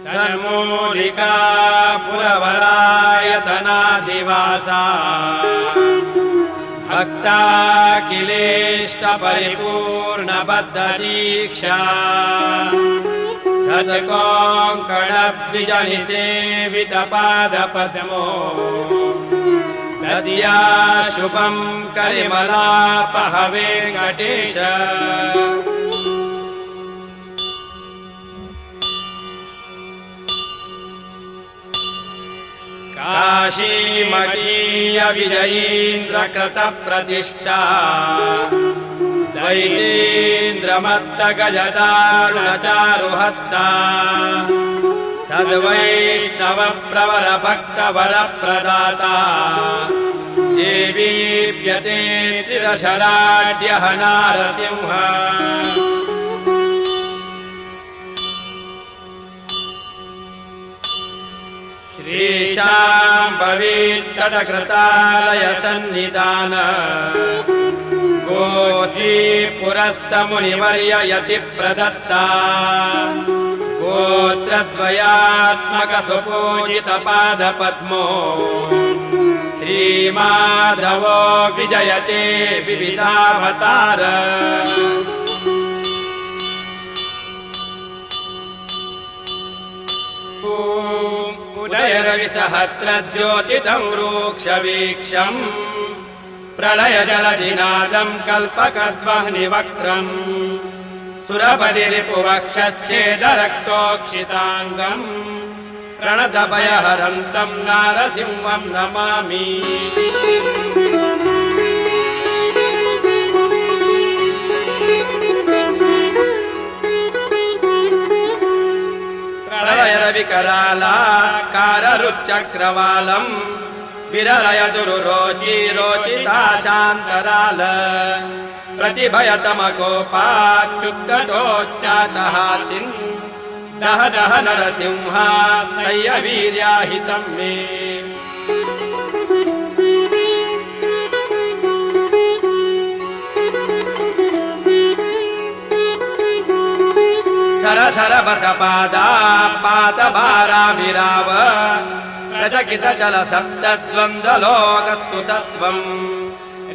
सन्मूलिका पुरवरायतनादिवासा भक्ताखिलेष्टपरिपूर्णबद्धदीक्षा सत्कोङ्कणद्विजनिसेवितपादपद्मो दद्या शुभं करिमलापह वेङ्कटेश। काशीमठीय विजयीन्द्रकृतप्रतिष्ठा दैतेन्द्रमत्तगजदारुणचारुहस्ता सद्वैष्णवप्रवरभक्तवरप्रदाता देवीप्यतेतिरशराढ्यः नारसिंह। श्रीशाम्भवीत्तटकृतालय सन्निधान गोष्ठी पुरस्तमुनिवर्य यति प्रदत्ता गोत्रद्वयात्मक सुपूजितपादपद्मो श्रीमाधवो विजयते विविधावतार। उदयरविसहस्रद्योतितं रूक्षवीक्षम् प्रलयजलधिनादं कल्पकद्वह्निवक्त्रम् सुरपतिरिपुवक्षच्छेदरक्तोक्षिताङ्गम् प्रणतभयहरन्तं नारसिंहं नमामि। प्रलयरविकरालाकाररुच्चक्रवालम् विरलयदुरुरोचिरोचिताशान्तराल प्रतिभयतमकोपाच्युत्कटोच्चाटहासिन् दह दह नरसिंह सय्यवीर्याहितं मे। सरसर बसपादा पादभाराभिराव प्रचकितजलसप्तद्वन्द्वलोकस्तुतस्त्वम्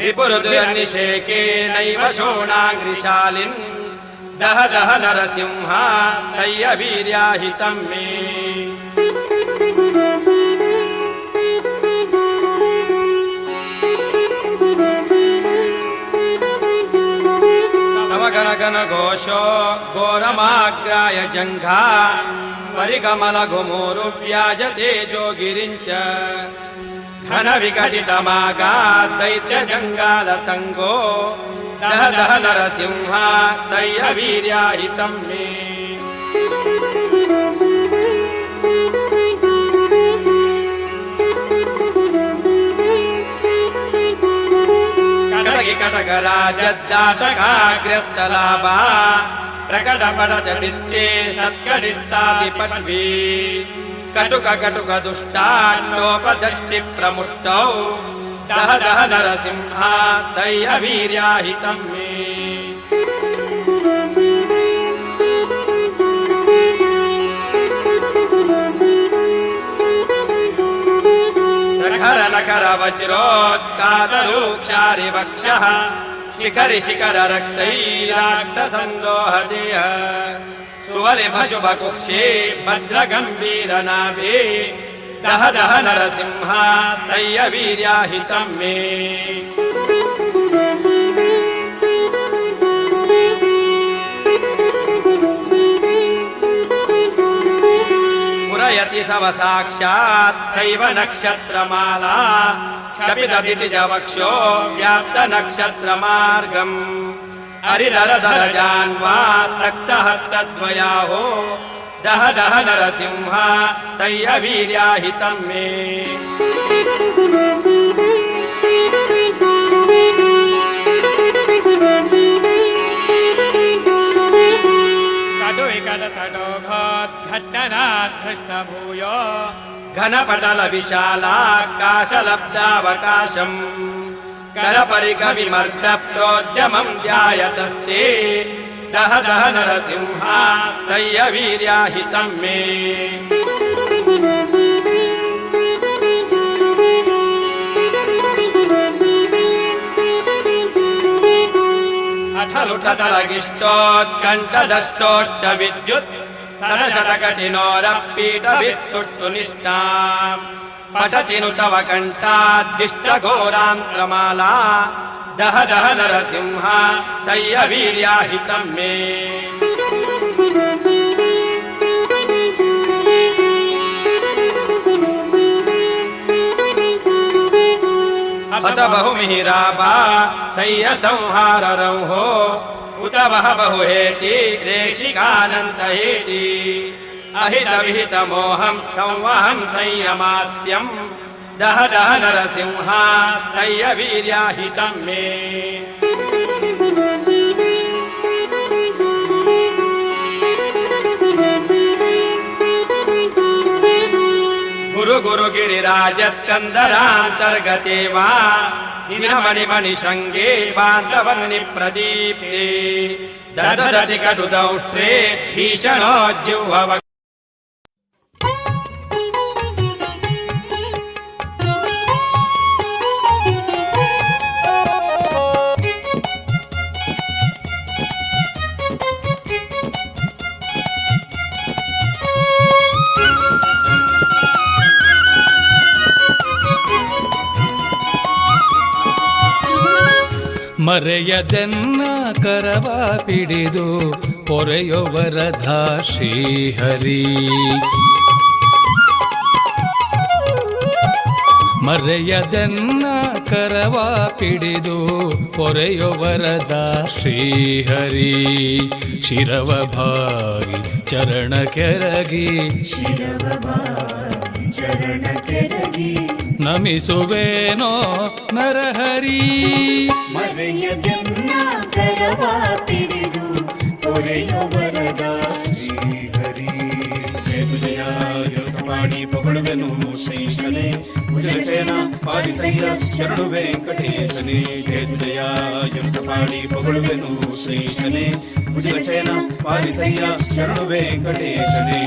रिपुरुदयनिषेकेनैव शोणाङ्घ्रिशालिन् दह दह नरसिंह सय्यवीर्याहितं मे। गण घोषो घोरमाग्राय जङ्घा परिकमलघुमोरुव्याजते जोगिरिञ्च घन विकटितमागा दैत्यजङ्गालसङ्गो दह दह नरसिंह सय्यवीर्याहितं मे। कटकराजद्दाटकाग्रस्तलाभा प्रकटपटजपित्ते सत्कटिस्तादिपट्वी कटुक कटुक दुष्टान्नोपदष्टिप्रमुष्टौ दह दह नरसिंह सय्यवीर्याहितं मे। प्रखर नखर वज्रोत्कादरूक्षारिवक्षः शिखरि शिखर रक्तैराक्तसन्दोहदेह सुवलिभशुभकुक्षे भद्रगम्भीरनाभे दह दह नरसिंह सय्यवीर्याहितं मे। पुरयति सव साक्षात् शैव नक्षत्रमाला क्षपितदितिजवक्षो व्याप्त नक्षत्रमार्गम् हरिधरधरजान्वा सक्तहस्तद्वयाहो दह दह नरसिंह सय्यवीर्याहितं मे। घटनाद्धष्टभूयो घनपटल विशालाकाशलब्धावकाशम् करपरिकविमर्द प्रोद्यमं ध्यायतस्ते दह दह नरसिंह सय्य वीर्याहितं मे अठलुठतलगिष्टोत्कण्ठदष्टोश्च विद्युत् सरशतकटिनोरपीठभिस्तुष्टुनिष्ठाम् पठति नु तव कण्ठाद्दिष्टघोरान्त्रमाला दह दह नरसिंह सय्य वीर्याहितं मे अत बहुमिहिरापा सय्य संहाररंहो उत वह बहुहेति रेशिकानन्तहेति अहितविहितमोहं संवहं संयमास्यं दह दह नरसिंह सय्य वीर्याहितं मे गुरु गुरु गिरिराजत्कन्दरान्तर्गते वा हिमणिमणिशृङ्गे बान्धवन्नि प्रदीप्ते ददति कटुदंष्ट्रे भीषणोज्जुह्वव ಮರೆಯದೆನ್ನ ಕರವ ಪಿಡಿದು ಪೊರೆಯೊವರದ ಶ್ರೀಹರಿ ಮರೆಯದೆನ್ನ ಕರವ ಪಿಡಿದು ಪೊರೆಯೊವರದ ಶ್ರೀಹರಿ ಶಿರವ ಭಾಗಿ ಚರಣ ಕೆರಗಿ ನಮಿಸುವೇನೋ ನರಹರಿ ಮರೆಯದೆನ್ನ ಕರವ ಪಿಡಿದು ಪೊರೆಯೊವರದ ಶ್ರೀಹರಿ ಜಯ ತುಜಯ ಯೋಗಮಾಡಿ ಪೊಗಳುವೆನು ಶ್ರೀಶನೇ ಭುಜಗಸೇನ ಪಾಲಿಸಯ್ಯ ಶರಣು ವೆಂಕಟೇಶನೇ ಜಯ ತುಜಯ ಯೋಗಮಾಡಿ ಪೊಗಳುವೆನು ಶ್ರೀಶನೇ ಭುಜಗಸೇನ ಪಾಲಿಸಯ್ಯ ಶರಣು ವೆಂಕಟೇಶನೇ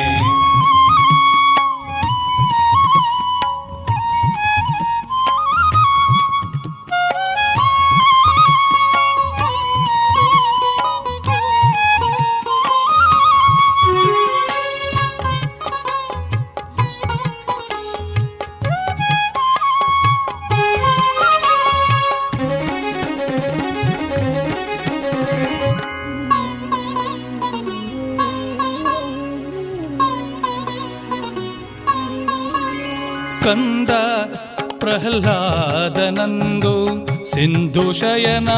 ಕಂದ ಪ್ರಹ್ಲಾದನಂದು ಸಿಂಧು ಶಯನ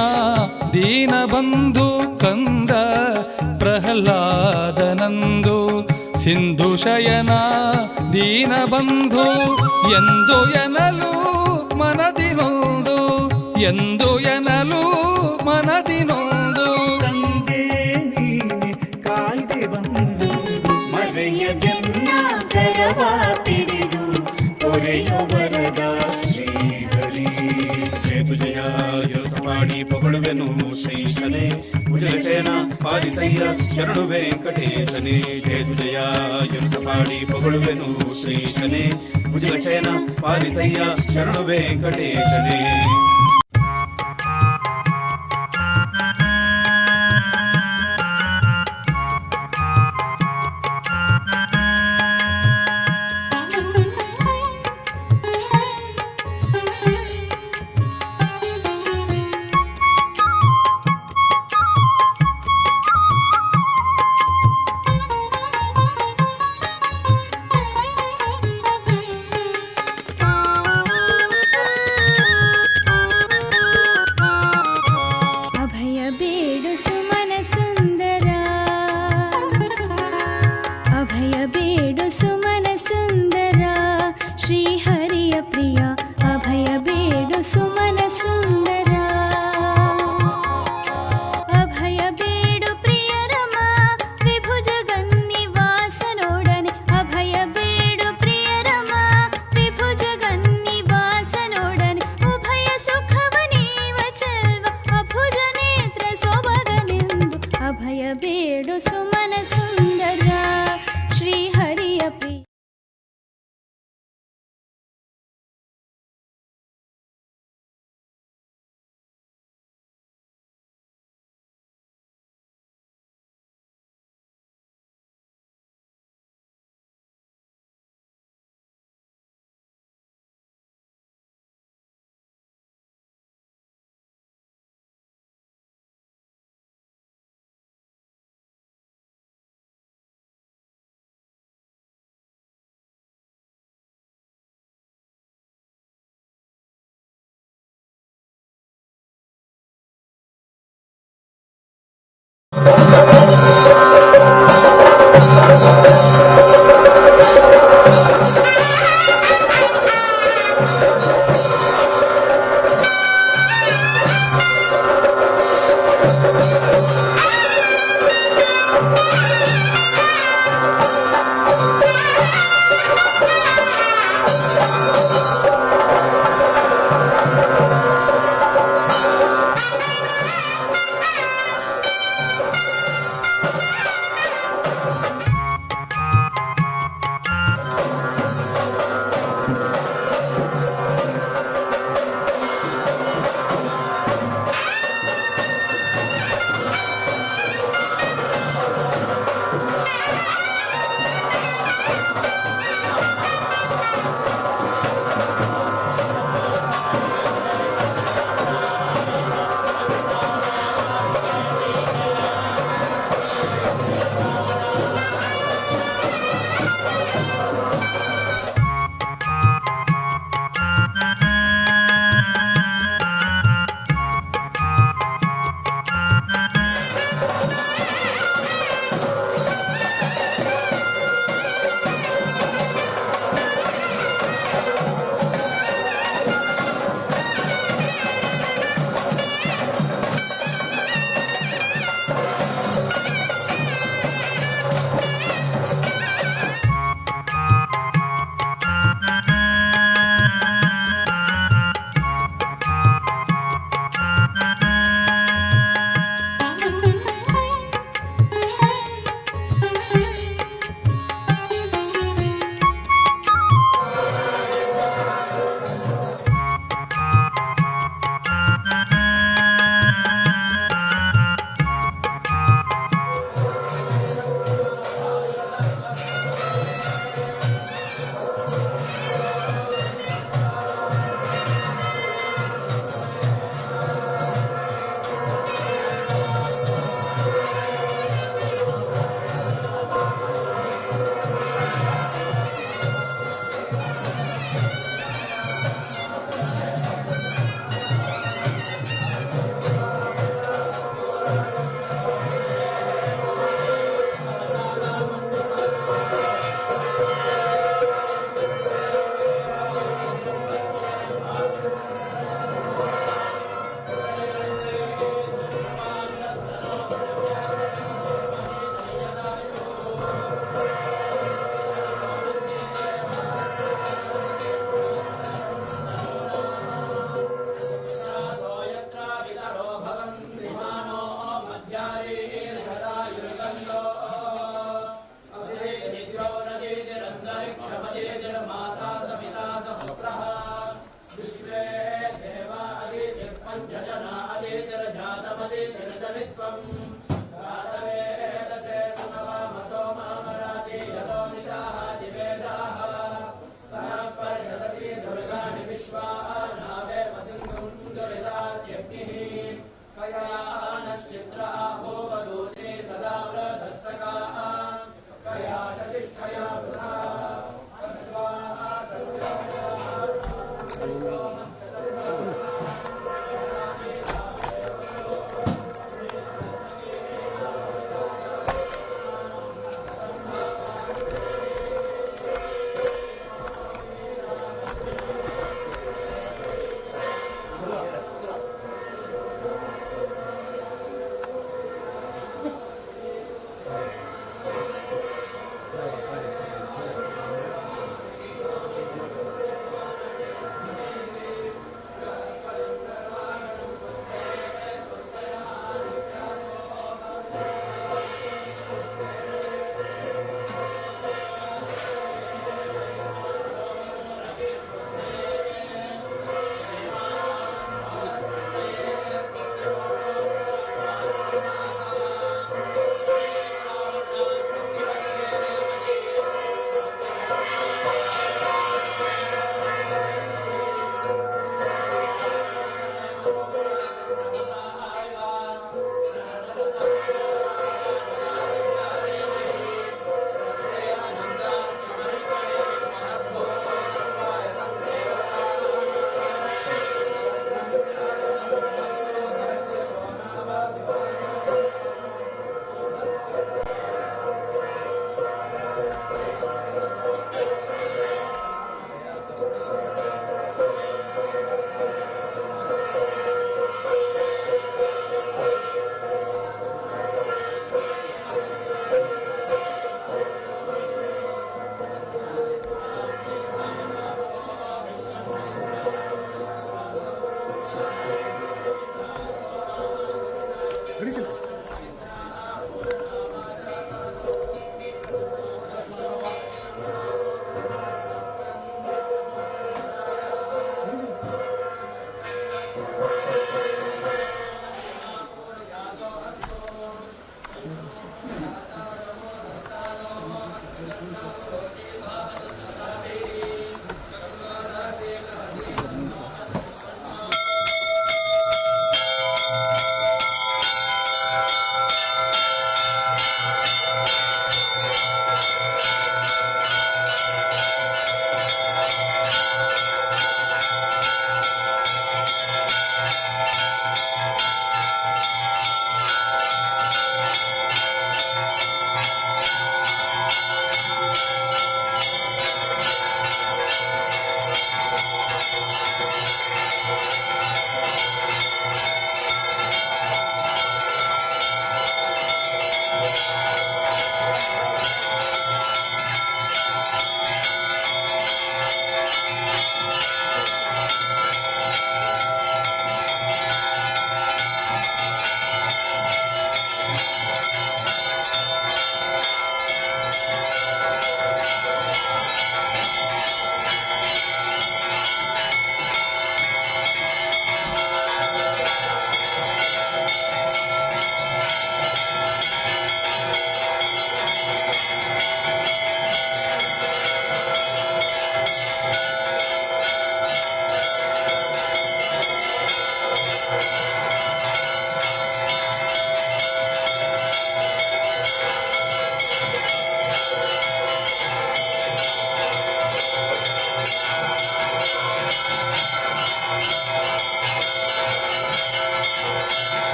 ದೀನಬಂಧು ಕಂದ ಪ್ರಹ್ಲಾದನಂದು ಸಿಂಧು ಶಯನ ದೀನಬಂಧು ಎಂದು ಎನಲು ಮನದಿನೊಂದು ಎಂದು ಎನಲು ಮನದಿನೊಂದು ತಂದೆ ನೀನೆ ಕಾಯ್ದೆ ಬಂದು ಮರೆಯದೆನ್ನ ಕರವ ಪಿಡಿದು ಪೊರೆಯೊವರದ ಶ್ರೀಹರಿ ಜಯ ತುಜಯ ಯೋಗಮಾಡಿ ಪೊಗಳುವೆನು ಶ್ರೀಶನೇ ಭುಜಗಸೇನ ಪಾಲಿಸಯ್ಯ ಶರಣು ವೆಂಕಟೇಶನೇ ಜಯ ತುಜಯ ಯೋಗಮಾಡಿ ಪೊಗಳುವೆನು ಶ್ರೀಶನೇ ಭುಜಗಸೇನ ಪಾಲಿಸಯ್ಯ ಶರಣು ವೆಂಕಟೇಶನೇ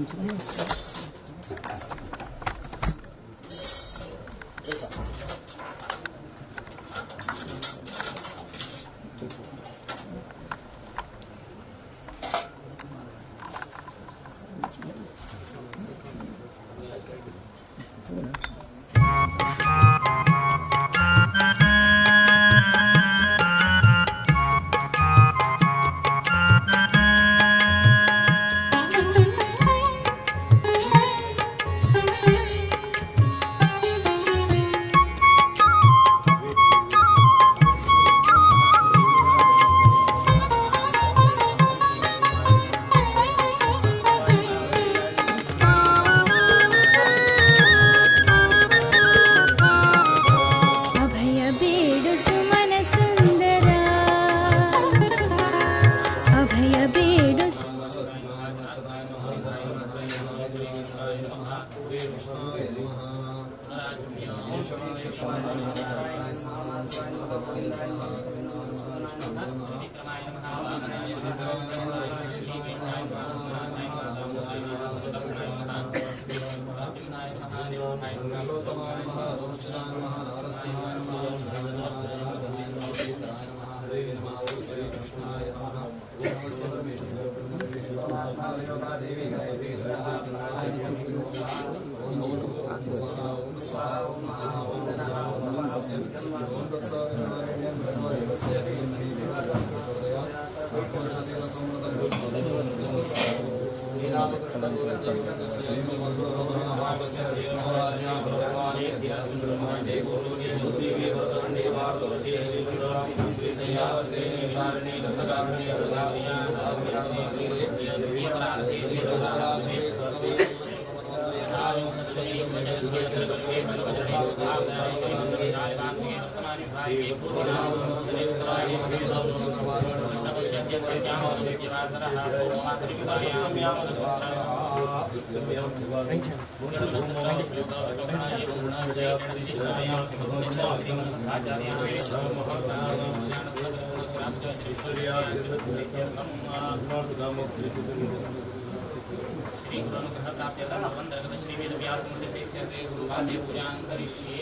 श्री गुरु अनुग्रह प्राप्त श्री वेद व्यास गुरुवाद्य पूजा करिष्ये।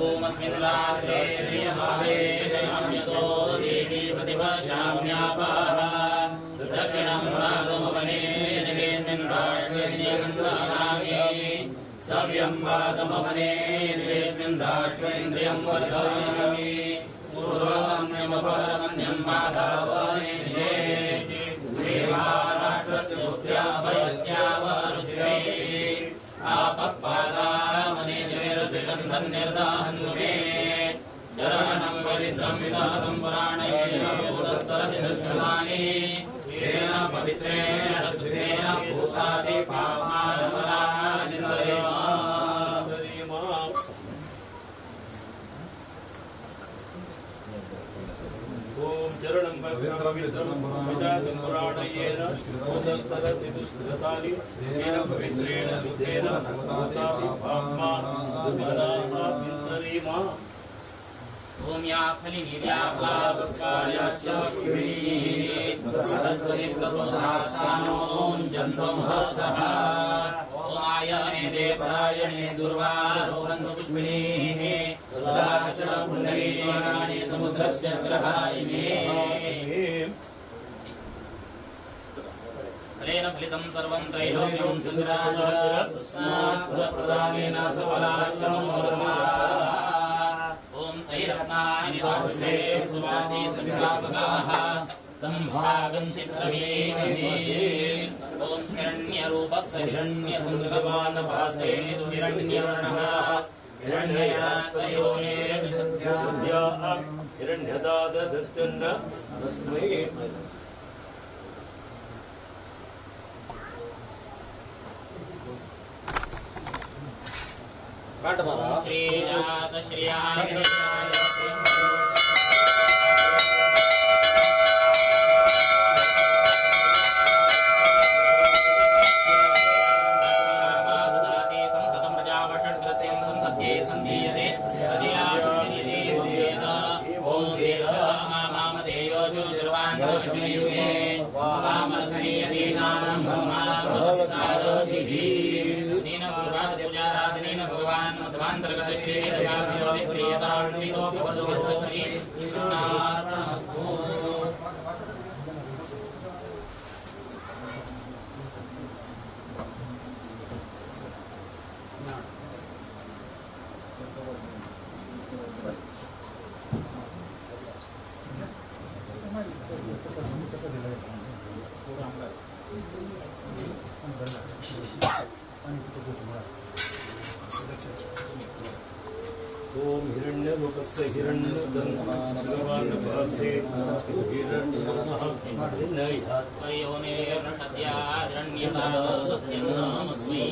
ओमस्मिन् रात्रे श्रीमहावेशयाम्यतो देवी प्रतिपश्याम्यापाः दक्षिणं वादमवने निवेस्मिन् राष्ट्रेन्द्रियमन्त्राणामि सव्यं वादमवने निवेस्मिन् राष्ट्रेन्द्रियं वर्धयामि पूर्वमन्यमपरमन्यं वादावने देवाराष्ट्रस्य पुत्र्या भयस्यावरुद्रे आपपादामने निर्दाहन्मे जरमणं वरिद्रं विदातं पुराणेन भूतस्तरति दुष्कृतानि येन पवित्रेण शुद्धेन भूतादि पापानमलानिन्दरेम। ओम चरणं पवित्रं विदातं पुराणेन भूतस्तरति दुष्कृतानि येन पवित्रेण शुद्धेन भूतादि पापानमलानिन्दरेम। ओम या फलिनीर्यापुष्पायाश्च सरस्वती प्रसोदास्तानो जन्तं हसः। ओम आयने देवरायणे दुर्वारोहन्तु पुष्पिणीः तदाच पुण्डरीकानि समुद्रस्य ग्रहायिमे। फलेन फलितं सर्वं त्रैलोक्यं सुन्दराच तस्मात् प्रदानेन सफलाश्च ओम सैरत्नानि निदाशुषे सुवाति सुव्यापकाः तं भागन्तित्रवीमिनि। ओम हिरण्यरूपस्य हिरण्यसुन्दरवानभासे तु हिरण्यवर्णः हिरण्ययातयोनिर्विशद्या हिरण्यदाददत्तन्न तस्मै। श्रीजात श्रियाय संततं प्रजावषट्कृत्यं संसद्ये सन्धीयते श्रीवेदव्यासयोनिः प्रीयतान्वितो भवतु वत्सरि कृष्णार्पणमस्तु। ओम हिरण्यरूपस्य हिरण्यगर्भस्य हिरण्यवर्णः हिरण्ययात् परियोनिर्नटत्यादिरण्यतासत्यं नमस्मै।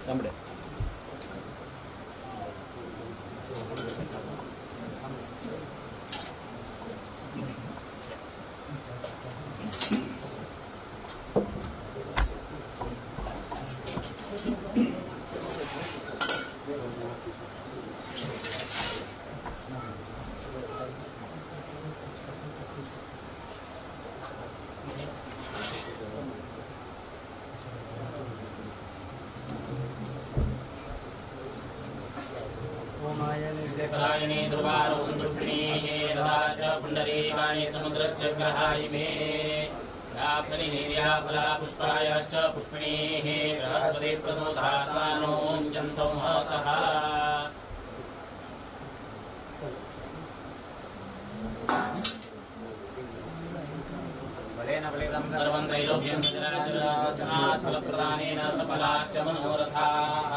तांबडे पलायने ध्रुवारोहं दृष्णेः रदाश्च पुण्डरीकाणि समुद्रस्य ग्रहाय मे व्याप्तनिर्या फला पुष्पायाश्च पुष्पिणीः बृहस्पति प्रसूतास्तानो जन्तौ महसः सर्वं त्रैलोक्यं चराचरात् फलप्रदानेन सफलाश्च मनोरथाः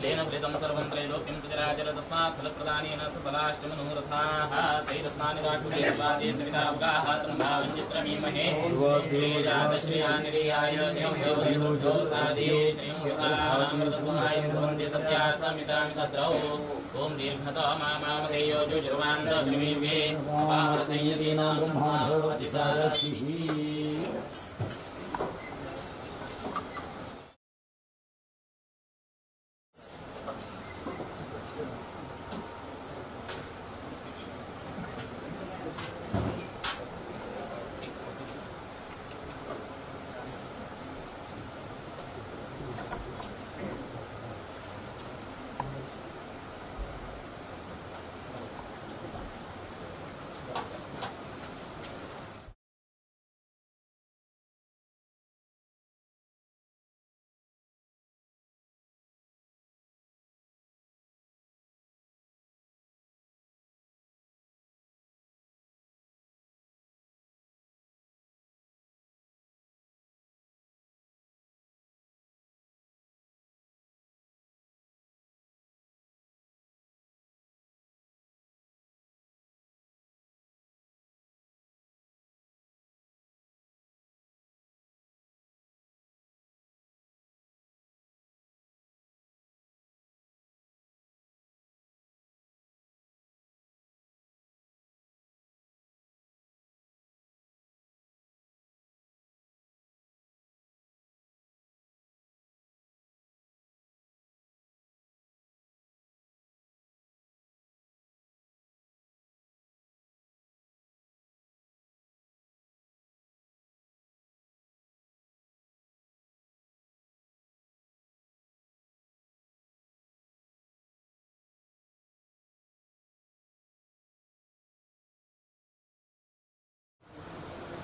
तेन फलितं सर्वं त्रैलोक्यं चराचर तस्मात् फलप्रदानेन सफलाश्च मनोरथाः सैरस्नानि राशुदेवादे सवितावगाः तन्भावं चित्रमीमहे श्रीजातश्रियानिर्याय श्रियं योगिरुद्धोतादे श्रियं विशालामृतत्वमाय भवन्ति सत्या समितामितद्रौ ॐ दीर्घतो मामामदेयो जुजुर्वान्त श्रीमे पावतयतीनां ब्रह्मा भवति सारथिः।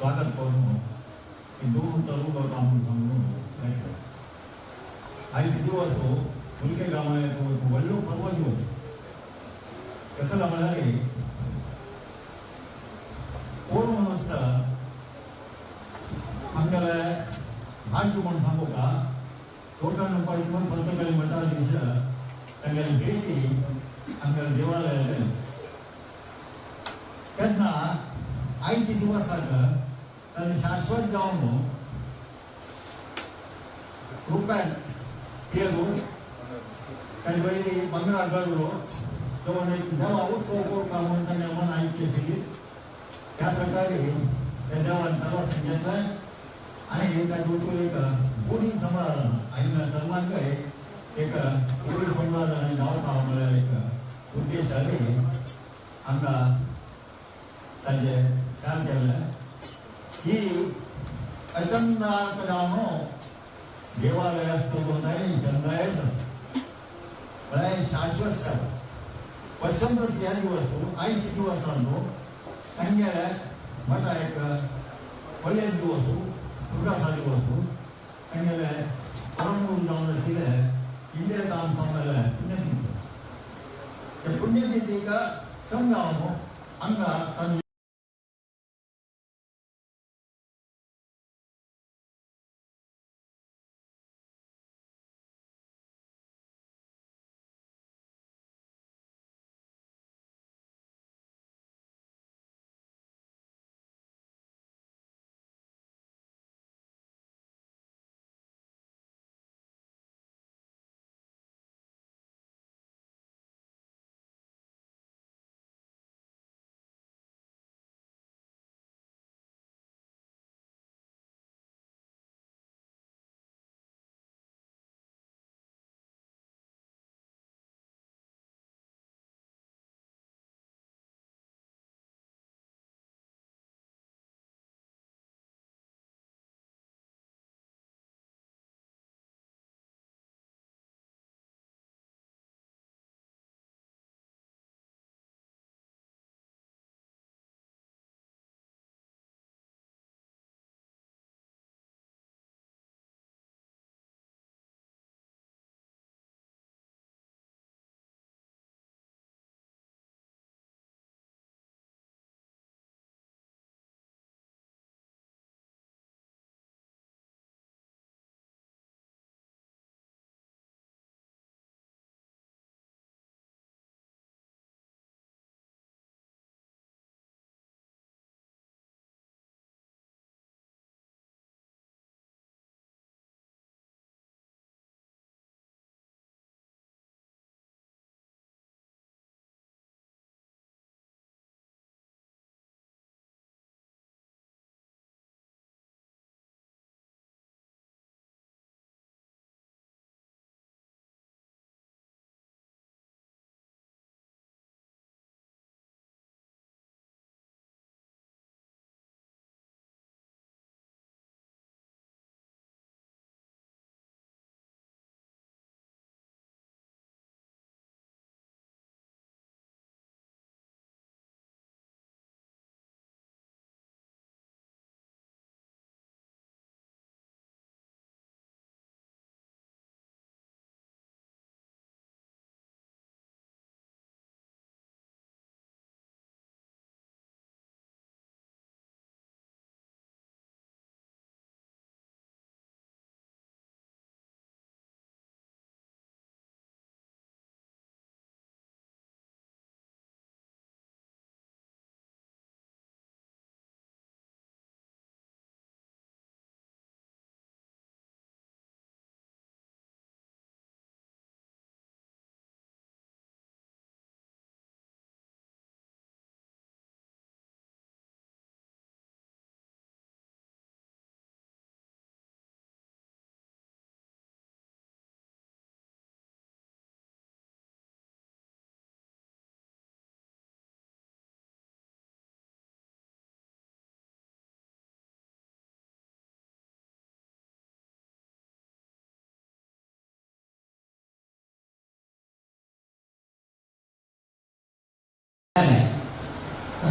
स्वागत करून हे दोन तालुका काम सांगून आयज दिवस मुलगे गांवांत व्हडलो पर्व दिवस कसं म्हणल्यार कोण म्हणून आसता आमगेले भाग्य म्हणून सांगू का टोटल कोण पंतकळी म्हणटा दिवस तांगेली भेटी आमगेले देवालयात तेन्ना आयचे दिवसाक ताणें शाश्वत जावन रुपयान केलो ताणे पयली पंगडा घडलो तो एक देवा उत्सव करता म्हणून ताणें मन आयची त्या प्रकारे त्या देवान सर्वस्व घेतलें आनी ताचे उतर एक बोडी समाधान आनी सन्मान काय एक बोडी समाधान आनी गांवकार म्हळ्यार एक उद्देशाने आमकां ताजे सार केल्लें ही अचंदाक जावन देवालय आसता तो नाही चंद्रायच म्हळ्यार शाश्वत सर वर्षंप्रती ह्या दिवस आयचे दिवस न्हू तांगे म्हाका एक व्हडले दिवस उदासा दिवस तांगेले परमूल जावन आशिल्ले इंडिया काम सांगले पुण्यतिथी ते पुण्यतिथीक समजावन हांगा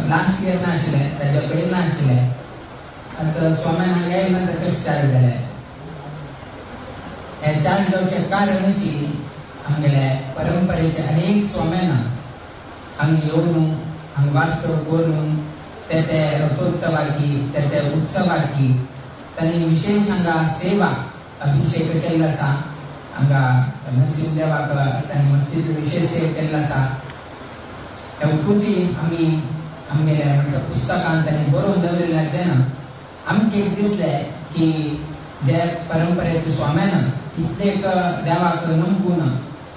लास्ट इयर नाशिल्लें ताच्या पयलीं नाशिल्लें आता स्वाम्यान हांगा नंतर कशें चालू जालें हे चालू जावचे कारणाची आमगेले परंपरेचे अनेक स्वाम्यान हांगा येवन हांगा वास्तव करून ते रथोत्सवाकी ते उत्सवाकी तांणी विशेष हांगा सेवा अभिषेक केल्लो आसा हांगा नरसिंह देवाक तांणी मस्तीत विशेष सेवा केल्लो आसा हे उठूची आमी आमगेले म्हणजे पुस्तकांत तांणी बरोवन दवरिल्ले जेन्ना आमकां एक दिसलें की जे परंपरेचे स्वाम्यान इतले देवाक नमकून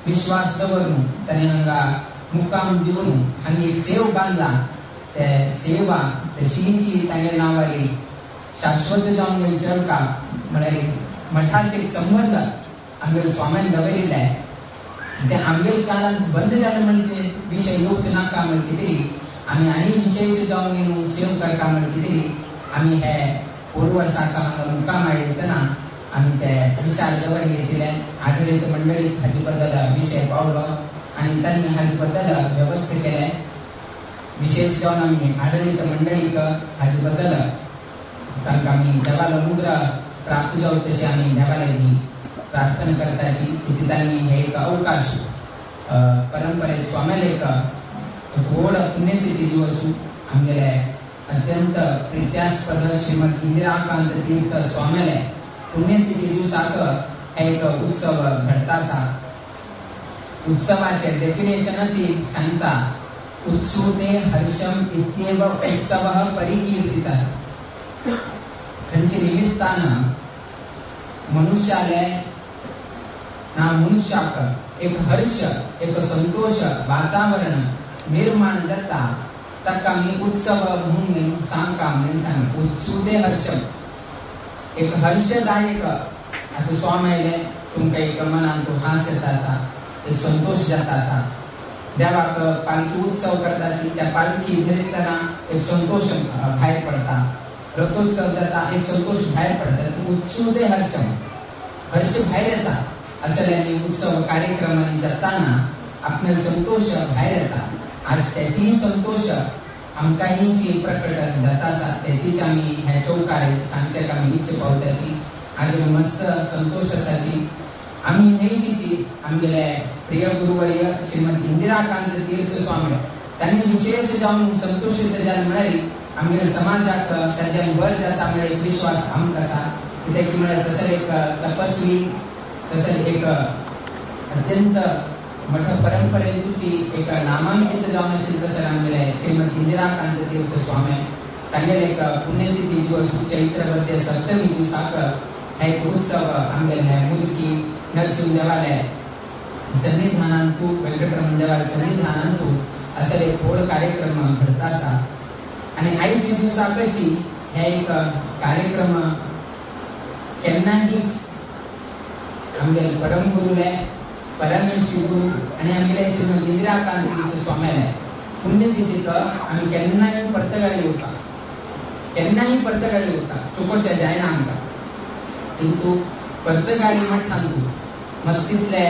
विश्वास दवरून तांणी हांगा मुक्काम दिवन हांगा एक सेव बांदला ते सेवा तशीची तांगे नांवारी शाश्वत जावन विचारका म्हळ्यार मठाचे संबंध आमगेले स्वाम्यान दवरिल्ले ते आमगेले काळांत बंद जाले म्हणजे विशय येवचे नाका म्हण कितें आमी आनी विशेष जावन येवन सेव करता म्हण कितें आमी हे पोर वर्साक हांगा मुक्काम आयितना आमी ते विचार दवरले दिले आठवडीत मंडळी हाचे बद्दल विशय पावलो आनी तांणी हाचे बद्दल व्यवस्था केले विशेष जावन आमी आठवडीत मंडळीक हाचे बद्दल तांकां आमी देवालो अनुग्रह प्राप्त जावं तशें आमी देवाली प्रार्थना करताची की तांणी हे एक अवकाश परंपरे स्वाम्याले एक व्हड पुण्यतिथी दिवस आमगेले अत्यंत प्रित्यास्पद श्रीमद इंदिराकांत तीर्थ स्वाम्याले पुण्यतिथी दिवसाक एक उत्सव घडता आसा उत्सवाचे डेफिनेशनची सांगता उत्सुते हर्षम इत्येव उत्सवः परिकीर्तितः खंयचे निमित्तान मनुष्याले ना मनुष्याक एक हर्ष एक संतोष वातावरण निर्माण जाता ताका आमी उत्सव म्हणून सांगता म्हणून सांग उत्सुते हर्षम एक हर्षदायक आता स्वामी आयले तुमकां एक मनान तो हास येता आसा एक संतोष जाता आसा देवाक पालखी उत्सव करता त्या पालखी धरतना एक संतोष भायर पडटा रथोत्सव जाता एक संतोष भायर पडटा उत्सुते हर्षम हर्ष भायर येता असल्यानी उत्सव कार्यक्रमांनी जाताना आपल्याला संतोष भायर येता आज त्याची संतोष आमकांही जी प्रकट जाता आसा त्याचीच आमी ह्या चौकार सांगचेक आमी इच्छा पावताची आज मस्त संतोष आसाची आमी नेशीची आमगेले प्रिय गुरुवर्य श्रीमद इंदिराकांत तीर्थ स्वामी तांणी विशेष जावन संतोषित जाले म्हळ्यार आमगेले समाजाक ताच्यान वर जाता म्हळ्यार एक विश्वास आमकां आसा कित्याक म्हळ्यार तसर एक तपस्वी तसर एक अत्यंत मोठ्या परंपरेची एक नामांकित जावन आशिल्ले तसर आमगेले श्रीमद इंदिराकांत तीर्थ स्वामी तांगेले एक पुण्यतिथी दिवस चैत्र मध्ये सप्तमी दिवसाक हे एक उत्सव आमगेले मुलकी नरसिंह देवालय सन्निधानांतू वेंकटरमण देवालय सन्निधानांतू असले एक व्हड कार्यक्रम घडता आसा आनी आयच्या दिवसाकची हे एक कार्यक्रम केन्नाही आमगेले परम गुरुले परमेश्वर गुरु आनी आमगेले श्रीमद इंदिराकांत तीर्थ स्वामीले पुण्यतिथीक आमी केन्नाय परतगाळी येवता चुकोवचें जायना आमकां किंतु परतगाळी मठांतू मस्तीतले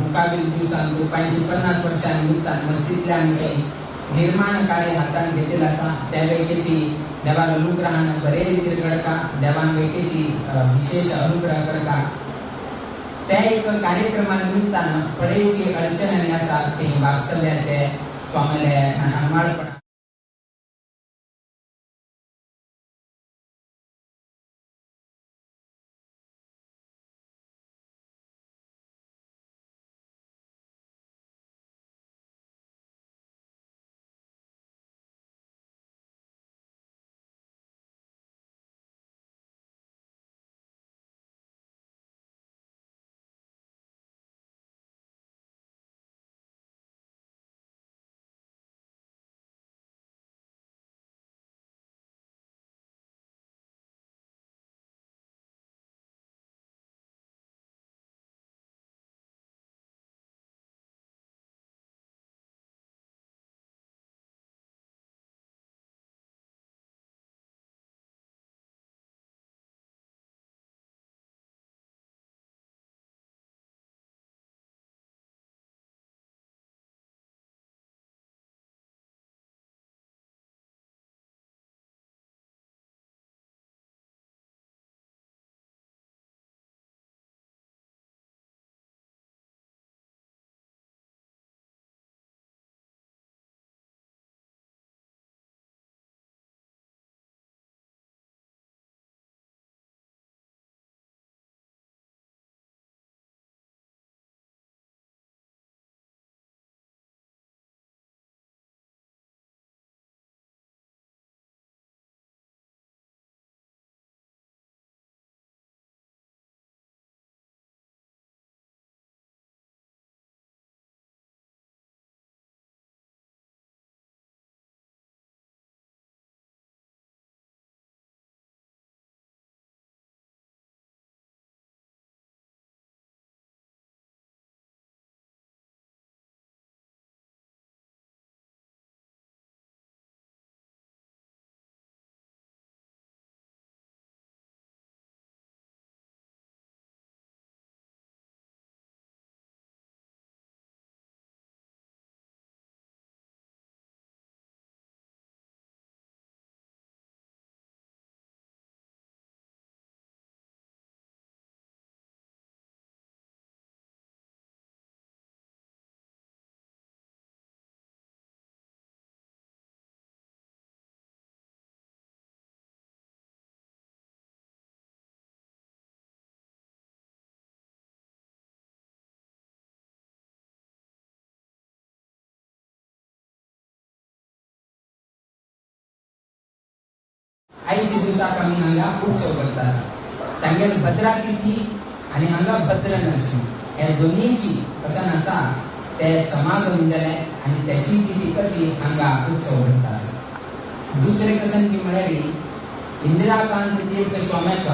मुकाबील दिवसांतू 550 वर्षां निमतान मस्तीतले आमी काही निर्माण कार्य हातान घेतलेलं आसा त्या वेळेची देवान अनुग्रहान बरे रितीन घडटा देवान वेळेची विशेष अनुग्रह करता त्या एक कार्यक्रमा निमित्तान फळेची अडचणी आसा ती वास्तव्याचे स्वामीले अनमाळपणा आईच्या दिवसाक आम्ही हांगा उत्सव करता तांगेल भद्रा तिथी आणि हांगा भद्र नरसिंह ह्या दोन्हीची कसन आसा ते समागम जाले आणि त्याची तिथी कशी हांगा उत्सव करता दुसरे कसन की म्हळ्यारी इंदिराकांत तीर्थ स्वाम्याक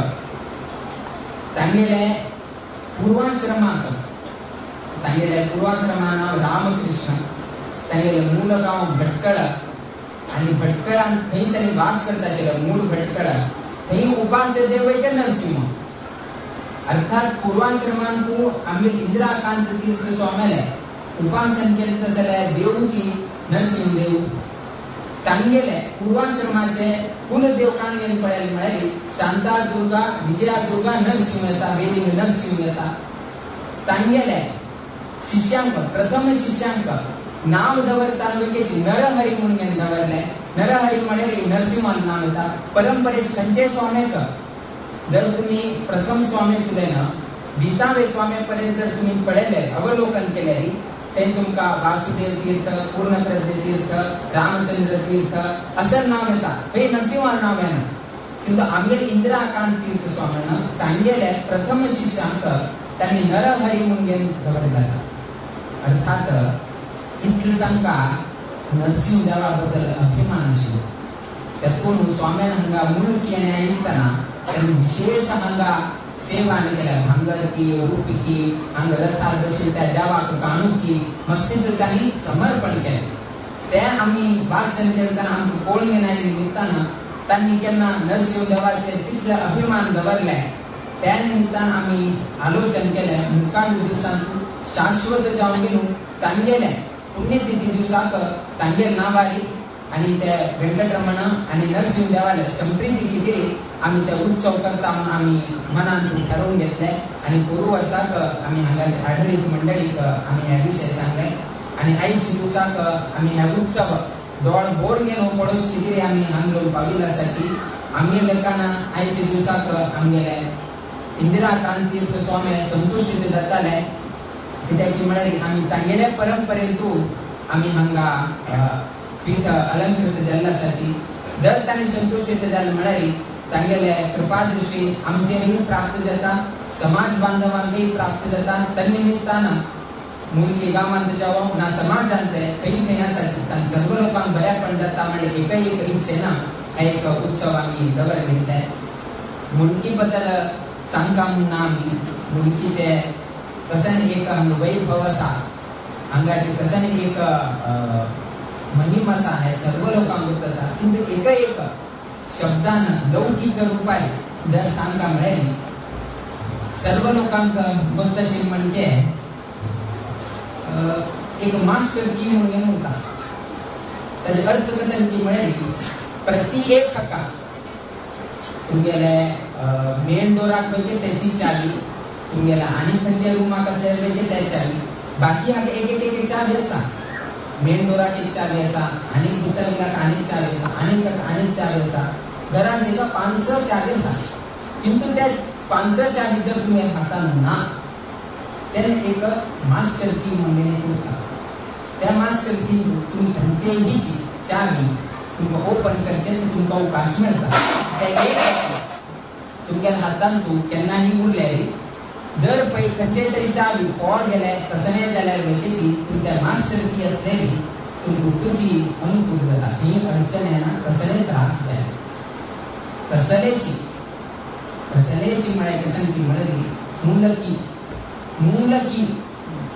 तांगेले पूर्वाश्रमाक तांगेले पूर्वाश्रमान नाव रामकृष्ण तांगेले मूळ गाव भटकळ आणि भटकळान थंय तरी वास करता आशिल्लो मूळ भटकळ थंय उपास्य देव के नरसिंह अर्थात पूर्वाश्रमान तू आम्ही इंदिराकांत तीर्थ स्वाम्याले उपासन केले तसले देवची नरसिंह देव तांगेले पूर्वाश्रमाचे कुलदेव काणगेन पळयले म्हळ्यार शांता दुर्गा विजया दुर्गा नरसिंह येता वेदिंग नरसिंह येता तांगेले शिष्यांक प्रथम शिष्यांक नाव दवरताना वेगळी नरहरी म्हणून दवरले नरहरी म्हळ्यार नरसिंहान नाव येता परंपरेचे खंयचे स्वामेक जर तुम्ही प्रथम स्वामी तुले ना 20वे स्वाम्यापर्यंत जर तुम्ही पळयले अवलोकन केले ते तुमका वासुदेव तीर्थ पूर्णप्रज्ञ तीर्थ रामचंद्र तीर्थ असं नाव येता हे नरसिंहान नाव येना किंतु आमगेले इंदिराकांत तीर्थ स्वामीन तांगेले प्रथम शिष्यांक त्यांनी नरहरी म्हणून दवरले आसा अर्थात इतले तांका नरसिंह देवा बद्दल अभिमान आशिल्लो त्यातून स्वाम्यान हांगा मुळकी येतना त्यांनी विशेष हांगा सेवा केल्या भांगरकी रूपकी हांगा रथार बशील त्या देवाक काणुकी मस्तीत काही समर्पण केले ते आम्ही वाचन करताना आमकां कळून येणारी निमित्तान तांणी केन्ना नरसिंह देवाचे तितले अभिमान दवरले त्या निमित्तान आम्ही आलोचन केलें मुखार दिवसांत शाश्वत जावन गेलो तांगेले पुण्यतिथी दिवसाक तांगेल नावारी आणि ते वेंकटरमण आणि नरसिंह देवाला संप्रीती कितें आम्ही ते उत्सव करता म्हणून आम्ही मनात ठरवून घेतले आणि पूर्व वर्साक आम्ही हांगाचे आढळीत मंडळीक आम्ही ह्या विशय सांगले आणि आयच्या दिवसाक आम्ही ह्या उत्सव दोळ बोर गेलो पडोवची कितें आम्ही हांगा पाविल आसाची आमगे लेखान आयच्या दिवसाक आमगेले इंदिराकांत तीर्थ स्वामी संतुष्टीत जाताले कित्याक की म्हळ्यार आम्ही तांगेल्या परंपरेतून आम्ही हांगा पीठ अलंकृत जाल्ले आसाची जर तांणी संतुष्टीत जाले म्हळ्यार तांगेले कृपा दृष्टी आमचेही प्राप्त जाता समाज बांधवांकही प्राप्त जाता तन्निमित्तान मुलगी गावांत जावं ना समाजांत खंय खंय आसाची तांकां सर्व लोकांक बऱ्यापण जाता म्हणजे एकय एक इच्छेन एक उत्सव आमी दवरले मुलगी बद्दल सांगता म्हणून आमी मुलगीचे कसन एक वैभव आसा हांगाचे कसन एक महिमा आसा हे सर्व लोकांक आसा किंतु एकय एक शब्दान लौकिक रूपान जर सांगा म्हळ्यार सर्व लोकांक गोंतशी म्हणजे एक मास्टर की म्हणून उरता ताजे अर्थ कसन की म्हळ्यार प्रति एक हाका तुमगेले मेन डोराक पयली त्याची चावी तुमगेले आनी खंयचे रुमाक आसले पयली त्या चावी बाकी हाका एक एक चावी आसा मेन डोराक एक चावी आसा आनी भितर गेल्याक आनी चावी आसा आनी चावी आसा घरान गेलो 5 चावी आसा किंतु त्या 5 चावी जर तुमी हातान ना तेन्ना एक मास्टर की म्हणून एक उरता त्या मास्टर की तुमी खंयचेय चावी तुमकां ओपन करचें तुमकां अवकाश मेळटा तुमच्या हातान तूं केन्नाय उरल्यार जर पळय खंयचे तरी चावी कोण गेले कसले जाल्यार वेळेची तुमच्या मास्टर की आसलेली तुमकां तुजी अनुकूल जाता ही अडचण येना कसले त्रास जाय कसलेची म्हळ्यार कसन की म्हळ्यार मूलकी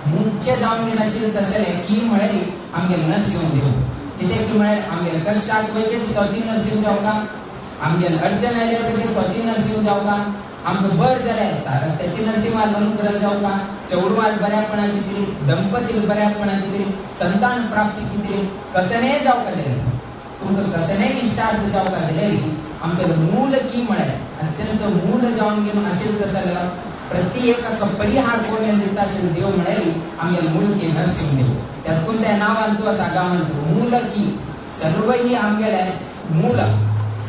मुख्य जावन गेले आशिल्ले तसले की म्हळ्यार आमगे नरसिंह देव कित्याक की म्हळ्यार आमगे कश्टाक पयलीं तोची नरसिंह देवका आमगे अडचण आयल्या पयलीं तोची नरसिंह देवका आमकां बर जाल्यार त्याची नरसिंहाल अनुग्रह जावका चौडवाल बऱ्यापणा कितें दंपतीक बऱ्यापणा कितें संतान प्राप्ती कितें कसलेय जावका जाल्यार तुमकां कसलेय इश्टार्थ जावका जाल्यार आमकां मूल की म्हळ्यार अत्यंत मूल जावन गेलो आशिल्लो तसलो प्रति एकाक परिहार कोण दिता आशिल्लो देव म्हळ्यार आमगे मूल की नरसिंह देव त्यातून त्या नांवान तूं आसा गांवांत मूल की सर्व ही आमगेले मूल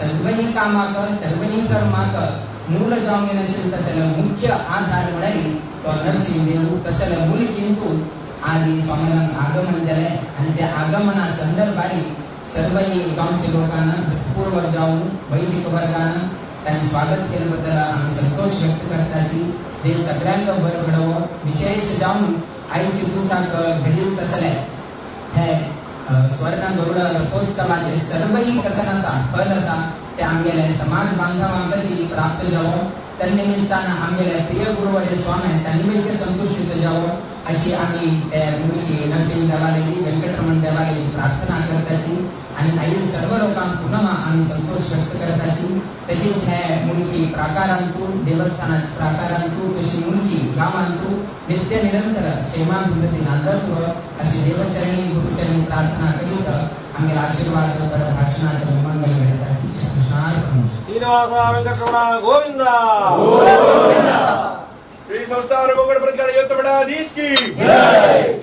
सर्व ही कामाक सर्व ही कर्माक मूल जावन गेले आशिल्लो तसलो मुख्य आधार म्हळ्यार तो नरसिंह देव तसलो मूल किंतु आदी स्वामीनाथन आगमन जालें आनी त्या आगमना संदर्भारी सर्वही गावच्या लोकांना भूतपूर्व जाऊन वैदिक वर्गानं त्यांनी स्वागत केल्याबद्दल आम्ही संतोष व्यक्त करताची ते सगळ्यांना बरं घडवं विशेष जाऊन आईची पुस्तक घडीव तसले हे स्वर्ण गौड रथोत्सवाचे सर्वही कसं नसा फल असा ते आमगेले समाज बांधवांची प्राप्त जावं तन्निमित्तानं आमगेले प्रिय गुरुवर्य स्वामी त्यांनी संतुष्टित जावं अशी आम्ही त्या मुलगी नरसिंह देवालयाची व्यंकटरमण देवालयाची प्रार्थना करताची आणि आई सर्व लोकांना पुन्हा आम्ही संतोष व्यक्त करताची तशीच ह्या मुलगी प्राकारांतून देवस्थानाच्या प्राकारांतून तशी मुलगी गावांतूं नित्य निरंतर क्षेमाभिवृद्धी नांदत्व अशी देवचरणी गुरुचरणी प्रार्थना करीत आम्ही आशीर्वाद कर भाषणाचं मंगल घडताची कृष्णार्पण श्रीनिवासा वेंकटरमण गोविंदा श्री संस्थान गोकर्ण प्रज्ञा युक्त मठाधीश की जय।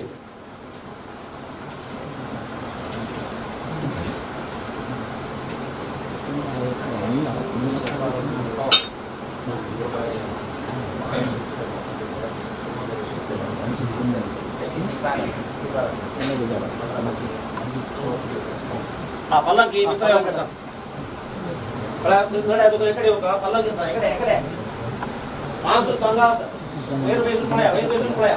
पल्लंकी मित्र इकडे येऊ का पल्लंकी इकडे माणूस चांगला वेर बेसून पळया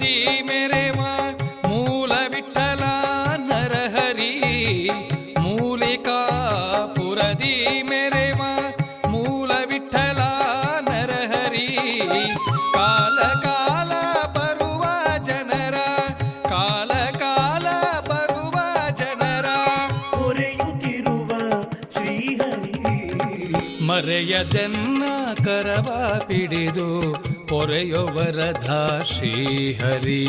ಪುರದಿ ಮೆರೆವ ಮೂಲ ವಿಠಲ ನರಹರಿ ಮೂಲಿಕಾ ಪುರದಿ ಮೆರೆವ ಮೂಲ ವಿಠಲ ನರಹರಿ ಕಾಲ ಕಾಲ ಬರುವ ಜನರ ಕಾಲ ಕಾಲ ಬರುವ ಜನರ ಪೊರೆಯುತ್ತಿರುವ ಶ್ರೀಹರಿ ಮರೆಯದೆನ್ನ ಕರವ ಪಿಡಿದು ಪೊರೆಯೋ ವರದ ಶ್ರೀಹರಿ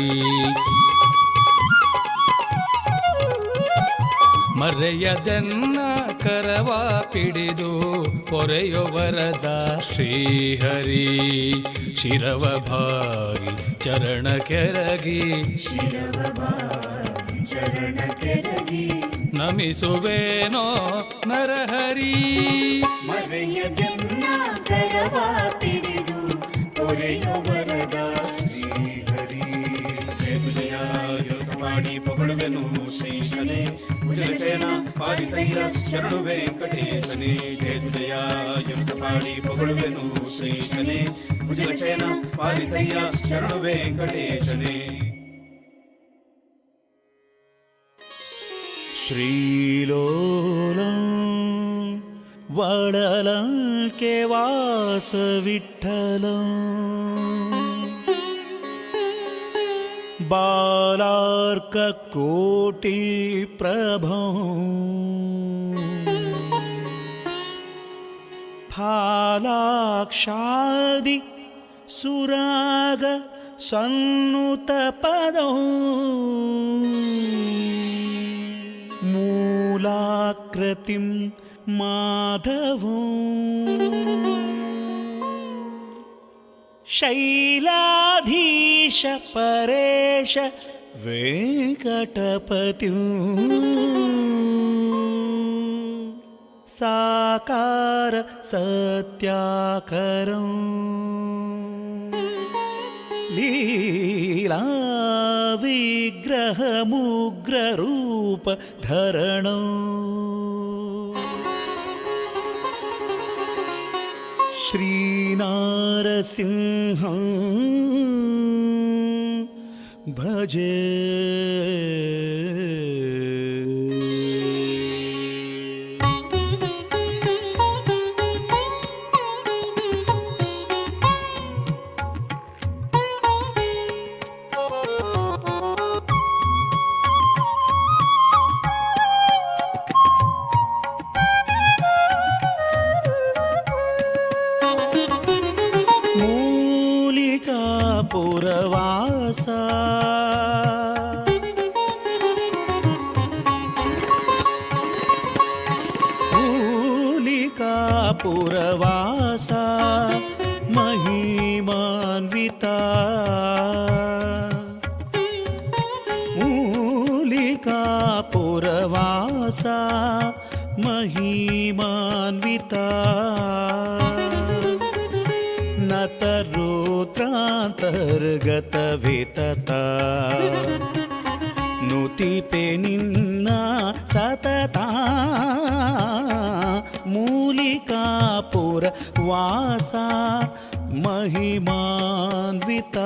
ಮರೆಯದೆನ್ನ ಕರವ ಪಿಡಿದು ಪೊರೆಯೋ ವರದ ಶ್ರೀಹರಿ ಶಿರವ ಭಾರಿ ಚರಣ ಕೆರಗಿ ಚರಣ ಕೆರಗಿ ನಮಿಸುವೇನೋ ನರಹರಿ ಮರೆಯದೆನ್ನ ಕರವ ಪಿಡಿದು ಪೊರೆಯೋ ವರದ ಶ್ರೀಹರಿ ಜಯ ತುಜಯ ಯೋಗ ಮಾಡಿ ಪೊಗಳುವೆನು ಶ್ರೀಶನೇ ಭುಜಲಸೇನ ಪಾಲಿಸಯ್ಯ ಶರಣು ವೆಂಕಟೇಶನೇ ಜಯ ತುಜಯ ಯೋಗ ಮಾಡಿ ಪೊಗಳುವೆನು ಶ್ರೀಶನೇ ಭುಜಲಸೇನ ಪಾಲಿಸಯ್ಯ ಶರಣು ವೆಂಕಟೇಶನೇ ಶ್ರೀಲೋಲಂ ವಡಲಂಕೆ ವಾಸ ವಿಠ್ಠಲಂ ಬಾಲಾರ್ಕ ಕೋಟಿ ಪ್ರಭಂ ಫಾಲಾಕ್ಷಾದಿ ಸುರಾಗ ಸನ್ನುತ ಪದಂ ಮೂಲಾಕೃತಿಂ ಮಾಧವಂ ಶೈಲಾಧೀಶ ಪರೇಶ ವೆಂಕಟಪತಿಂ ಸಾಕಾರ ಸತ್ಯಾಕರಂ ಲೀಲಾ ವಿಗ್ರಹಮುಗ್ರರೂಪ ಧರಣಂ ಶ್ರೀನಾರಸಿಂಹಂ ಭಜೆ ಪುರವಾಸ ಮೂಲಿಕಾ ಪುರವಾಸ ಮಹಿಮಾನ್ವಿತ ಮೂಲಿಕಾ ಪುರವಾಸ ಮಹಿಮಾನ್ವಿತ ನತರುದ್ರಾಂತರ್ಗತ ವಿತತ ನುತಿಪೆ ನಿನ್ನ ಸತತ ಮೂಲಿಕಾಪುರ ವಾಸ ಮಹಿಮಾನ್ವಿತ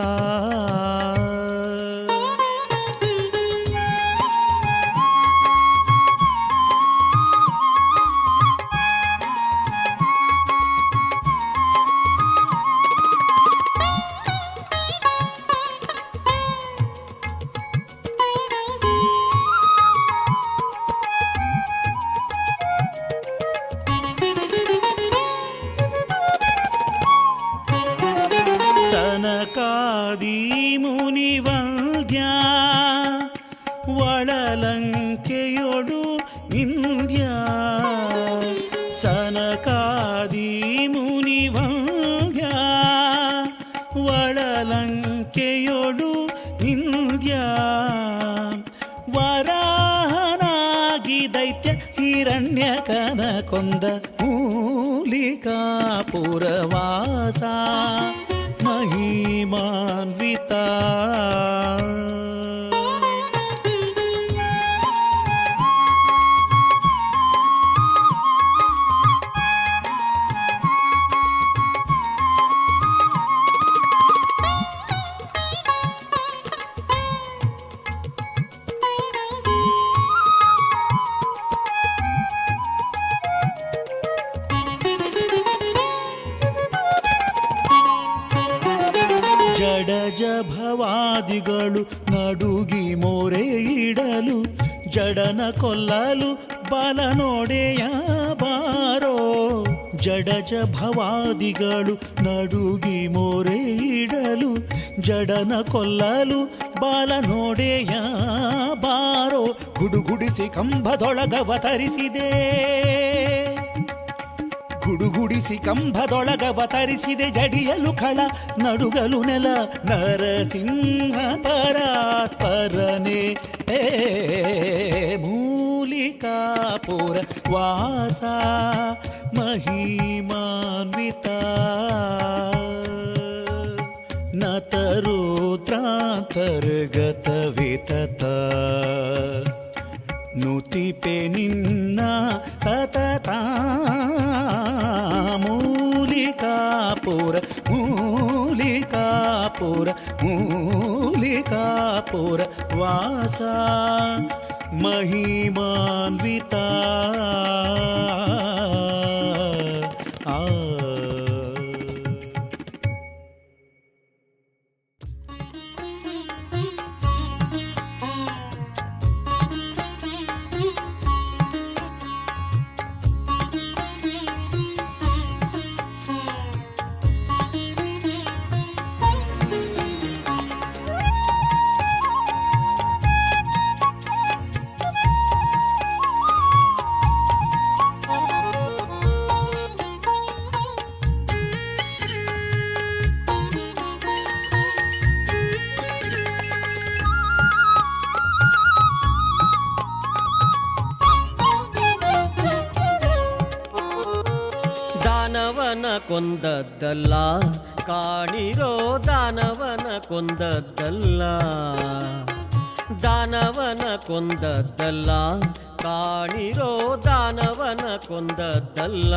ಸನಕಾದಿ ಮುನಿವಂದ್ಯ ಒಳಲಂಕೆಯೊಡು ಇಂದ್ಯ ಸನಕಾದಿ ಮುನಿವಂದ್ಯ ಒಳಲಂಕೆಯೊಡು ಇಂದ್ಯ ವರಾಹನಾಗಿ ದೈತ್ಯ ಹಿರಣ್ಯಕನ ಕೊಂದ ಮೂಲಿಕಾ ಪುರವಾಸ ಮಹಿಮಾನ್ವಿತ ಭವಾದಿಗಳು ನಡುಗಿ ಮೊರೆ ಇಡಲು ಜಡನ ಕೊಲ್ಲಲು ಬಲ ನೋಡೆಯ ಬಾರೋ. ಜಡಜ ಭವಾದಿಗಳು ನಡುಗಿ ಮೊರೆ ಇಡಲು ಜಡನ ಕೊಲ್ಲಲು ಬಾಲ ನೋಡೆಯ ಬಾರೋ. ಗುಡುಗುಡಿಸಿ ಕಂಬದೊಳಗವತರಿಸಿದೆ, ಗುಡುಗುಡಿಸಿ ಕಂಬದೊಳಗವತರಿಸಿದೆ. ಜಡಿಯಲು ಖಳ ನಡುಗಲು ನೆಲ ನರಸಿಂಹ ಪರಾತ್ಪರನೆ. ಮೂಲಿಕಾಪುರ ವಾಸ ಮಹಿಮಾನ್ವಿತ ನತರುದ್ರಾಂತರ್ಗತ ವಿತತ ನುತಿಪೆ ನಿನ್ನ ಸತತ. ಮೂಲಿಕಾಪುರ ಮೂಲಿಕಾಪುರ ಮೂಲಿಕಾಪುರ ವಾಸ ಮಹಿಮಾನ್ವಿತ. ಕೊಂದದ್ದಲ್ಲ ಕಾಣಿರೋ ದಾನವನ ಕೊಂದದ್ದಲ್ಲ, ದಾನವನ ಕೊಂದದ್ದಲ್ಲ ಕಾಣಿರೋ ದಾನವನ ಕೊಂದದ್ದಲ್ಲ.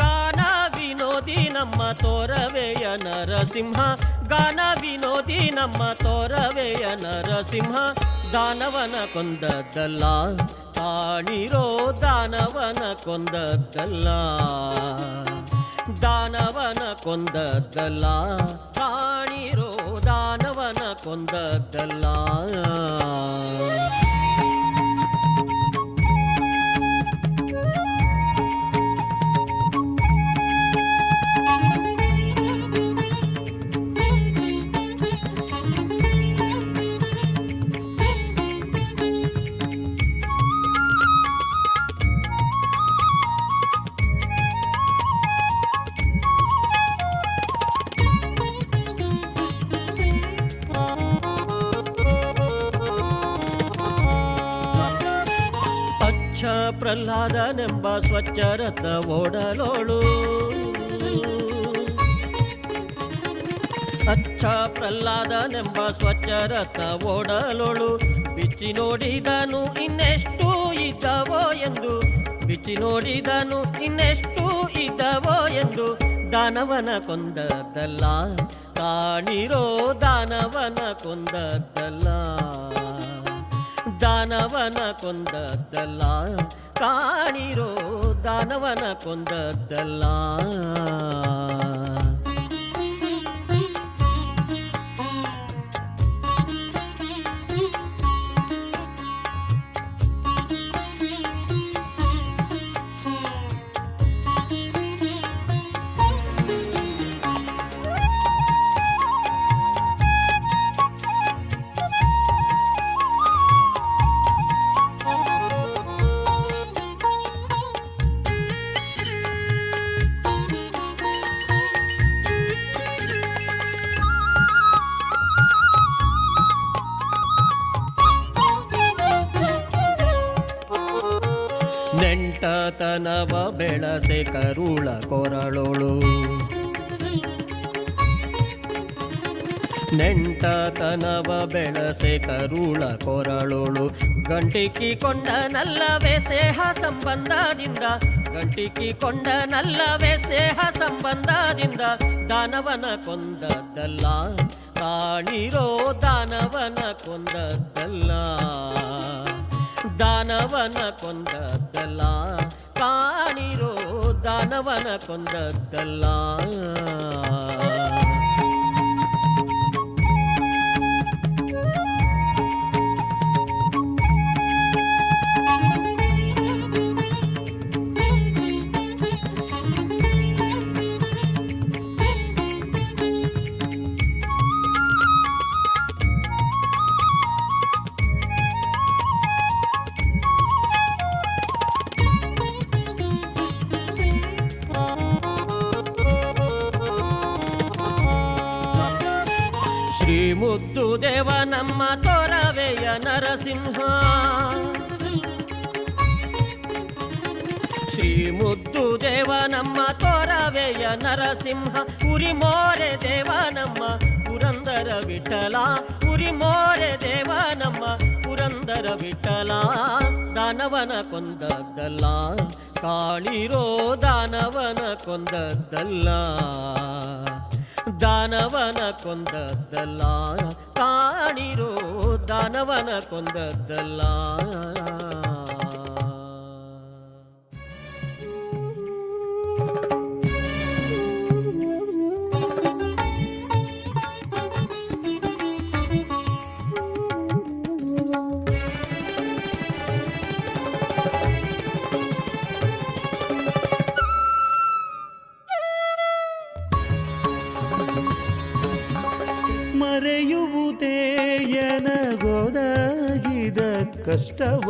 ಗಾನ ವಿನೋದಿ ನಮ್ಮ ತೋರವೆಯ ನರಸಿಂಹ, ಗಾನ ವಿನೋದಿ ನಮ್ಮ ತೋರವೆಯ ನರಸಿಂಹ. ದಾನವನ ಕೊಂದದ್ದಲ್ಲ ಕಾಣಿರೋ ದಾನವನ ಕೊಂದದ್ದಲ್ಲ, ದಾನವನ ಕೊಂದದ್ದಲ್ಲ ಕಾಣಿರೋ ದಾನವನ ಕೊಂದದ್ದಲ್ಲ. ಪ್ರಹ್ಲಾದನೆಂಬ ಸ್ವಚ್ಛರಥ ಓಡಲೋಳು, ಅಚ್ಚ ಪ್ರಹ್ಲಾದನೆಂಬ ಸ್ವಚ್ಛರಥ ಓಡಲೋಳು. ಬಿಚ್ಚಿ ನೋಡಿದನು ಇನ್ನೆಷ್ಟು ಇದ್ದವೋ ಎಂದು, ಬಿಚ್ಚಿ ನೋಡಿದನು ಇನ್ನೆಷ್ಟು ಇದ್ದವೋ ಎಂದು. ದಾನವನ ಕೊಂದದ್ದಲ್ಲ ಕಾಣಿರೋ ದಾನವನ ಕೊಂದದ್ದಲ್ಲ, ದಾನವನ ಕೊಂದದ್ದಲ್ಲ ಕಾಣಿರೋ ದಾನವನ ಕೊಂದದ್ದಲ್ಲ. ನೆಂಟತನವ ಬೆಳಸೆ ಕರುಳ ಕೊರಳೋಳು, ನೆಂಟತನವ ಬೆಳಸೆ ಕರುಳ ಕೊರಳೋಳು. ಗಂಟಿಕ್ಕಿಕೊಂಡ ನಲ್ಲವೇ ಸ್ನೇಹ ಸಂಬಂಧದಿಂದ, ಗಂಟಿಕ್ಕಿಕೊಂಡ ನಲ್ಲವೇ ಸ್ನೇಹ ಸಂಬಂಧದಿಂದ. ದಾನವನ ಕೊಂದದ್ದಲ್ಲ ಕಾಣಿರೋ ದಾನವನ ಕೊಂದದ್ದಲ್ಲ, ದಾನವನ ಕೊಂದದ್ದಲ್ಲ ಕಾಣಿರೋ ದಾನವನ ಕೊಂದದ್ದಲ್ಲ. ಮುದ್ದು ದೇವ ನಮ್ಮ ತೊರವೆಯ ನರಸಿಂಹ ಶ್ರೀ ಮುದ್ದು ದೇವ ನಮ್ಮ ತೊರವೆಯ ನರಸಿಂಹ ಉರಿ ಮೋರೆ ದೇವ ನಮ್ಮ ಪುರಂದರ ವಿಠಲ ಉರಿ ಮೋರೆ ದೇವ ನಮ್ಮ ಪುರಂದರ ವಿಠಲ ದಾನವನ ಕೊಂದದ್ದಲ್ಲ ಕಾಳಿರೋ ದಾನವನ ಕೊಂದದ್ದಲ್ಲ ದಾನವನ ಕೊಂದದ್ದಲ್ಲ ಕಾಣಿರೋ ದಾನವನ ಕೊಂದದ್ದಲ್ಲ ಮರೆಯುವುದೇಯನಗೊದಗಿದ ಕಷ್ಟವ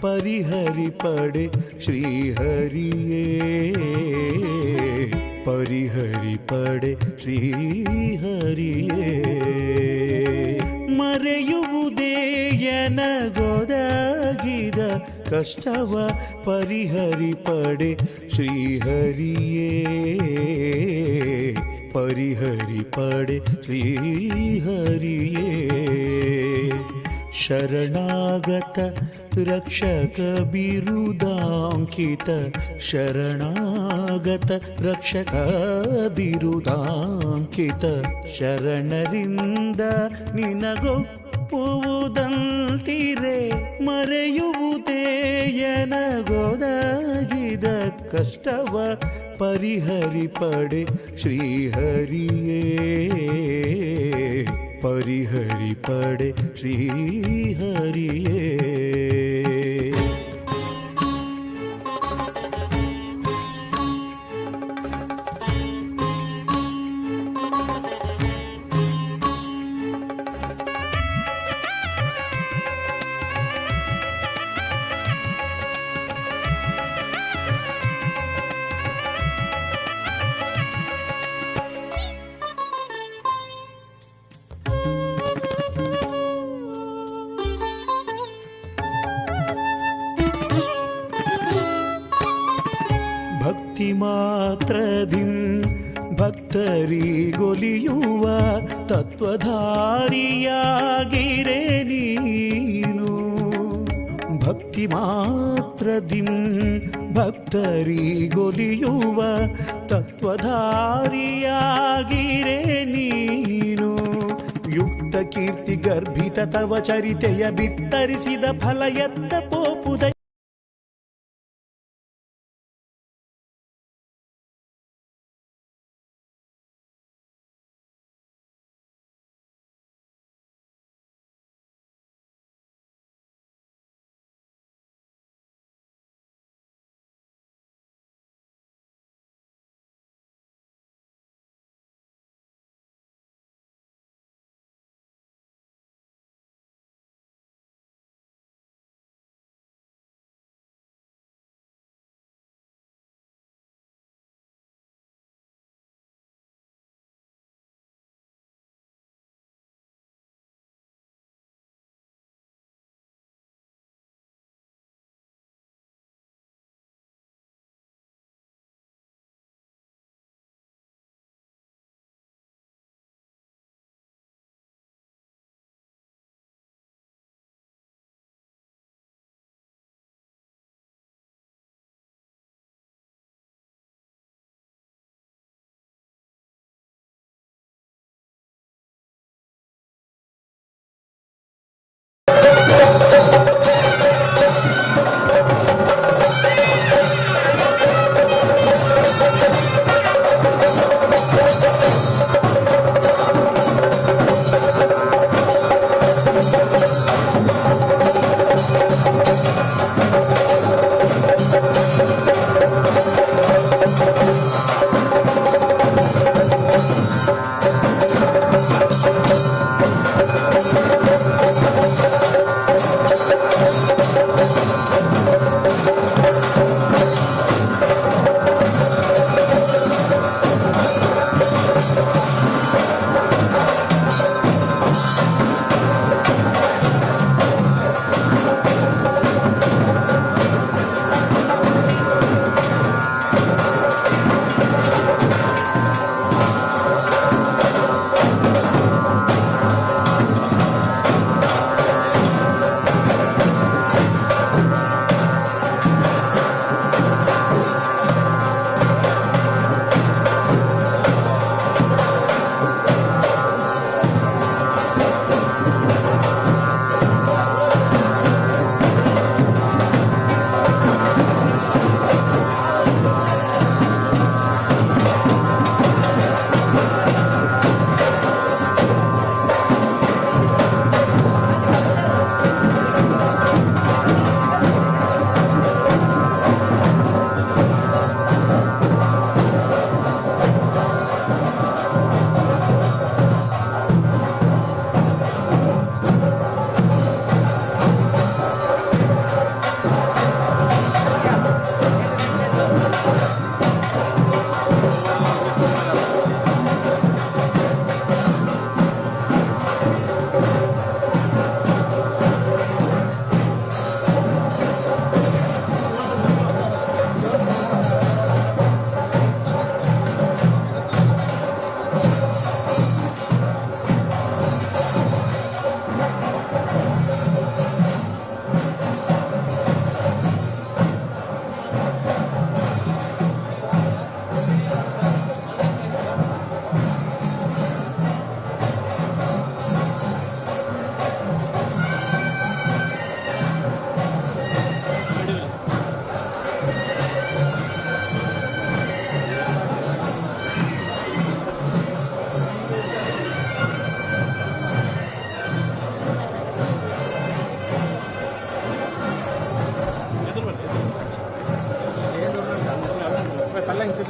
ಪರಿಹರಿಪಡೆ ಶ್ರೀಹರಿಯೇ ಪರಿಹರಿಪಡೆ ಶ್ರೀಹರಿಯೇ ಮರೆಯುವುದೇಯನಗೊದಗಿದ ಕಷ್ಟವ ಪರಿಹರಿಪಡೆ ಶ್ರೀಹರಿಯೇ ಪರಿಹರಿಪಡೆ ಶ್ರೀಹರಿಯೇ ಶರಣಾಗತ ರಕ್ಷಕ ಬಿರುದಾಂಕಿತ ಶರಣಾಗತ ರಕ್ಷಕ ಬಿರುದಾಂಕಿತ ಶರಣರಿಂದ ನಿನಗೊಪ್ಪುವುದಂತಿರೆ ಮರೆಯುವುದೇಯನಗೊದಗಿದ ಕಷ್ಟವ ಪರಿಹರಿಪಡೆ ಶ್ರೀಹರಿಯೇ ಪರಿಹರಿಪಡೆ ಶ್ರೀಹರಿಯೇ ಭಕ್ತಿ ಮಾತ್ರದಿಂ ಭಕ್ತರಿಗೊಲಿಯುವ ತತ್ವಧಾರಿಯಾಗಿರೆ ನೀನು ಭಕ್ತಿ ಮಾತ್ರದಿಂ ಭಕ್ತರಿಗೊಲಿಯುವ ತತ್ವಧಾರಿಯಾಗಿರೆ ನೀನು ಯುಕ್ತ ಕೀರ್ತಿ ಗರ್ಭಿತ ತವ ಚರಿತೆಯ ಬಿತ್ತರಿಸಿದ ಫಲ ಎತ್ತ ಪೋಪುದ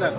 ಸರ್.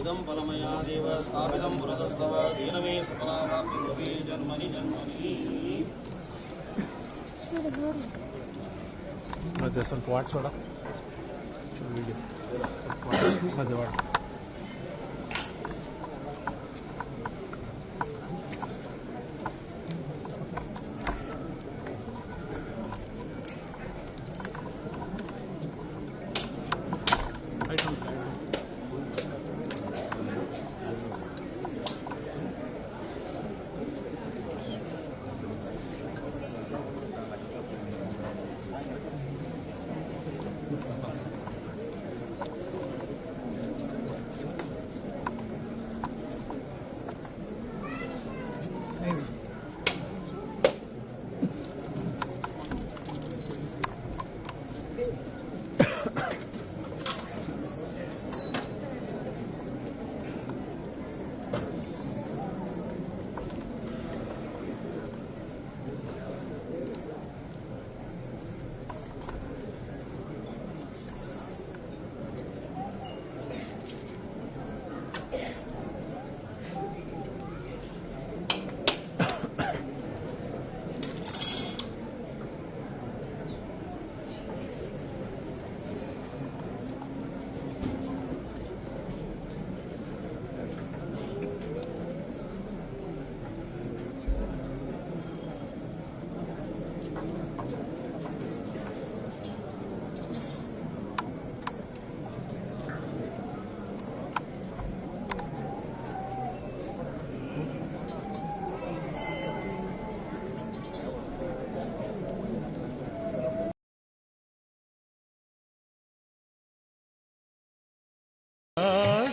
ಇದಮ್ಮ फलमया देव स्थापितं पुरतस्तव तेन मे सफलावाप्तिर्भवे जन्मनि जन्मनि ಮಧ್ಯೆ ಸ್ವಲ್ಪ ವಾಟ್ಸೋಡ ಮಧ್ಯೆ ವಾಟ್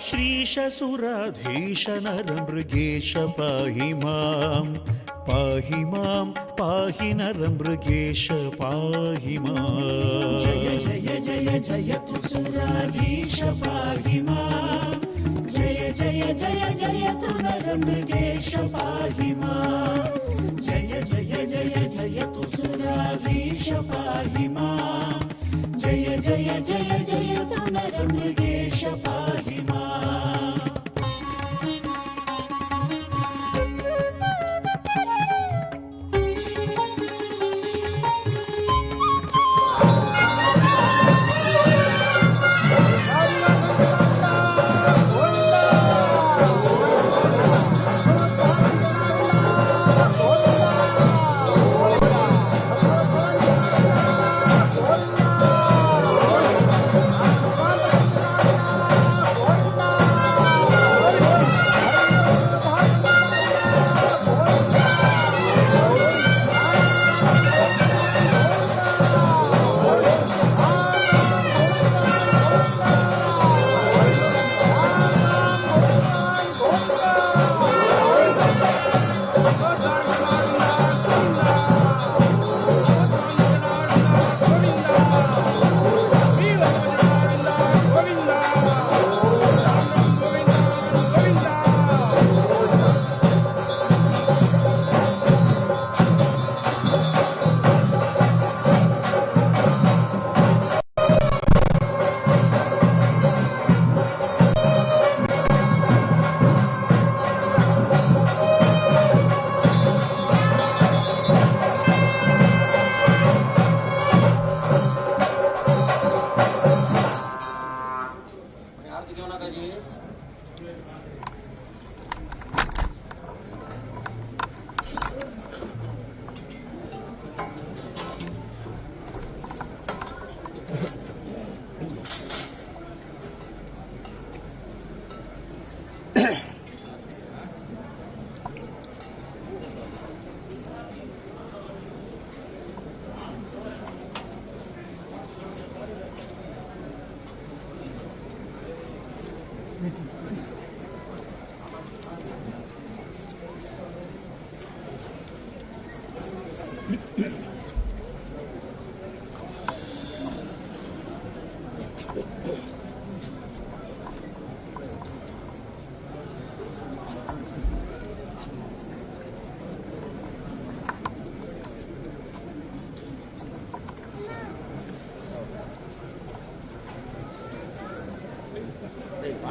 श्रीशसुराधीश नरमृगेश पाहि मां पाहि नरमृगेश पाहि मां जय जय जय जयतु सुराधीश पाहि मां जय जय जय जयतु नरमृगेश पाहि मां जय जय जय जयतु सुराधीश पाहि मां जय जय जय जयतु नरमृगेश पाहि मां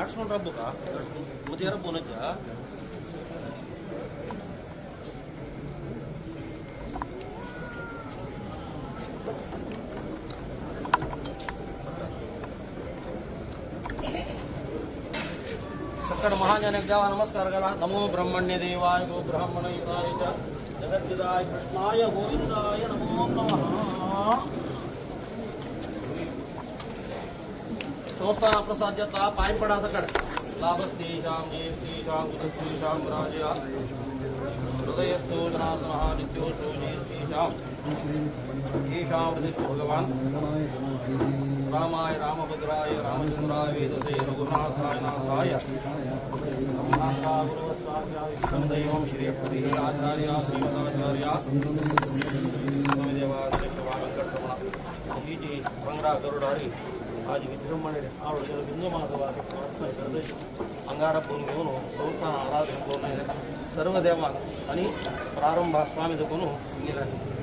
दाटसोन रब्बू का मुझे रब्बू न जा सकड़ महाजन देवा नमस्कार कला नमो ब्रह्मण्य देवाय गो ब्राह्मण हिताय च जगद्विदाय कृष्णाय गोविंदाय नमो नमः संस्थान प्रसाद्यता पायपड़ा सकड़ लाभस्तेषां जयस्तेषां कुतस्तेषां राजया हृदयस्थो जनार्दनः नित्योऽसो जयस्तेषां येषां हृदयस्थो भगवान् रामाय रामभद्राय रामचन्द्राय वेदसे रघुनाथाय नाथाय गुरुवत्साख्याविष्टं दैवं श्रीयपतिः आचार्य श्रीमदाचार्य स्वामिदेवादेशवानङ्कटरमण अशीची भंगरा गरुडारी आज विजृंभणे आवड विंजमानवाद प्रार्थना करते अंगारपून घेऊन संस्थान आराधना करून सर्व देवान आणि प्रारंभ स्वामी दुखून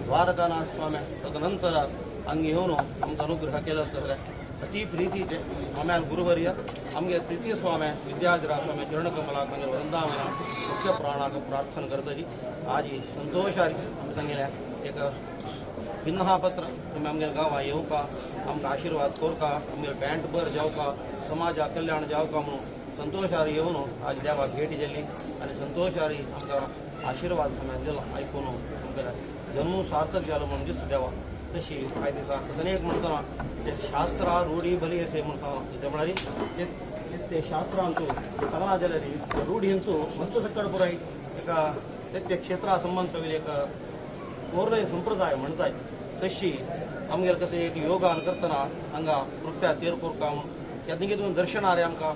द्वारकानाथ स्वामी तदनंतर ಹಂಗೆ ಇವನು ನಮ್ಗೆ ಅನುಗ್ರಹ ಕೇಳಂತಂದರೆ ಅತಿ ಪ್ರೀತಿಗೆ ಸ್ವಾಮ್ಯಾನ ಗುರುವರ್ಯ ನಮಗೆ ಪ್ರೀತಿ ಸ್ವಾಮಿ ವಿದ್ಯಾಧರ ಸ್ವಾಮಿ ಚರಣಕಮಲಾಕಂದ್ರೆ वृंदावन मुख्य प्राणाक प्रार्थना करतजी आज संतोष आरी सांगेल्या एक भिन्हा पत्र तुम्ही आमगे गावा येऊ का आमका आशीर्वाद कोर का आमगे बँड बर जाऊ का समाजा कल्याण जाऊ का म्हणून संतोषारी येऊन आज देवा भेटी दिली आणि संतोषारी आमका आशीर्वाद समाज दिला ऐकून आमच्या जन्म सार्थक झालं म्हणून दिसतो देवा तशी कायदेचा तसं एक म्हणताना ते शास्त्र रूढी बली असे म्हणताना ते म्हणाली ते शास्त्र अंतू चांगला झालेली रूढी अंतू मस्त सक्कड पुराई एका ते क्षेत्रा संबंध एक कोरले संप्रदाय म्हणताय तशी आमगेर कसं एक योगा करताना हांगा कृपया तेरकोर काम त्यातून तुम्ही दर्शनारे आमकां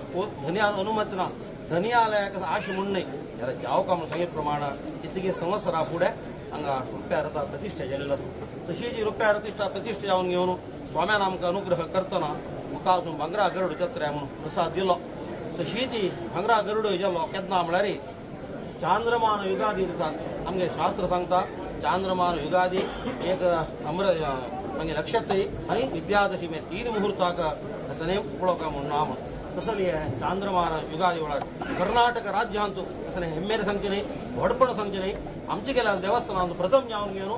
धन्या अनुमतना धन्यालय कसं आश म्हणणे जरा जाव का म्हणून सांगे प्रमाण इतकी संवत्सरा पुढे हांगा रुपया रथा प्रतिष्ठा झालेलो आसा तशी जी रुपया प्रतिष्ठा प्रतिष्ठा जावन घेवन स्वाम्यान आमकां अनुग्रह करतना मुखार वचून भांगरा गरुड जात्रा म्हणून प्रसाद दिलो तशीच भांगरा गरुड गेलो केन्ना म्हळ्यार चांद्रमान युगादी दिसाक आमगे शास्त्र सांगता चांद्रमान युगादी एक म्हणजे नक्षत्र आणि विद्यादशी मे 3 मुहूर्ताक असने उपळोका म्हणून नाम तसली चांद्रमान युगादी ಒಳಗೆ ಕರ್ನಾಟಕ ರಾಜ್ಯ ಅಂತೂ असने ಹೆಮ್ಮೆರ ಸಂಚನೆ ಹೊಡಪಣ ಸಂಚನೆ आमचे गेल्या देवस्थानात प्रथम जाऊन घेऊन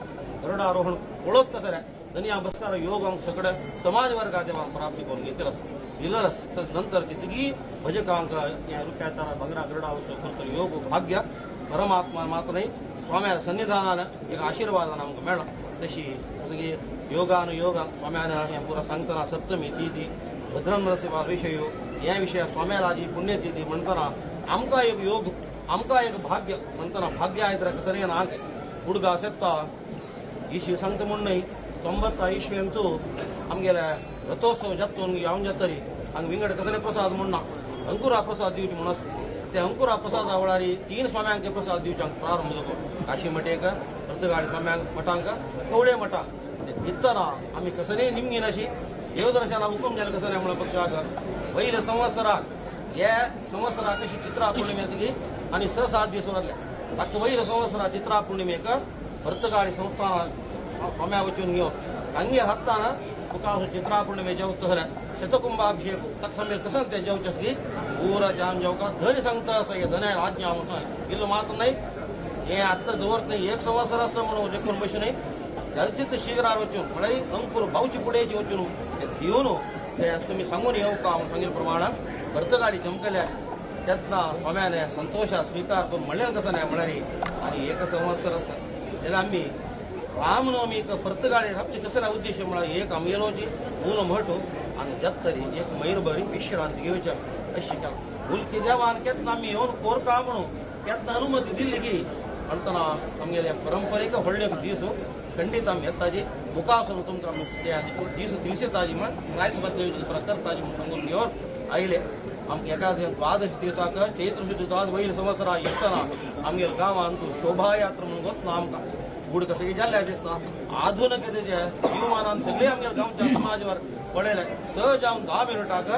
गरुडारोहण ओळखता सर दनिया बसकार योग सगळं समाज वर्गा देवा प्राप्ती करून घेतलंच दिलंच तर नंतर किती भजकांक या रुपयाचा भंगरा गरुडा उत्सव करतो योग भाग्य परमात्मा मात्र नाही स्वाम्या सन्निधानानं एक आशीर्वादानं आमकां मेळ्ळा तशी सगळी योगानुयोग स्वाम्यानं या पुरा सांगतना सप्तमी तिथी भद्रनरसिंहा विषय या विषया स्वाम्याला जी पुण्यतिथी म्हणताना आमकां एक योग आमकां एक भाग्य म्हणताना भाग्य आहे तर कसं नाही नाक हुडगा सेत्ता इशी सांगता म्हण नाही 90 इश्वी अंतू आमगेल्या रथोत्सव जातून यावन जातरी हांगा विंगड कसं नाही प्रसाद म्हणना अंकुरा प्रसाद दिवचे म्हणून ते अंकुरा प्रसादा वळारी 3 स्वाम्यांक प्रसाद दिवच्यांक प्रारंभ जातो काशी मठेक रथगाडी स्वाम्यांक मठांक कवडे मठांक इतना आम्ही कसं नाही निमगीन अशी देवदर्शना हुकूम झालं कसं नाही म्हणून पक्षाक वैल संवत्सराक या संवत्सराक कशी चित्रा पौर्णिमेतली आणि 6-7 दिवस वारल्या ताका वैर संवत्सरा चित्रा पौर्णिमेक भरतगाडी संस्थान स्वाम्या वचून घेवन तांगेर हत्ताना तुका चित्रा पौर्णिमे जेवता जाल्यार शतकुंभाभिषेक ताका समेर कसं ते जेवचेसकी ಊರ जाम जेवका धनी सांगता असं हे धन्या आज्ञा म्हणून इल्लो मात्र नाही हे आत्ता दवरत नाही 1 संवत्सर असं म्हणून देखून बशी नाही जलचित शिगरार वचून म्हळ्यार अंकुर बावची पुडेची वचून दिवन ते तुम्ही सांगून येऊ का सांगितल्या प्रमाण भरतगाडी चमकल्या त्यातना स्वाम्याने संतोषा स्वीकार करून म्हणलें कसं नाही म्हळ्यार आणि 1 संवत्सर आसा जाल्यार आमी रामनवमीक भरतगाडी आमचे कसं उद्देश म्हळ्यार एक आमगेलोची मूल म्हटू आणि जत्तरी एक मयूरभरी विश्रांती घेवच्या अशी केला उलकी देवान केतना आमी येवन कोरका म्हणून केतना अनुमती दिल्ली की म्हणटना आमगेल्या परंपरेक व्हडले दीस खंडीत आमी येताजी मुखासून तुमकां त्या दीस तिळसेताजी म्हण रायसभातली करताजी म्हणून सांगून घेवन आयले आमकां एका 12 दिसाक चैत्र शुद्ध वैल संवत्सरा येतना आमगे गांवांत शोभा यात्रा म्हणून वतना आमकां गुड कसं जाल्ल्या दिसता आधुनिकतेच्या जीवमानान सगळे आमगे गांवच्या समाजावर पडले सहज जावन 10 मिनटाक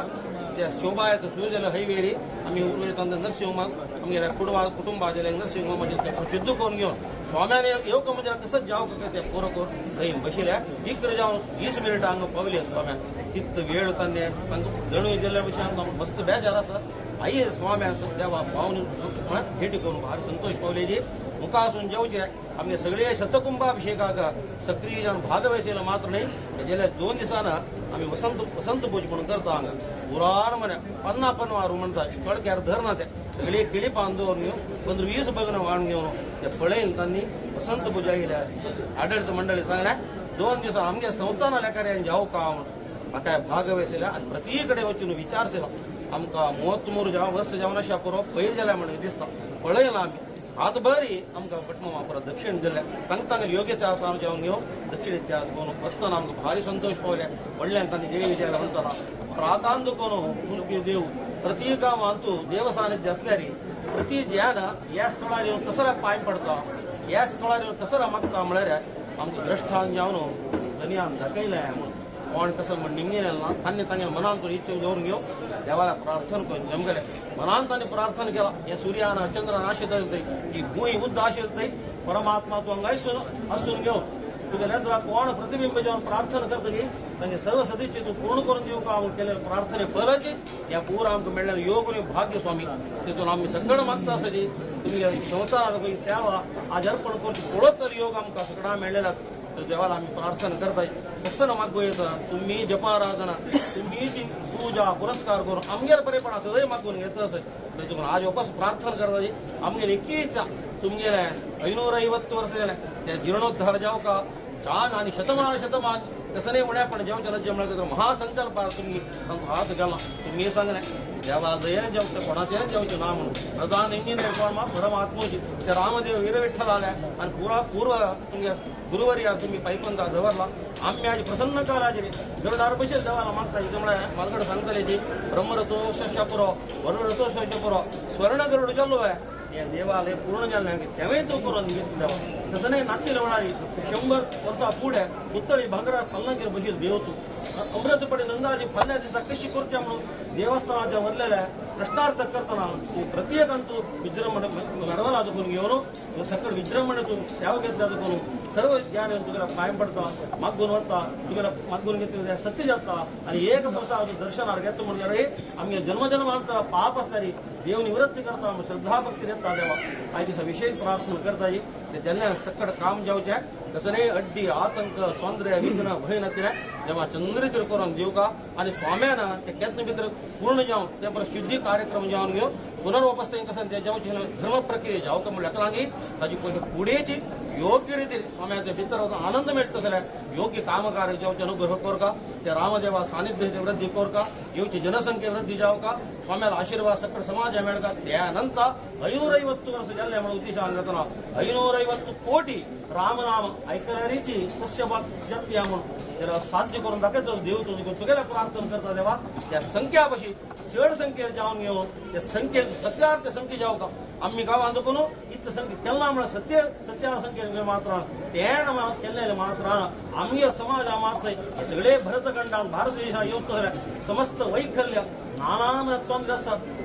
त्या शोभायाचं सुजल हैवेरी आम्ही उरले तंद नरसिंह आमगे कुटुंबाचे नरसिंह म्हणजे शुद्ध करून घेऊन स्वाम्याने येवक म्हणजे कसं जाव का त्या पोरं करून थंय बशिल्या इकडे जाऊन 20 मिनिटां हांगा पवली स्वाम्या तित वेळ तांणे तांकां जणू गेल्या विशयान आमकां मस्त बेजार आसा आई स्वाम्या देवा पावन भेटी करून भारी संतोष पावलेली मुखासून जेवचे आमगे सगळे शतकुंभाभिषेकाक सक्रिय जावन भाग वहिसेला मात्र नाही गेल्या 2 दिसांना आम्ही वसंत पूज म्हणून करतो हांगा पुराण म्हणे 50 वारू म्हणटा चडक्यार धरना ते सगळे किळी बांदून घेवन 15-20 बगन वाण घेवन ते पळयन तांणी वसंत पुजा केल्या आडळित मंडळी सांगल्या 2 दिस आमगे संस्थाना लेखाऱ्यान जावं का म्हाका भाग वहिसेला आनी प्रती कडेन वचून विचारसेला आमकां 33 वर्स जावन अशा पुरो पयर जाल्या म्हणून दिसता पळयला आमी आतां बरी आमकां पटमा परत दक्षिण दिल्या तांकां योग्यच्या साम जावन घेवन दक्षिणेच्या कोण वतना आमकां भारी संतोष पावल्या व्हडल्यान तांणी जय विजयाला म्हणटाना प्रातांत कोण मुलगी देव प्रती गांवांतू देव सानिध्य असल्यार प्रती ज्ञान ह्या स्थळार येवन कसरा पांय पडता ह्या स्थळार येवन कसरा मागता म्हळ्यार आमकां द्रश्टान जावन दुनियान दाखयलें म्हणून कोण कसं म्हण निमगेलें ना तांणी मनांत इच्छा दवरून घेवन देवाला प्रार्थना करून जमगले मनांत तांणी प्रार्थना केला हे सूर्यान चंद्रान आशितय ही भूंय उद्द आशितय परमात्मा तूं हांगा आसून घेवन तुगे नेत्रां कोण प्रतिबिंब जावन प्रार्थना करतकी तांचे सर्व सदीचे तूं पूर्ण करून दिवं का केले प्रार्थने पयलाची ह्या पूर आमकां मेळ्ळें योग आनी भाग्य स्वामी तेतून आमी सगळें मागता आसची तुमगे संवसाराक सेवा आज अर्पण करची पळोवच तर योग आमकां सगळ्यां मेळ्ळेलो आसा तर देवाला आम्ही प्रार्थना करताय कसं ना मागू येता तुम्ही जपाराधना तुम्ही पूजा पुरस्कार करून आमगेर बरेपणा सदैव मागून घेता असं तुम्ही आज वापस प्रार्थना करताय आमगेर एकीच्या तुमगेले 550 वर्ष जाले त्या जीर्णोद्धार जाव का छान आणि शतमान कसं नाही म्हणे पण जेवच्या जमला महासंकल्प तुम्ही हात घाला तुम्ही सांगले देवा दयेने जेवते कोणाचे जेवचे ना म्हणून प्रधान इंजिन कोण परमात्मोची त्या रामदेव वीरविठ्ठल आल्या आणि पूर्व तुमगे गुरुवर्या तुम्ही पायपंता दवरला आम्ही आज प्रसन्न कालाजी गरुडार बसेल देवाला मागता त्यामुळे मालगड सांगताले जी ब्रह्मरथो शपुरो वरुणरथो शपुरो स्वर्ण गरुड जल्लो आहे या देवालय पूर्ण जाल्ले तेव्हाही तो करून देवा तसं नाही नाती लवणारी 100 वर्सां पुढे पुतळी भांगरा पल्लांगेर बशील देव तू अमृतपडी नंदाजी फल्ल्या दिसा कशी करच्या म्हणून देवस्थानाच्या वरलेल्या प्रश्नार्थ करताना प्रत्येकांतू विजृंभण नडवला दुखून घेवन सकल विजृंभणेतून सेवा घेतल्या दुखून सर्व ज्ञान तुला कायम पडता मागून वता तुला मागून घेतले सत्य जाता आणि एक दिवसा दर्शनार घेतो म्हणजे आम्ही जन्मजन्मांतर पाप असणारी देव निवृत्ती करता श्रद्धा भक्ती देता देवा आय दिसा विशेष प्रार्थना करता ते त्यांना सकड काम जावचे कसं नाही अड्डी आतंक ತೊಂದರೆ विघ्न भय नसले जेव्हा चंद्रित्र करून देऊ का आणि स्वाम्यानं ते केतन भितर पूर्ण जाऊन त्या पर शुद्धी कार्यक्रम जाऊन घेऊन पुनर्वापस कसं त्या जाऊची धर्म प्रक्रिया जाव का म्हणजे लागली ताची पुढेची योग्य रीती स्वाम्याच्या भितर आनंद मिळत जाल्यार योग्य कामकार्य जावचे अनुग्रह कर का त्या रामदेवा सानिध्याची वृद्धी कर का येवची जनसंख्ये वृद्धी जाव का स्वाम्याला आशीर्वाद सकट समाज मेळ का त्यानंतर 550 वर्ष जाल्ले म्हणून उद्देश सांगतना 550 कोटी रामनाम ऐकणारीची पुष्यभाग जाती म्हणून त्याला साध्य करून दाखवायचो देव तुझ्या प्रार्थना करता देवा त्या संख्यापाशी चड संख्येर जावन घेवन त्या संख्येत सत्यार्थ संख्ये जाव का आम्ही गांव अंदुकून इतक संख्ये केला म्हणजे सत्यार संख्येन मात्र त्यान केल्लेले मात्र आमगे समाजा मात्र हे सगळे भरतखंडात भारत देशा येवतो जाल्यार समस्त वैकल्य नाना ತೊಂದರೆ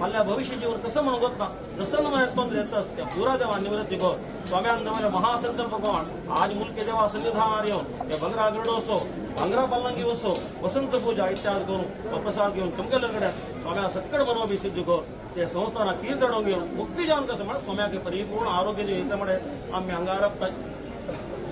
ಮಲ್ಲ ಭವಿಷ್ಯ ಜೀವನ कसं म्हणून ಗೊತ್ತಾ जसं मला ತೊಂದರೆ येतच त्या पुरा देवा निवृत्ती गो स्वाम्यांना महासंकल्प कोण आज मुलके देवा सन्निधानार येऊन त्या भंगरा गरुडोत्सव भंगरा पल्लंगी उत्सव वसंत पूजा इत्यादी करून प्रसाद घेऊन चमकेलकडे स्वाम्या सक्कड मनोभी सिद्ध कर ते संस्थाना कीर्तन घेऊन मुक्ती जाऊन कसं म्हणा स्वाम्याके परिपूर्ण आरोग्य हिच्यामुळे आम्ही अंगारपता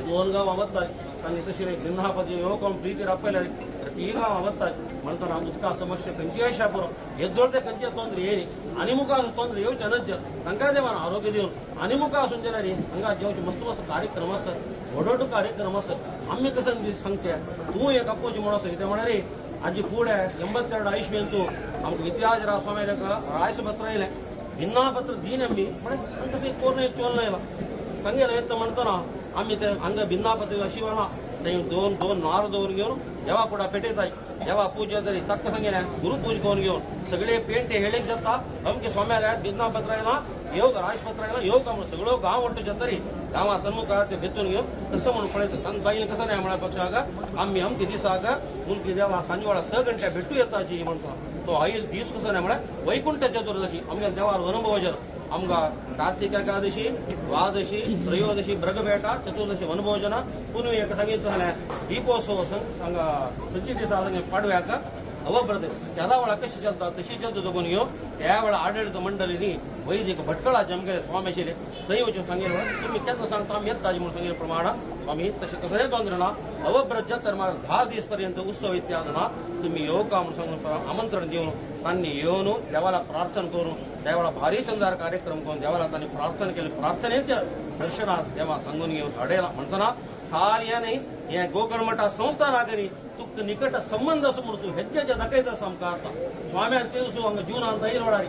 2 गाव आवडताय आणि तशी गिन्हापती योग प्रीती रापयला ಪ್ರತಿ गाव आवडताय म्हणताना उदका समस्या खंयची आशा पुरो ಎದ್ದೊಳ್ದೆ खंयचे ತೊಂದರೆ ಏನಿ ಅನಿಮುಖ ತೊಂದರೆ येवचे नज तांकां देवान आरोग्य दिवन अनिमुख आसून जाल्यार हांगा जेवचे मस्त मस्त कार्यक्रम आसतात व्हड कार्यक्रम आसतात आम्ही कसं सांगचे तूं एक आपोवची म्हणून आसा ते म्हणारे आजी फुडें 82 इस्वेंतू आमकां विद्याधरा स्वाम्याक रायस पत्र येयलें भिन्नापत्र दीन आमी पण कसं पूर्ण चोलना येयला तांगेर येता म्हणटना आम्ही ते हांगा भिन्नापत्र शिवाना दोन नार दवरून घेऊन देवा पुढे पेटयताय देवा पूजा तरी तक्क सांगेना गुरुपूज करून घेऊन सगळे पेंटे हेळेक जाता अमके स्वाम्याला भिन्नापत्र येयला योग राजपत्र येयला योग म्हणून सगळो गांव वट्ट जातरी गांवा सन्मुखार ते भेटून घेऊन कसं म्हणून पळयता तांकां बाईन कसं नाही म्हणा पक्षाक आम्ही अमके दिसाक मुलगी देवा सांजवाळा 6 गंटे भेटू येताची म्हणटा तो 5 दीस कसं म्हळ्यार वैकुंठ चतुर्दशी आमच्या देवार अनुभव जालो आमकां कार्तिक एकादशी द्वादशी त्रयोदशी ब्रगबेटा चतुर्दशी वनभोजन पुनः एक सांगितलं दीपोत्सव सांगा सच्ची दिसा पाडव्याक अवभ्रते चदावळ कशी चलता तशी चलता तगोन घेवन त्या वेळा आडळित मंडळींनी वैदिक भटकळा जमगे स्वामी आशिल्ले थंय वचून सांगिल्लें तुमी केन्ना सांगता आमी येता म्हणून सांगिल्ले प्रमाण स्वामी तशें कसलेंय तोंदर ना अवभ्रत तर मार 10 दीस पर्यंत उत्सव इत्यादी ना तुम्ही येऊ का म्हणून सांगून आमंत्रण देऊन तांणी येवन देवाला प्रार्थना करून देवाला भारी चंदार कार्यक्रम करून देवाला तांणी प्रार्थना केली प्रार्थनेच्या दर्शनात देवा सांगून घेऊन हाडेला म्हणटना कार्याने हे गोकर्मठ संस्थानागनी तुक निकट संबंध समोर तू हेज्जेच्या दाखयता सामका स्वाम्यांचे हंगा जीवनांत तैर वडारी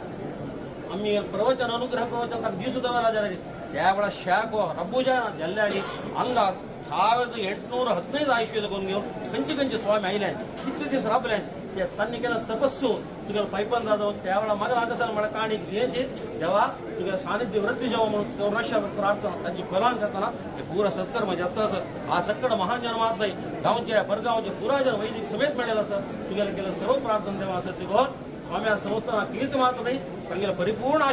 आम्ही प्रवचन अनुग्रह प्रवचन ताका दिसू देवाला जारी त्या वेळा शाको रब्बुजा जल्ल्यानी हांगा 1815 आयुष्य करून घेऊन खंयचे स्वामी आयले कितले दीस राबले ते तांणी केलं तपस्सू तुगेलो पायपन जातो त्या वेळा म्हाका लागसा मला काणी घ्यायची देवा तुगे सानिध्य वृत्ती जावं म्हणून रक्षा प्रार्थना तांची फलान करताना हे पुरा सत्कर्म जाता असत हा सक्कड महान जन्मात नाही गावचे परगावचे पुरा जन वैदिक समेत मिळेल असत तुगेलं केलं सर्व प्रार्थना देवा असत तिगोर स्वामी संस्थाना तीच मात्र नाही तांगेलं परिपूर्ण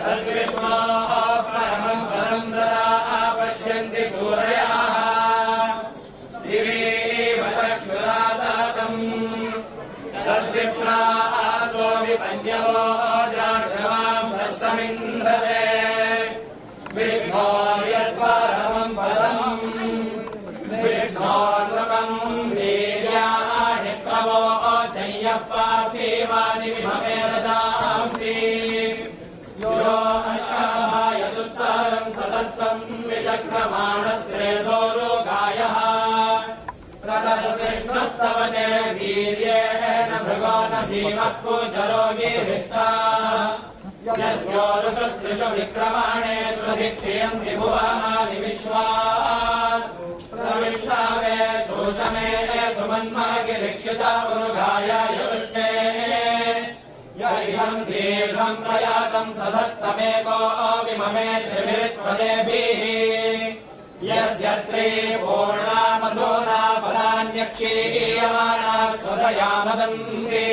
तद्विष्णोः परमं पदं सदा पश्यन्ति सूर्याः दिवीव चक्षुरादातम् तद्विप्रासो विपन्यवो जाग्रवांसः समिन्धते विष्णोर्यत्परमं पदम् विष्णोर्नृपं वीर्याणि प्रवोचय्यः पार्थिवानि विममे रजांसि यो अस्याभायदुत्तरं सतस्तं विचक्रमाणस्त्रेधो रोगायः प्रतर्विष्णुस्तवते वीर्येण भृगो न भीमः पूजरो गिरिष्ठा यस्योरुषदृशु विक्रमाणेषु धिक्षयन्ति भुवनानि विश्वा प्रविष्टावे शोषमे तुमन्मागिरिक्षिता उरुगाय युष्णे यैहं दीर्घं प्रयातं सधस्तमेको विममे त्रिभिरित्वदेभिः यस्य त्रिपूर्णा मधुना पदान्यक्षीयमाणा स्वधया मदन्ति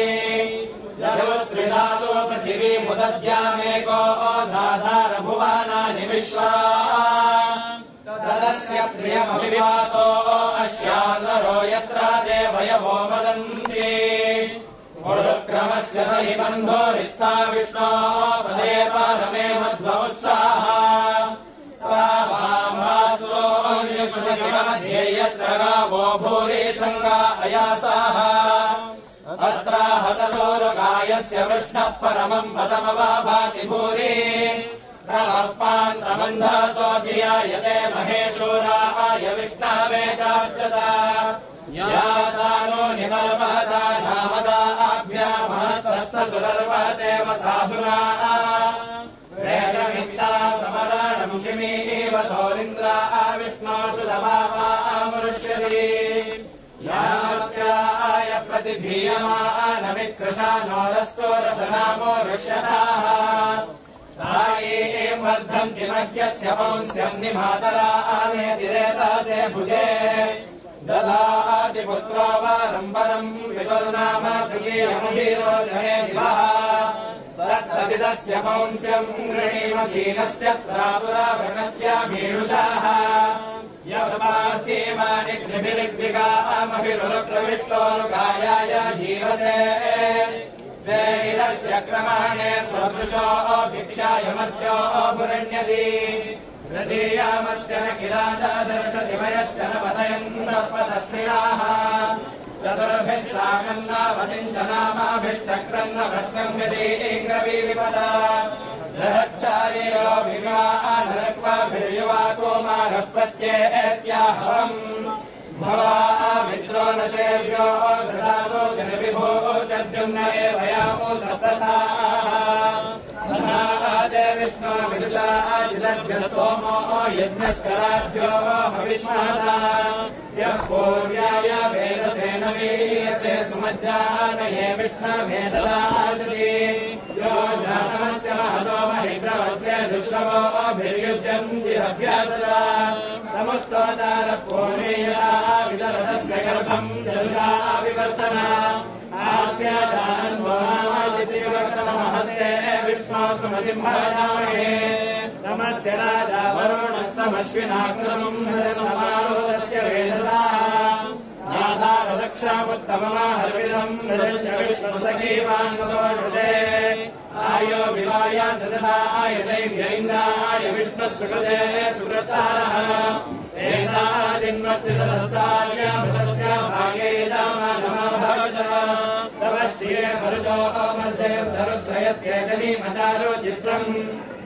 जगत्त्रिधातो पृथिवीमुदद्यामेको दाधार भुवनानि विश्वा तदस्य प्रियमभिवातो अस्यान्नरो यत्र देवयवो वदन्ति गुरुक्रमस्य स हि बन्धो रिक्ता विष्णो पदे पारमे मध्व उत्साह मध्ये यत्र गावो भूरि शृङ्गा अयासाः अत्र हतदोरुगायस्य वृष्णः परमं पदमवाभाति भूरि प्रमःपान्तमन्धसो धियायते महेशूराय विष्णवे चार्चता यासानो निवर्वहता नामदाभ्यामहस्वस्थतुरर्वहतेव साधुना प्रेषमिच्छा समराणं शिमीव तोरिन्द्रा विष्णो सुलभावामृष्यति यामत्याय प्रतिधीयमानमित्कृशा नोरस्तो रसनामो ऋष्यताः तायीं वर्धन्ति मह्यस्य पौंस्यं निमातरा आनेतिरेतासे भुजे ददाति पुत्रो वारं परं पितुर्नाम प्रियमधीरोचने दिवः तत्तदिदस्य पौंस्यं गृणीमसीनस्य त्रातुरावृणस्य भीरुषाः यपार्थीवानि त्रिभिरिग्विगामभिरुप्रविष्टोरुगायाय जीवसे वेदस्य क्रमाणे सदृशो भिक्षाय मर्त्यो भुरण्यति प्रतीयामस्य न किरादादर्शदिवयश्च न पतयन्तः पतत्रिणाः चतुर्भिः साकन्नावतिञ्जनामाभिश्चक्रन्न भद्रं यदीङ्ग्रवीविपदा बृहच्चारीरो विमानरक्वाभिर्युवा कुमारः प्रत्येत्याहवम् भवा मित्रो न शेव्यो धृतासो जनविभो चद्युम्न एव यामो सप्रथाः विष्णो विदुषा जिदभ्य सोमो यज्ञश्चराभ्यो हविष्माता यः पूर्व्याय वेदसे न वीयसे सुमज्जानये विष्णवेददाशति यो जानमस्य महतो महिप्रवस्य दुष्रवोभिर्युज्यन्ति अभ्यासदा नमस्तोदारः पूर्णीयता विदरतस्य गर्भम् जलुषा विवर्तना आस्यादान्वोनामादित्रिवर्तनमहस्ते विष्णो सुमतिम् भजामहे नमस्य राजा वरुणस्तमश्विनाकृतम् हसनमारोदस्य वेदसा नादारदक्षामुत्तममाहर्विदम् मृदञ्च विष्णुसखीवान्मतोषे आयो विवाय सदताय दैव्यैन्द्राय विष्णुः सुकृते सुकृतारः एतादिन्वत्रिसहस्राय मृतस्य भागे दामानमभवत तव श्रिये मरुतो मर्जयद्धरुद्रयत्येजनीमचारो चित्रम्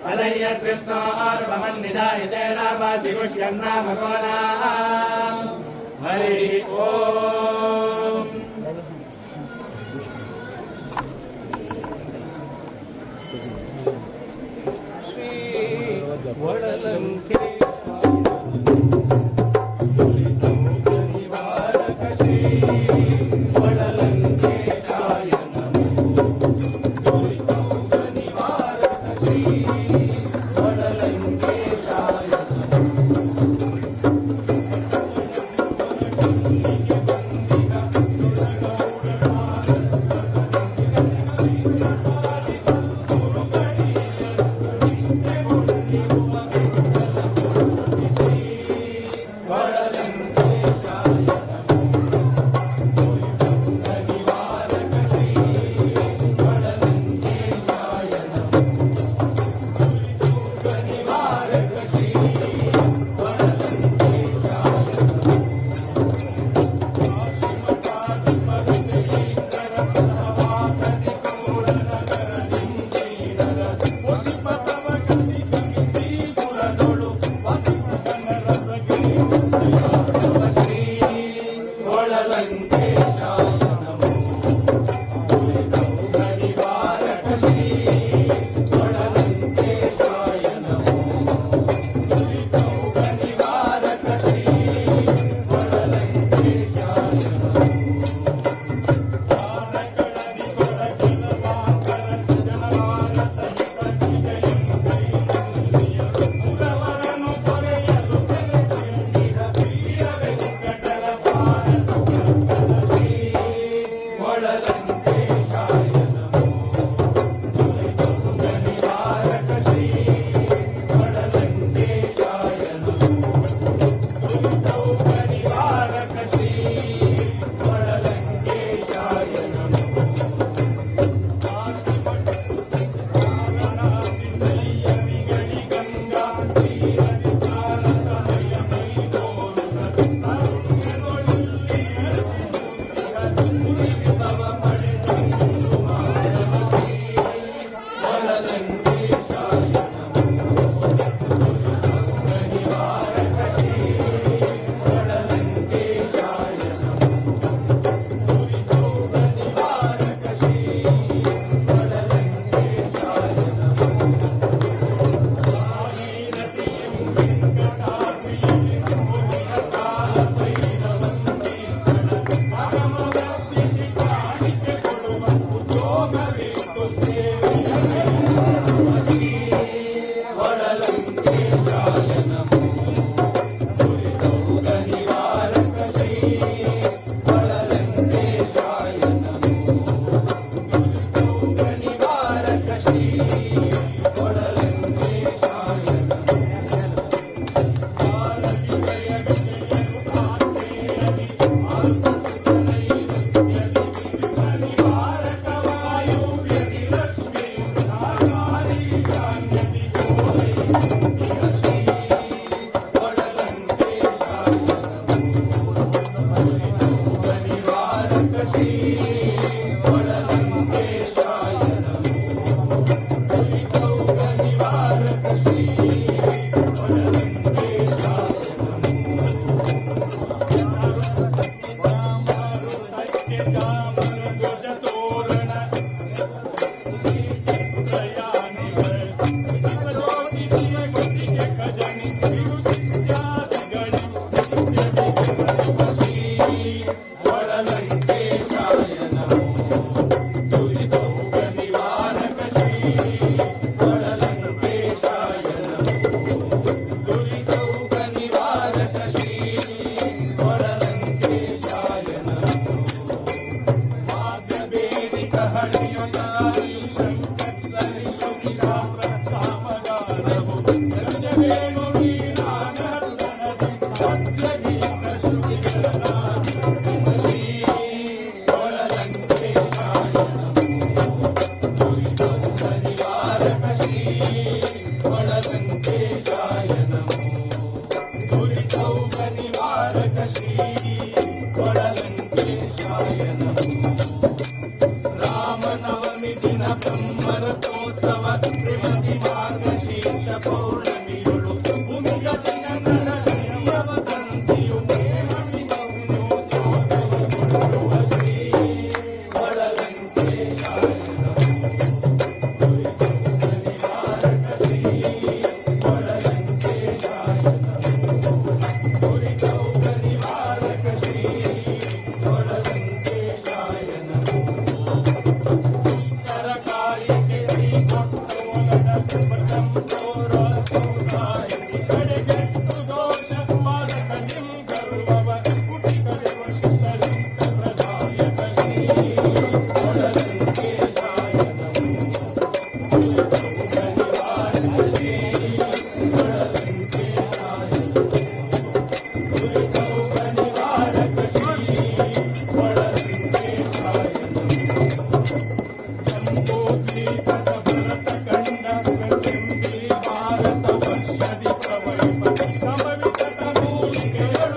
पदय्यकृष्णोर्वमन्निधायते नापासि पुष्यन्नामको नाम हरिः ओम् श्री वडलंके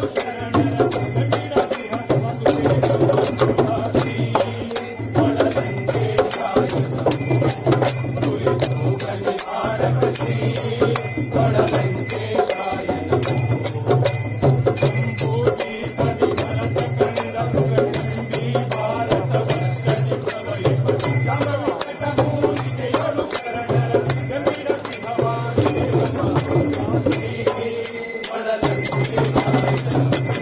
Thank you.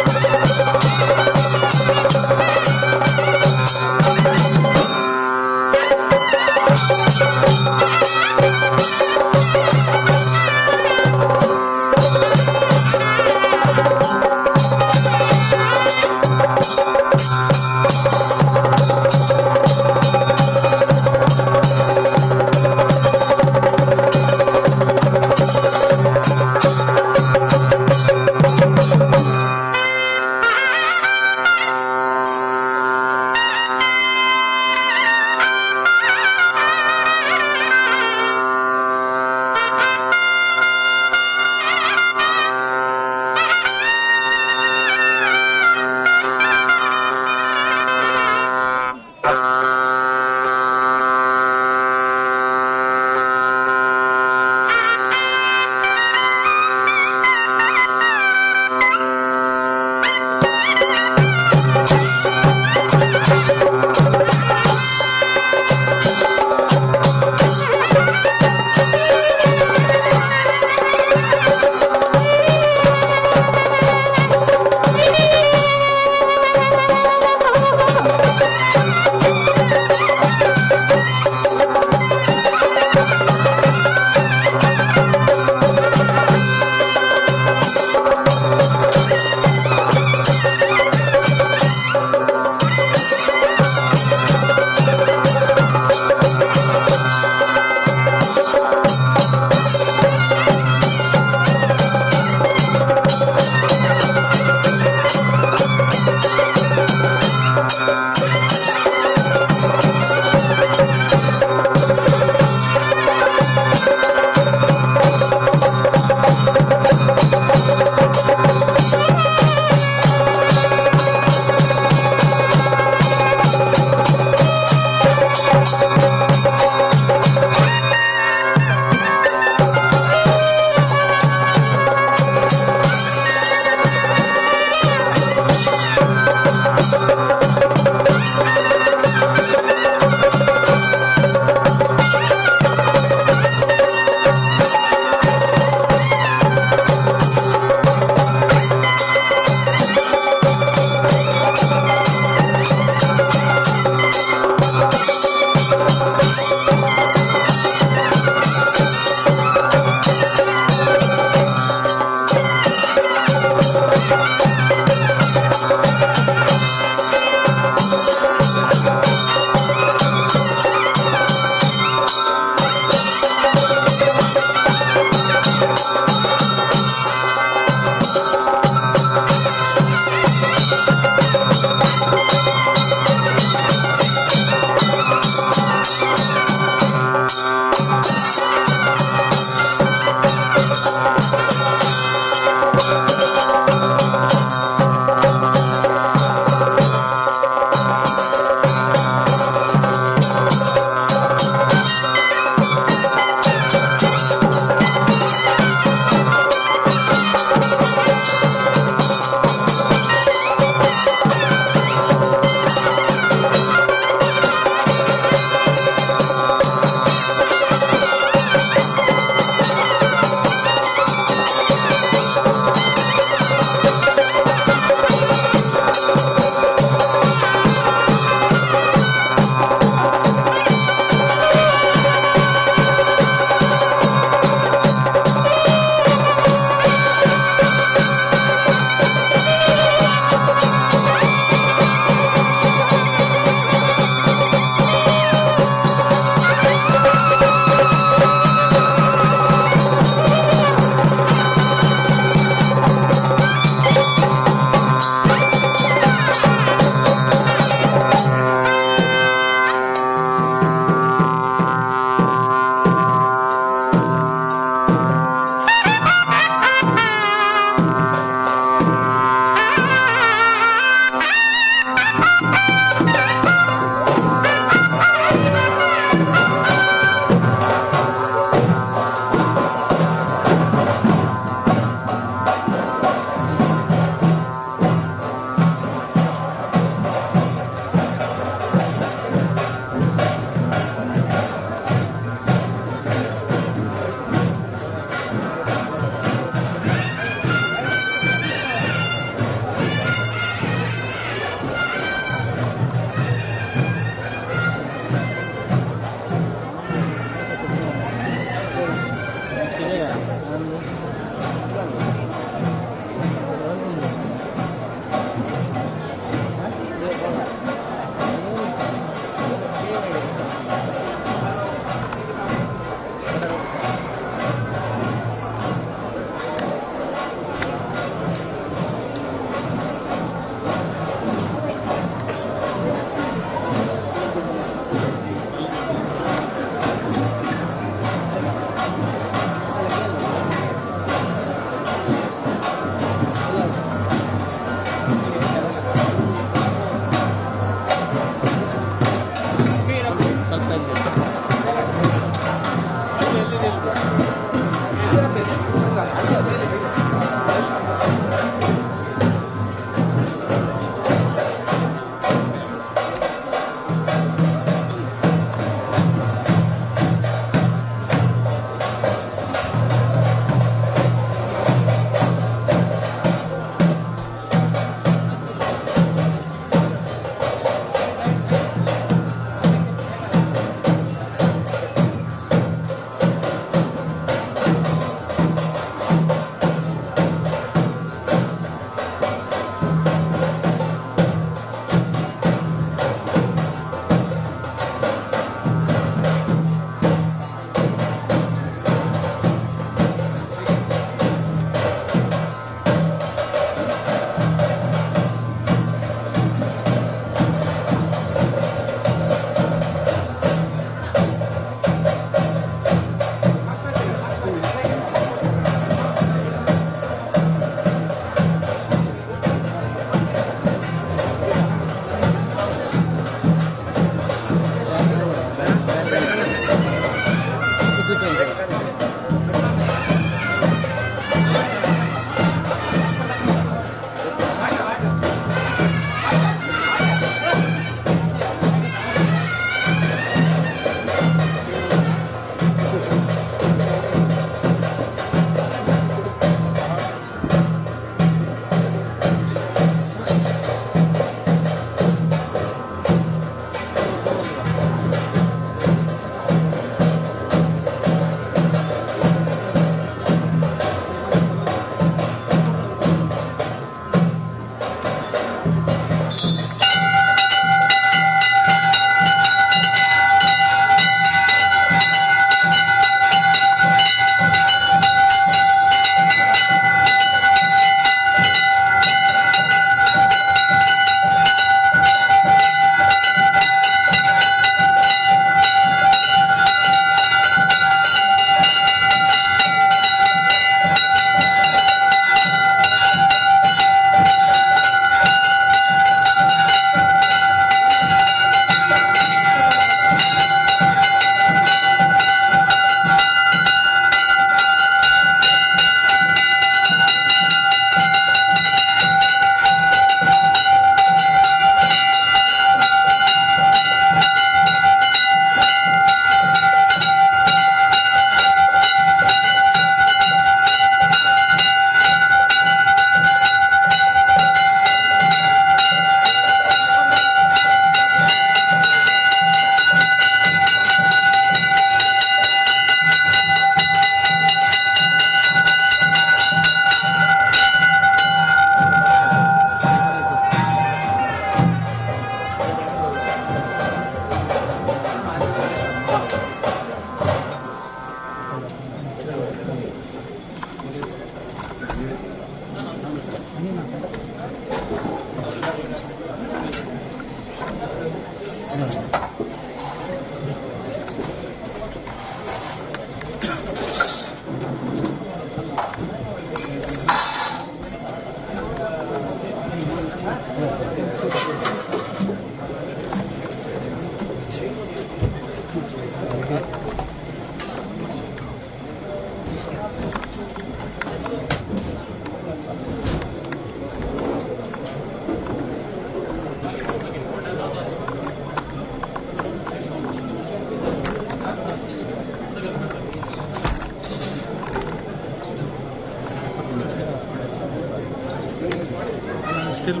ಸ್ಟಿಲ್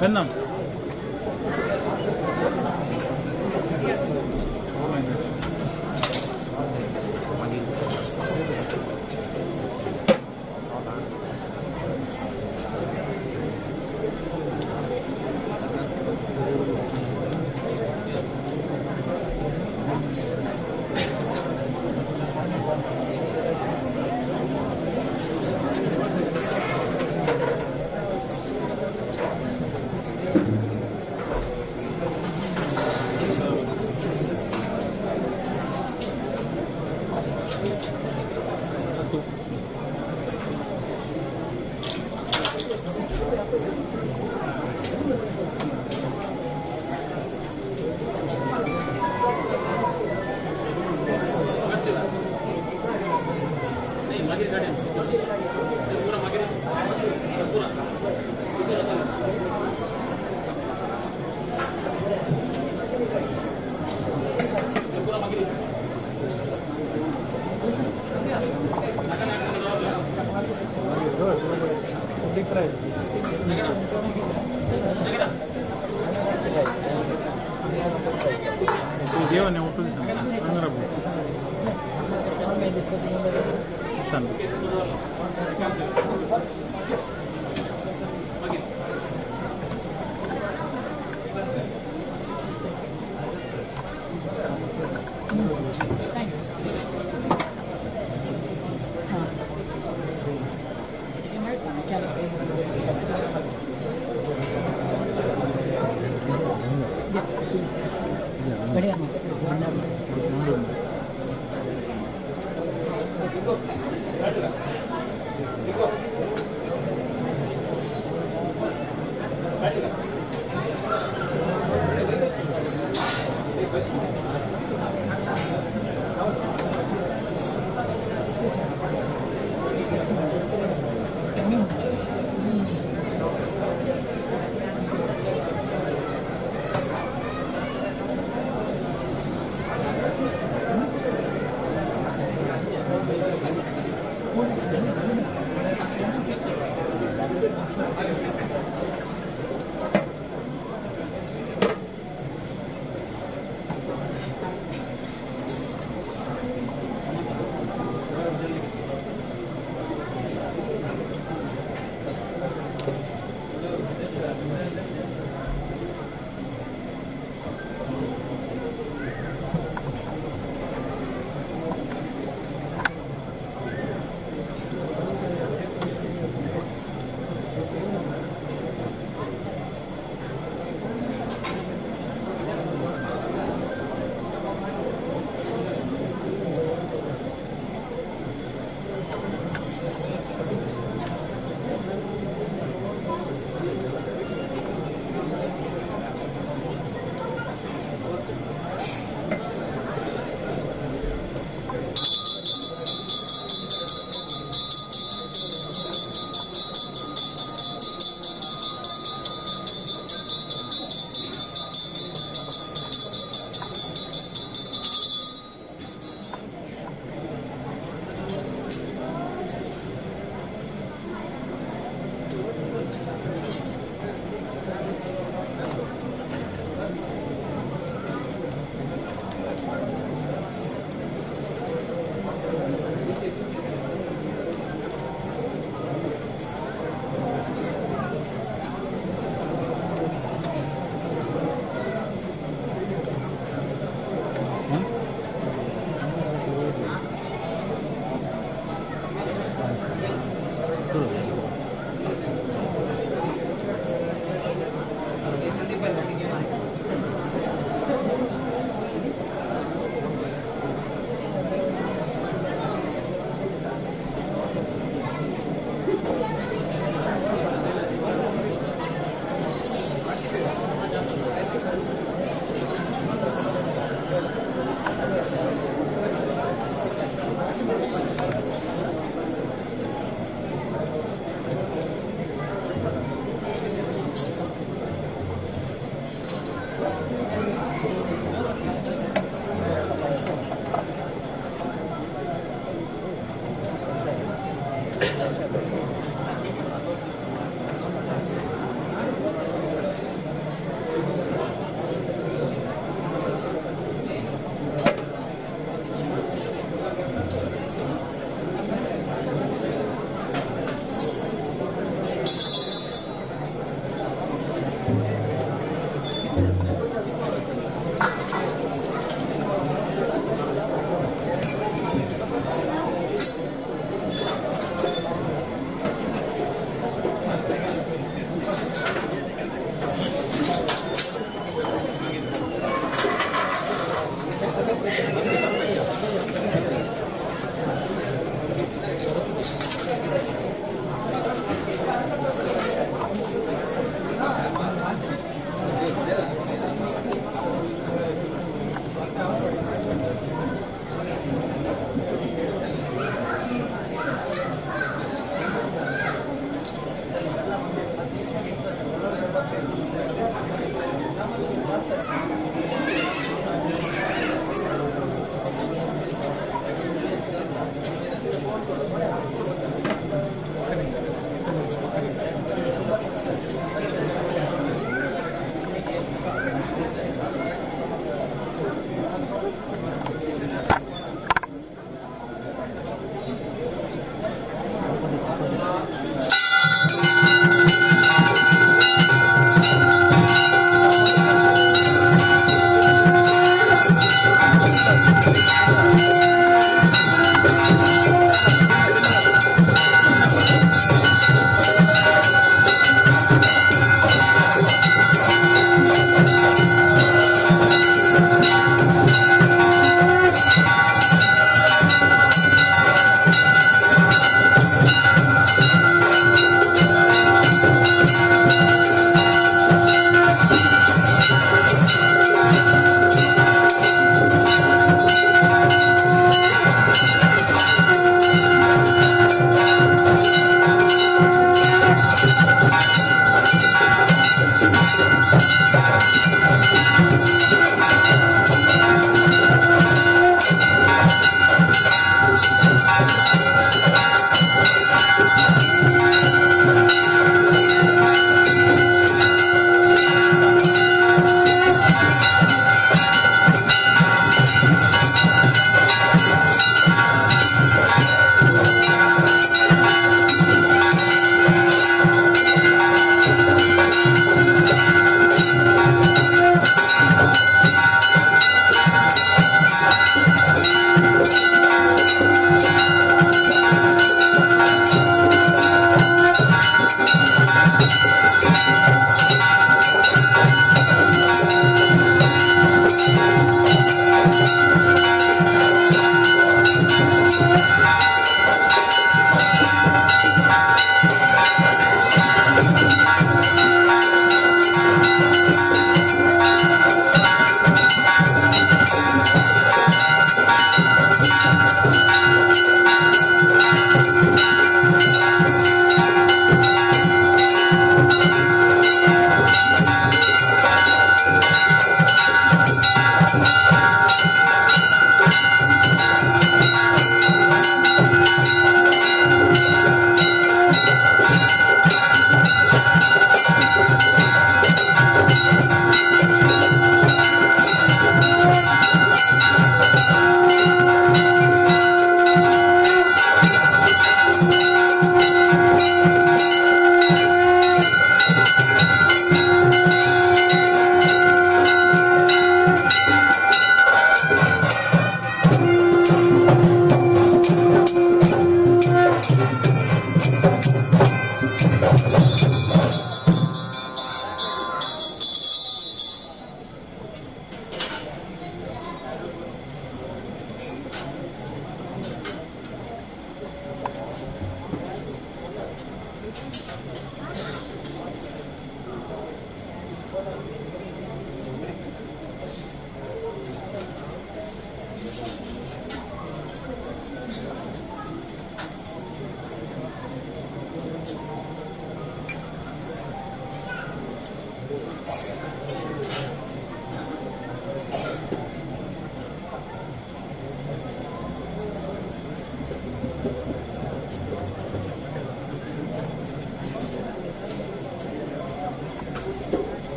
ಪೆನ್ನ ದೇವನೇ ಹುಟ್ಟು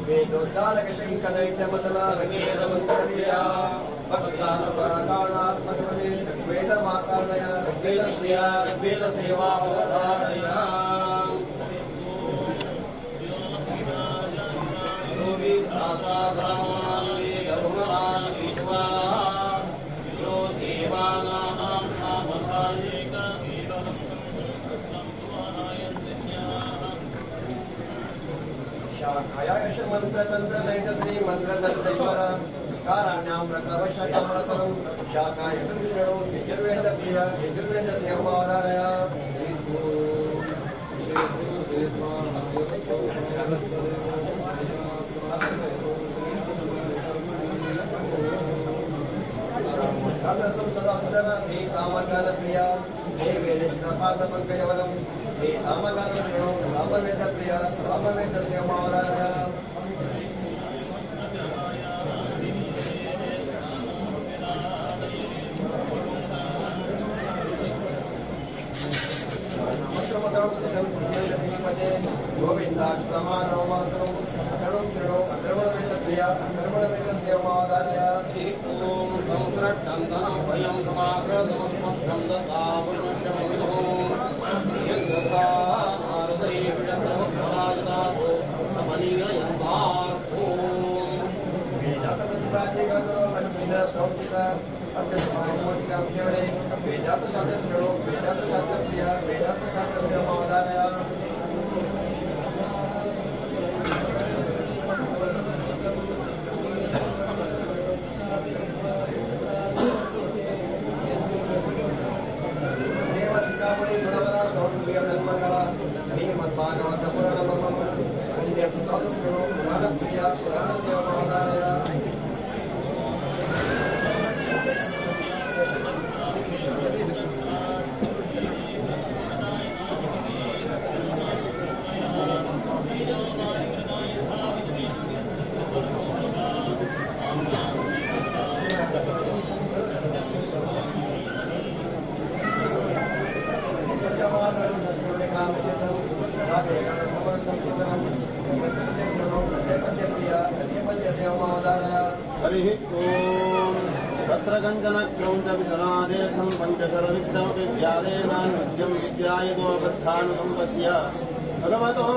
वेदोद्दालकशङ्कदैत्यमतलारङ्गेदमन्तर्या भक्तानुपराकारणात्मकमने वेदमाकारणया ऋग्वेदप्रिया ऋग्वेदसेवावधारया योगी दाता ब्राह्मणानि धर्मणानि विश्वा यो देवानां नामधायेक शाखायाश मंत्रतंत्र सहित श्री मंत्रदत्तेश्वर काराण्यां व्रतवशकमलतरं शाखायतं शृणु यजुर्वेद प्रिय यजुर्वेद सेवाधारया श्री सामगान प्रिया हे वेदपाद पंकजवलम हे सामगान शृणु सामवेद प्रिया सामवेद सेवाधारया गोविंदाष्टमानवमातरं शरणु अकर्मणवेद प्रिया अकर्मणवेद सेवाधारया ओम संसृष्टं धनं भयं समाग्रतमस्मभ्यं दत्तावनश्यमविदुः यद्गता मारुतैर्विषप्रभराजदासो समनीययन्ताः ओम वेदातप्रतिपादिकातरो मन्मिदसौचिता अत्यस्मान्मोचिकाभ्यवरे वेदातशास्त्रशृणु वेदातशास्त्रप्रिया वेदातशास्त्रसेवाधारया हरिः ओम तत्र गञ्जनक्रौञ्चविधनादेशं पञ्चशरविद्धमपि व्यादेनान्विद्यं विद्यायतोबद्धानुकम्पस्य भगवतो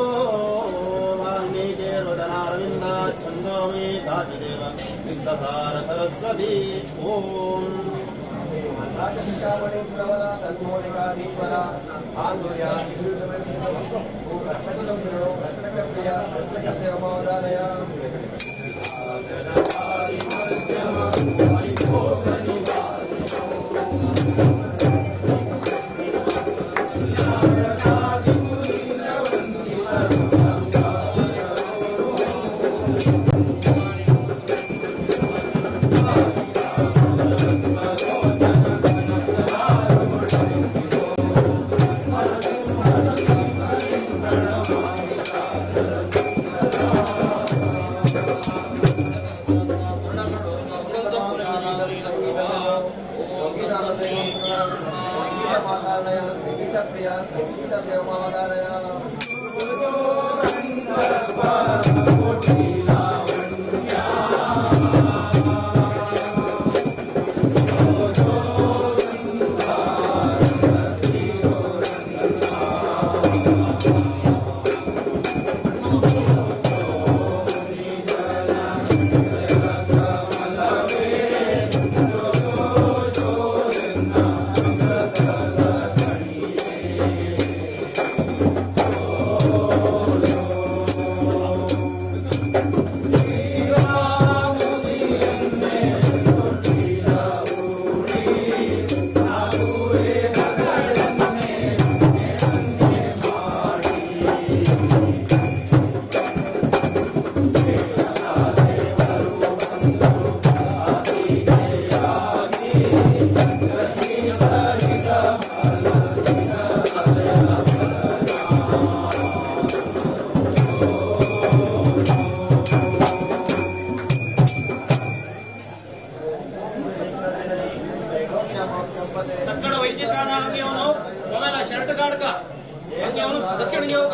वाल्मीकेर्वदनारविन्दाच्छन्दो मे काचिदेव निस्ससार सरस्वती ओम राजशिखामणि प्रवरा तन्मोलिकाधीश्वरा आन्दुर्यादिप्रिया सेवाधारया ಸಕ್ಕಡ ವೈದ್ಯಕಾನಾಮಿ ಅವನು ಮೊದಲ ಶರ್ಟ್ ಕಾಡ್ಕ ಹಂಗೆ ಅವನು ದಕ್ಷಿಣಿಗೆ ಹೋಗ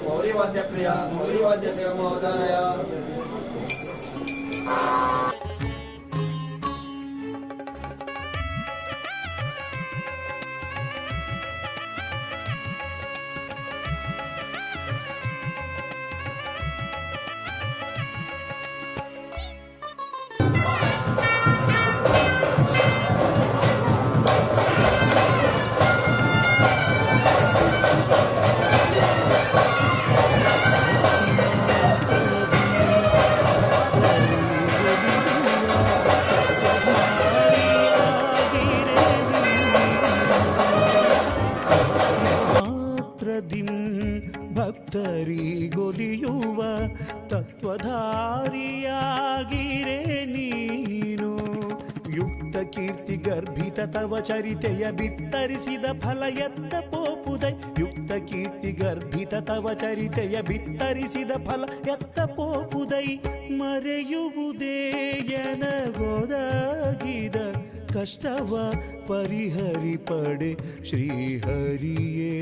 ಮೌರ್ಯವಾದ್ಯ ಮೌರ್ಯವಾದ್ಯ ಸೇವಮಾವಧಾನಯ ಭಕ್ತರಿಗೊಲಿಯುವ ತತ್ವಧಾರಿಯಾಗಿರೆ ನೀನು ಯುಕ್ತ ಕೀರ್ತಿ ಗರ್ಭಿತ ತವ ಚರಿತೆಯ ಬಿತ್ತರಿಸಿದ ಫಲ ಎತ್ತ ಪೋಪುದೈ ಯುಕ್ತ ಕೀರ್ತಿ ಗರ್ಭಿತ ತವ ಚರಿತೆಯ ಬಿತ್ತರಿಸಿದ ಫಲ ಎತ್ತ ಪೋಪುದೈ ಮರೆಯುವುದೇ ಎನಗೊದಗಿದ ಕಷ್ಟವ ಪರಿಹರಿಪಡೆ ಶ್ರೀಹರಿಯೇ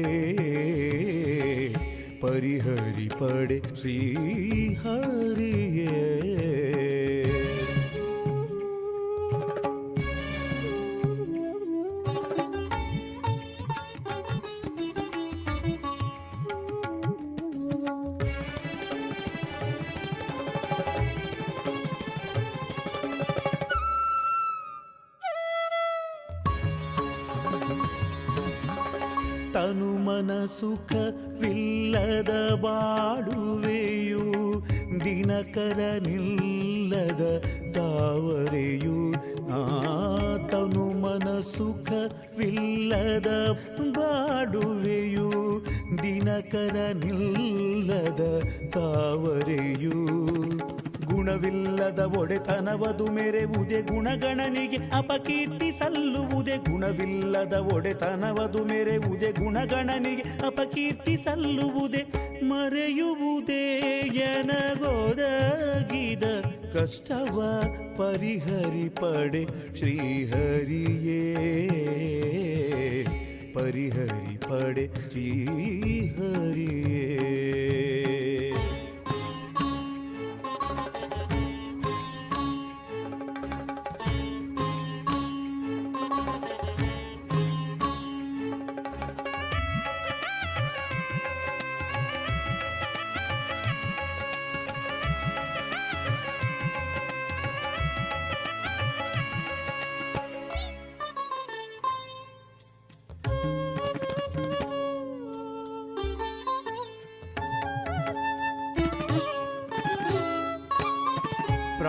ಪರಿಹರಿಪಡೆ ಶ್ರೀಹರಿಯೇ ತನು ಮನ ಸುಖವಿಲ್ಲದ ಬಾಳುವೆಯು ದಿನಕರ ನಿಲ್ಲದ ತಾವರೆಯು ತನು ಮನ ಸುಖವಿಲ್ಲದ ಬಾಳುವೆಯು ದಿನಕರ ನಿಲ್ಲದ ತಾವರೆಯು ಗುಣವಿಲ್ಲದ ಒಡೆತನವದು ಮೆರೆವುದೇ ಗುಣಗಣನಿಗೆ ಅಪಕೀರ್ತಿ ಸಲ್ಲುವುದೇ ಗುಣವಿಲ್ಲದ ಒಡೆತನವದು ಮೆರೆವುದೇ ಗುಣಗಣನಿಗೆ ಅಪಕೀರ್ತಿ ಸಲ್ಲುವುದೇ ಮರೆಯುವುದೇ ಎನಗೊದಗಿದ ಕಷ್ಟವ ಪರಿಹರಿಪಡೆ ಶ್ರೀಹರಿಯೇ ಪರಿಹರಿಪಡೆ ಶ್ರೀಹರಿಯೇ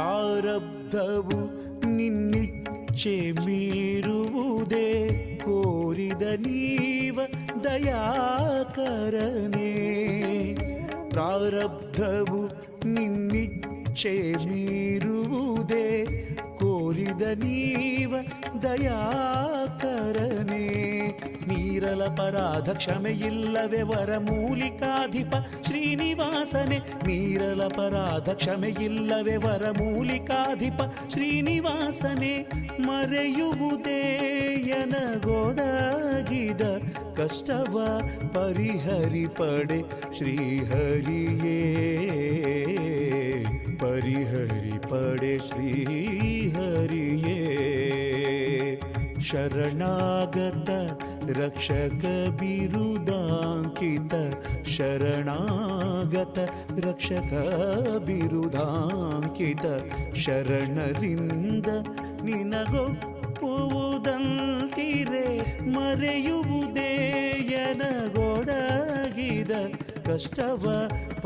ಪ್ರಾರಬ್ಧವು ನಿನ್ನಿಚ್ಛೆ ಮೀರುವುದೇ ಕೋರಿದ ನೀವ ದಯಾಕರನೇ ಪ್ರಾರಬ್ಧವು ನಿನ್ನಿಚ್ಛೆ ಮೀರುವುದೇ ಕೋರಿದ ನೀವ ದಯಾಕರನೇ ನೀರಲ ಪರಾಧ ಕ್ಷಮೆಯಿಲ್ಲವೇ ವರ ಮೂಲಿಕಾಧಿಪ ಶ್ರೀನಿವಾಸನೆ ನೀರಲ ಪರಾಧ ಕ್ಷಮೆಯಿಲ್ಲವೇ ವರ ಮೂಲಿಕಾಧಿಪ ಶ್ರೀನಿವಾಸನೆ ಮರೆಯುವುದೇ ಎನಗೊದಗಿದ ಕಷ್ಟವ ಪರಿಹರಿಪಡೆ ಶ್ರೀಹರಿಯೇ ಪರಿಹರಿಪಡೆ ಶ್ರೀಹರಿಯೇ ಶರಣಾಗತ ರಕ್ಷಕ ಬಿರುದಾಂಕಿತ ಶರಣಾಗತ ರಕ್ಷಕ ಬಿರುದಾಂಕಿತ ಶರಣರಿಂದ ನಿನಗೊಪ್ಪುವುದಂತಿರೆ ಮರೆಯುವುದೇ ಎನಗೊದಗಿದ ಕಷ್ಟವ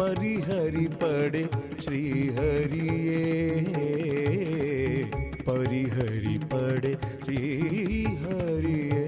ಪರಿಹರಿಪಡೆ ಶ್ರೀಹರಿಯೇ ಪರಿಹರಿಪಡೆ ಶ್ರೀಹರಿಯೇ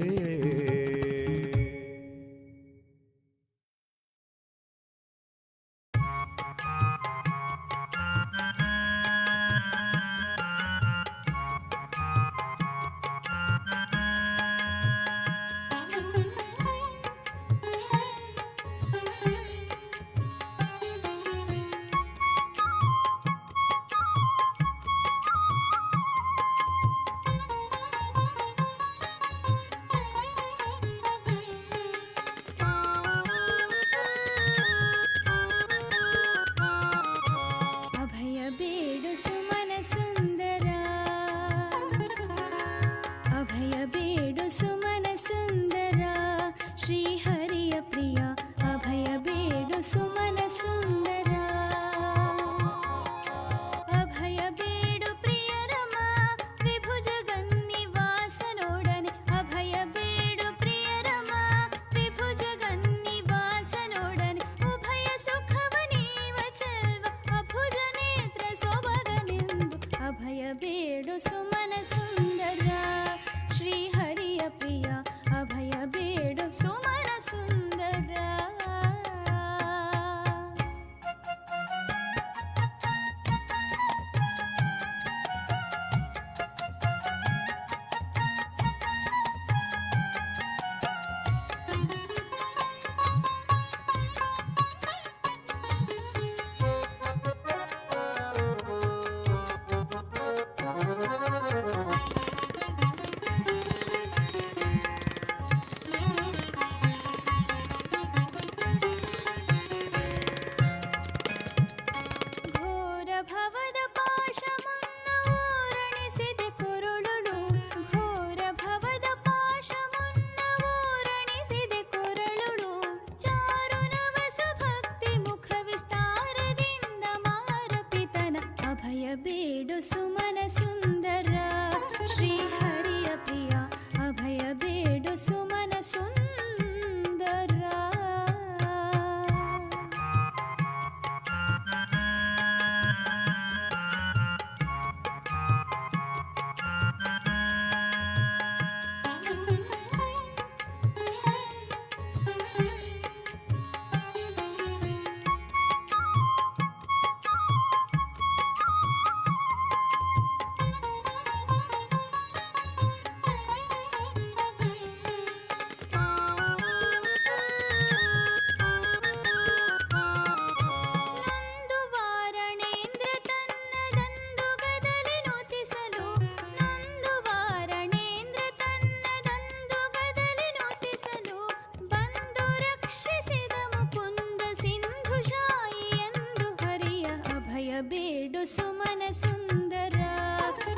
ಸುಮನ ಸುಂದರ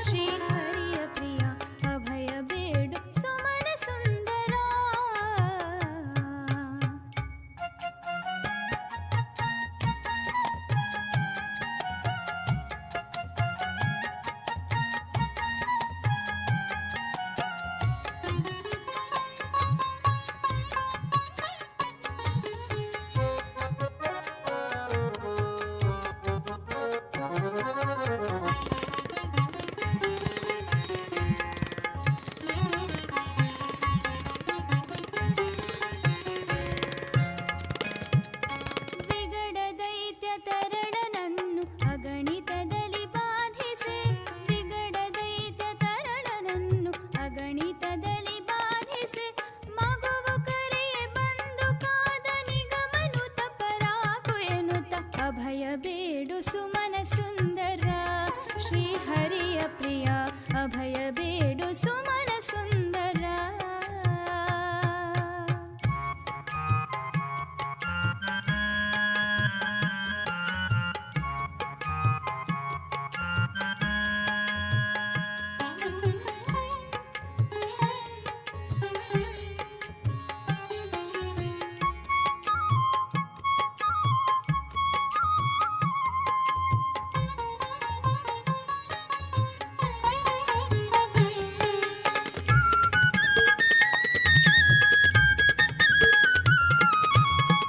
ಶ್ರೀ ಹರಿಯ ಪ್ರಿಯ ಅಭಯ ಬೇಡು ಸುಮನ ಸುಂದರ ವಿಗಡ ದೈತ್ಯ ತರಳನನ್ನು ಅಗಣಿತದಲ್ಲಿ ಬಾಧಿಸೆ ವಿಗಡ ದೈತ್ಯ ತರಳನನ್ನು ಅಗಣಿತದಲ್ಲಿ ಬಾಧಿಸೆ ಮಗುವು ಕರೆಯೆ ಬಂದು ಕಾದ ನಿಗಮನು ತಪರಾಕು ಎನ್ನುತ್ತ ಅಭಯ ಬೇಡು ಸುಮನ ಸುಂದರ ಶ್ರೀ ಹರಿಯ ಪ್ರಿಯ ಅಭಯ ಬೇಡು ಸುಮನ ಸುಂದರ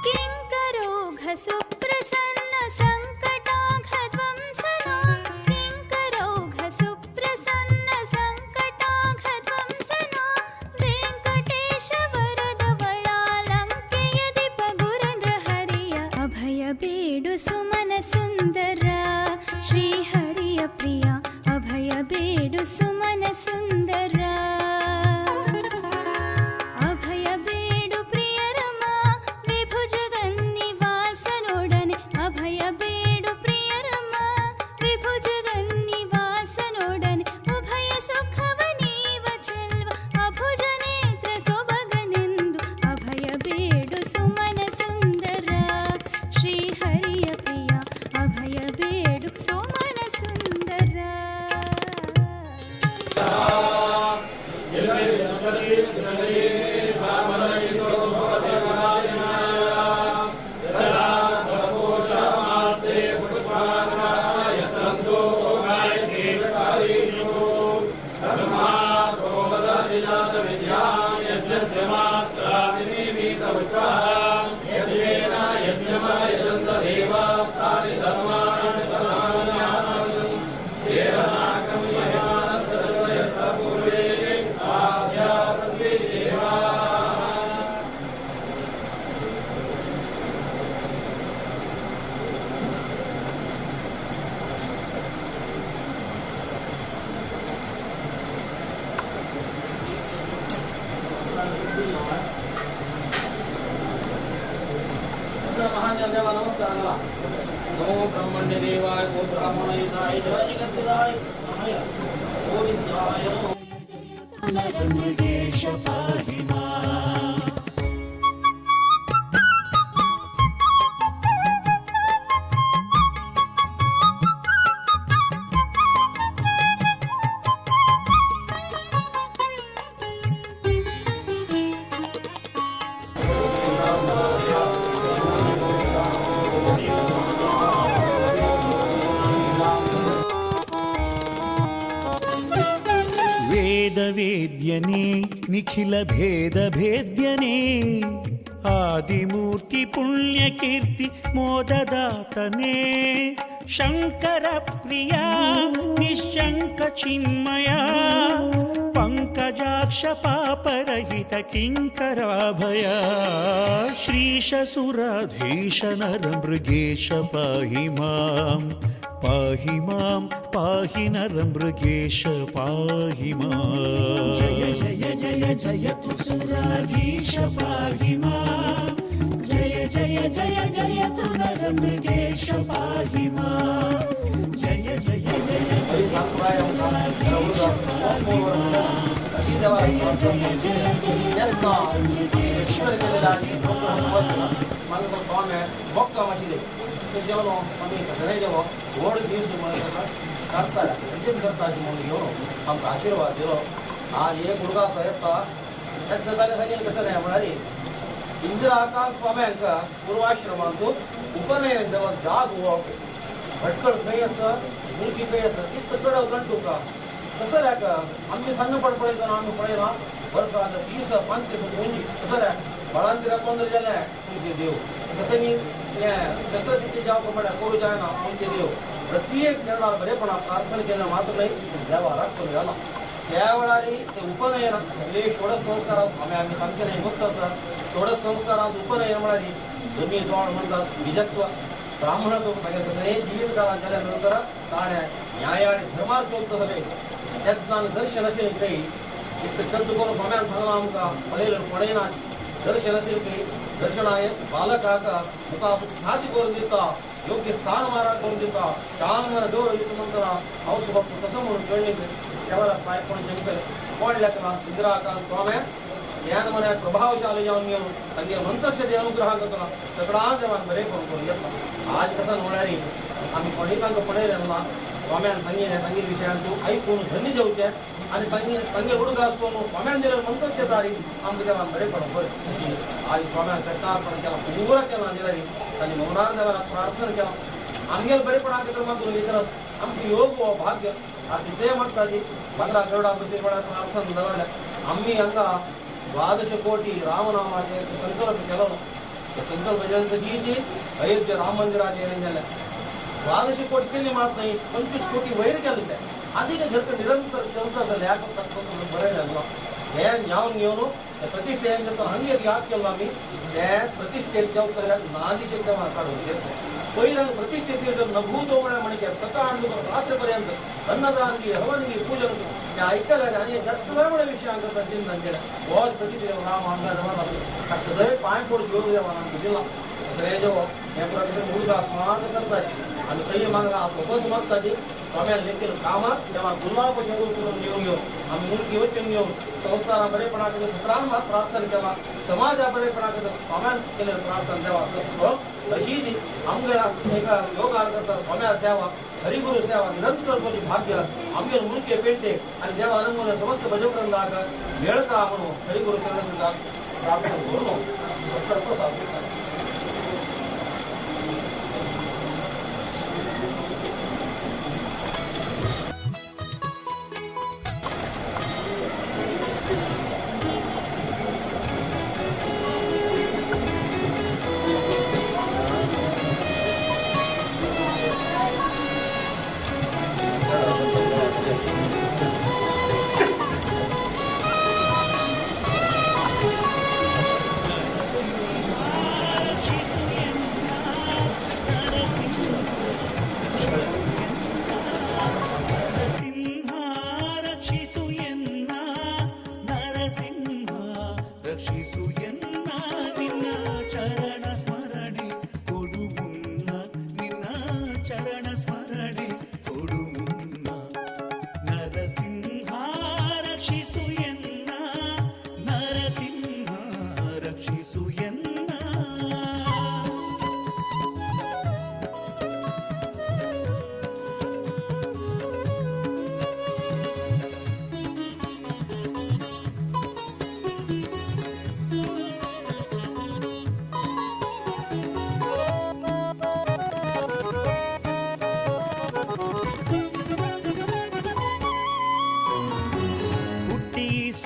ಕಿಂಕರೋಘ ಸುಪ್ರಸನ್ನ ಸಂಕಟಾಘ ಧ್ವಂಸನ ಕಿಂಕರೋಘ ಸುಪ್ರಸನ್ನ ಸಂಕಟಾಘ ಧ್ವಂಸನ ವೆಂಕಟೇಶ ವರದ ವಳಾಲಂಕೆಯದಿಪ ಗುರಂದ್ರ ಹರಿಯ ಅಭಯ ಬೇಡು ಸುಮನ ಸುಂದರ ಶ್ರೀ ಹರಿಯ ಪ್ರಿಯ ಅಭಯ ಬೇಡು ಸುಮನ ಸುಂದರ ಅಭಯ ಬೇಡು ಪ್ರಿಯರಮ ವಿಭುಜಗನ್ನಿವಾಸನೊಡನೆ ಅಭಯ ಬೇಡು ಪ್ರಿಯರಮ ವಿಭುಜಗನ್ನಿವಾಸನೊಡನೆ ಉಭಯ ಸುಖವ ನೀವ ಚೆಲ್ವ ಅಭುಜ ನೇತ್ರ ಸೊಬಗನೆಂದು ಅಭಯ ಬೇಡು ಸುಮನ ಸುಂದರ ಶ್ರೀ ಹರಿಯ ಪ್ರಿಯ ಅಭಯ ಬೇಡು ಸುಮನ ಸುಂದರ ಮಹಾದೇವ ನಮಸ್ಕಾರ ನಮೋ ಬ್ರಹ್ಮಣ್ಯ ದೇವಾಯ ಗೋ ಬ್ರಾಹ್ಮಣಯುತಾಯ ಜಗದ್ಗುರಾಯ ಮಹಾಯ ಗೋವಿಂದಾಯ ನರಮೃಗೇಶ ಪಾಹಿ ಮಾಂ. ವೇದವೇದ್ಯನೇ ನಿಖಿಲ ಭೇದ ಭೇದ್ಯನೇ ಆದಿಮೂರ್ತಿ ಪುಣ್ಯ ಕೀರ್ತಿ ಮೋದದಾತನೇ ಶಂಕರ ಪ್ರಿಯ ನಿಶಂಕ ಚಿನ್ಮಯ ಪಂಕಜಾಕ್ಷ ಪಾಪರಹಿತ ಕಿಂಕರಾಭಯ ಶ್ರೀಶ ಸುರಾಧೀಶ ನರ ಮೃಗೇಶ ಪಾಹಿ ಮಾಂ ಪಾಹಿ ಮಾಂ ಪಾಹಿ ನರ ಮೃಗೇಶ ಪಾಹಿ ಮಾಂ. ಜಯ ಜಯ ಜಯ ಜಯತು ಸುರಾಧೀಶ ಪಾಹಿ ಮಾಂ. ಜಯ ಜಯ ಜಯ ಜಯತು ನರ ಮೃಗೇಶ ಪಾಹಿ ಮಾಂ. ಜಯ ಜಯ ಜಯ ಜಯತು ಸುರಾಧೀಶ ಪಾಹಿ ಮಾಂ. स्वामी बॉक्का मशीदे शेवनो आम्ही सगळे जेव्हा गोड दिवस करता अंतिम करता म्हणून घेऊन आमचा आशीर्वाद दिलो आज एक मुलगा येता त्यात जाल्यार सांगेल कसं नाही म्हणाली इंदिराकांत स्वाम्यांका पूर्वाश्रमांतून उपनयन जेव्हा जाग उवप भटकळ खंय आसा मुलगी खंय आसा ती चड गण तुका कसं रे का आमची सಣ್ಣ पडपळयतना आम्ही पळयना वर्ष आता 30-35 मुली कसं रे बाळांची पंदर जाले तुमचे देव कसं नी शस्त्रशक्ती ज्या प्रमाणे करू जायना तुमचे देव प्रत्येक निर्णय बरेपणा प्रार्थना केलं मात्र नाही देवा राखून गेला त्या वेळारी ते उपनयन सगळे षोडश संस्कारात आम्ही सांगते नाही बघतात षोडश संस्कारात उपनयन म्हणाली दोन्ही जोड म्हणतात निजत्व ब्राह्मणत्व कसं हे जीवित काळात झाल्यानंतर ताणे न्याय आणि धर्मार्थ चलतं सगळे त्यात ನಾನು दर्शन असेल काही एक करून स्वाम्यान सांगला आमकां पळयलें पळयना दर्शन असेल काही दर्शनाय बालकाका मुखां ख्याती करून दिता योग्य स्थान माराड करून दिता चांगला गौरव दिता म्हणटना हांव सुद्दां तसं म्हणून कळ्ळें त्या वेळार पायपण जेमके कोण लेखना इंदिराकांत स्वामी ध्यान मने प्रभावशाली जावन घेवन तांगे मंत्रशक्ती अनुग्रह करतना सगळ्या देवान बरें करून येता आज कसं म्हळ्यार आमी पंडितांक पळयलें ना स्वाम्यान सांगिल्लें तांगे विशयान तूं आयकून धन्य जेवचें आनी तांगे उडोवप करून स्वाम्यान दिलें मंत्रशक्ती आमकां देवान बरें करून पळय अशी आज स्वाम्यान कृष्णार्पण केलां पुरा केलां दिल्यारी तांणी मौनार देवाक प्रार्थना केलां आमगेल बरेपणा खातीर मागून विचारत आमकां योग हो भाग्य आतां ते मागता ती 15 करोडा बद्दल प्रार्थना दवरल्या आम्ही हांगा 12 कोटी रामनामाचे संकल्प केलो संकल्प केले तशी अयोध्या राम मंदिराचे येणें जालें 12 कोटी केली मात नाही 25 कोटी वयर केले ते आधी घरक निरंतर चलता ल्याक बरें जालो हे जावन घेवन प्रतिष्ठेन जर हंगे याद केलो आमी ते प्रतिष्ठेक जबाबदारी नादीशेक देवा काडून घेतले पयलीं प्रतिष्ठेक नभूत म्हणजे सकाळ रात्री पर्यंत अन्नदान की हवन की पूजन ते ऐकले आनी जतले विशयांक चिंतन केलें हो प्रतिष्ठे राम आमकां जमा सदैव पांय पड घेवन देवान आमकां दिला सगळे जेवो हे प्रकारे मुलगा समाज करता आणि काही मागला बस मागता ती स्वाम्यान लेखील कामात तेव्हा गुलाब शेगून करून घेऊन घेऊन आम्ही मुलगी वचून घेऊन संस्थाना बरेपणा केलं सत्रान प्रार्थना केला समाजा बरेपणा केलं स्वाम्यान केलेलं प्रार्थना देवा अशी जी आमच्या एका योगार करता स्वाम्या सेवा हरिगुरु सेवा निरंतर करून भाग्य आमगे मुलगे पेटे आणि देवा अनुभव समस्त भजवृंदाक मेळता म्हणून हरिगुरु सेवा प्रार्थना करून सत्तर प्रसाद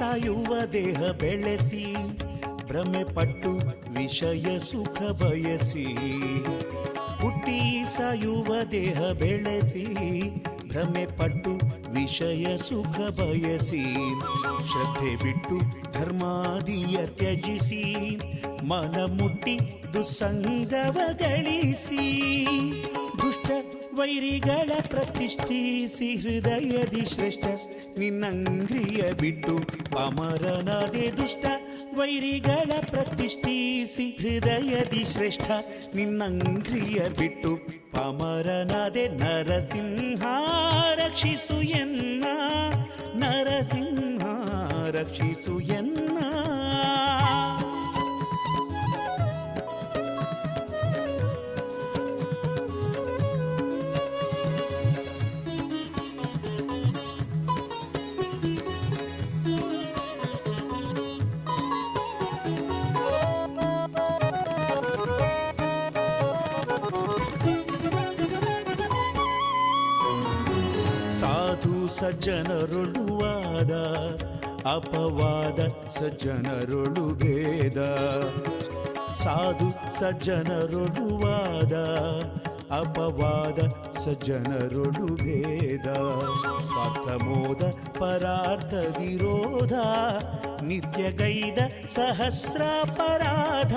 ಸಾಯುವ ದೇಹ ಬೆಳೆಸಿ ಭ್ರಮೆ ಪಟ್ಟು ವಿಷಯ ಸುಖ ಬಯಸಿ ಹುಟ್ಟಿ ಸಾಯುವ ದೇಹ ಬೆಳೆಸಿ ಭ್ರಮೆ ಪಟ್ಟು ವಿಷಯ ಸುಖ ಬಯಸಿ ಶ್ರದ್ಧೆ ಬಿಟ್ಟು ಧರ್ಮಾದಿಯ ತ್ಯಜಿಸಿ ಮನ ಮುಟ್ಟಿ ದುಸ್ಸಂಗವ ಗಳಿಸಿ ದುಷ್ಟ ವೈರಿಗಳ ಪ್ರತಿಷ್ಠಿಸಿ ಹೃದಯದಿ ಶ್ರೇಷ್ಠ ನಿನ್ನಂಗ್ರಿಯ ಬಿಟ್ಟು ಅಮರನಾದೆ ದುಷ್ಟ ವೈರಿಗಳ ಪ್ರತಿಷ್ಠಿಸಿ ಹೃದಯದಿ ಶ್ರೇಷ್ಠ ನಿನ್ನಂಗ್ರಿಯ ಬಿಟ್ಟು ಅಮರನಾದೆ ನರಸಿಂಹ ರಕ್ಷಿಸು ಎನ್ನ ನರಸಿಂಹ ರಕ್ಷಿಸು ಎನ್ನ. ಸಾಧು ಸಜ್ಜನರೊಳುವಾದ ಅಪವಾದ ಸಜ್ಜನರೊಳು ಭೇದ. ಸಾಧು ಸಜ್ಜನರೊಳುವಾದ ಅಪವಾದ ಸಜ್ಜನರೊಳು ಭೇದ. ಸ್ವಾರ್ಥಮೋದ ಪರಾರ್ಥ ವಿರೋಧ ನಿತ್ಯಗೈದ ಸಹಸ್ರಾಪರಾಧ.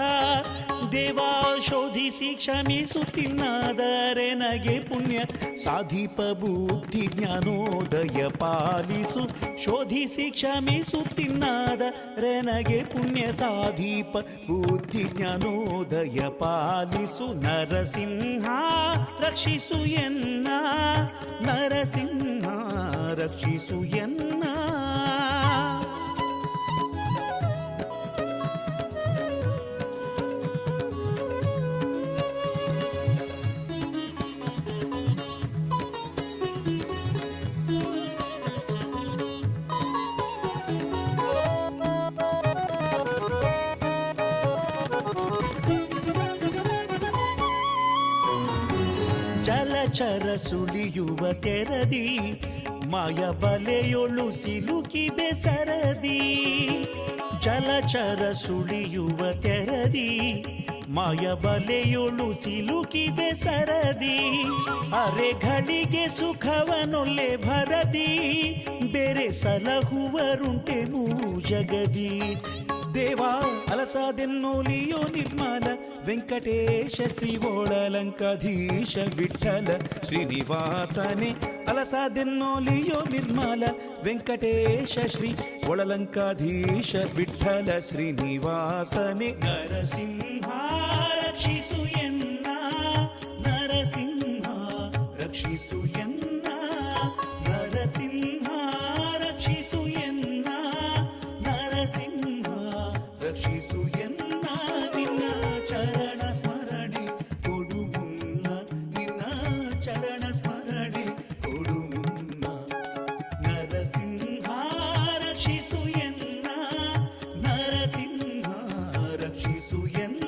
ದೇವಾ ಶೋಧಿಸಿ ಕ್ಷಮಿಸುತ್ತಿನ್ನಾದರೆ ನಗೆ ಪುಣ್ಯ ಸಾಧಿಪ ಬುದ್ಧಿ ಜ್ಞಾನೋದಯ ಪಾಲಿಸು. ಶೋಧಿಸಿ ಕ್ಷಮಿಸುತ್ತಿನ್ನಾದರೆ ನಗೆ ಪುಣ್ಯ ಸಾಧಿಪ ಬುದ್ಧಿ ಜ್ಞಾನೋದಯ ಪಾಲಿಸು. ನರಸಿಂಹ ರಕ್ಷಿಸು ಎನ್ನ, ನರಸಿಂಹ ರಕ್ಷಿಸು ಎನ್ನ. ಜಲಚರ ಸುಳಿಯುವ ತೆರದಿ ಮಾಯ ಬಲೆಯೊಳು ಸಿಲುಕಿ ಬೆಸರದಿ. ಜಲಚರ ಸುಳಿಯುವ ತೆರದಿ ಮಾಯ ಬಲೆಯೊಳು ಸಿಲುಕಿ ಬೆಸರದಿ. ಅರೆಗಳಿಗೆ ಸುಖವನೊಲ್ಲೆ ಭರದಿ ಬೇರೆ ಸಲಹುವರುಂಟೆನು ಜಗದಿ. ದೇವಾ ಅಲಸಾದೆನ್ನೋಲಿಯೋ ನಿರ್ಮಲ ವೆಂಕಟೇಶ ಶ್ರೀ ಒಳಲಂಕಾಧೀಶ ವಿಠಲ ಶ್ರೀನಿವಾಸನೆ. ಅಲಸಾದೆನ್ನೋಲಿಯೋ ನಿರ್ಮಲ ವೆಂಕಟೇಶ ಶ್ರೀ ಒಳಲಂಕಾಧೀಶ ವಿಠಲ ಶ್ರೀನಿವಾಸನೆ. ನರಸಿಂಹ ರಕ್ಷಿಸು ಎನ್ನ, ನರಸಿಂಹ ರಕ್ಷಿಸು ಎನ್ನ, ನರಸಿಂಹ ರಕ್ಷಿಸು ಎನ್ನ, ನರಸಿಂಹ ರಕ್ಷಿಸು ಎನ್ನ. ನಿನ್ನ ಚರಣ ಸ್ಮರಣೆ ಕೊಡು ಮುನ್ನ, ನಿನ್ನ ಚರಣ ಸ್ಮರಣೆ ಕೊಡು ಮುನ್ನ. ನರಸಿಂಹ ರಕ್ಷಿಸು ಎನ್ನ, ನರಸಿಂಹ ರಕ್ಷಿಸು ಎನ್ನ.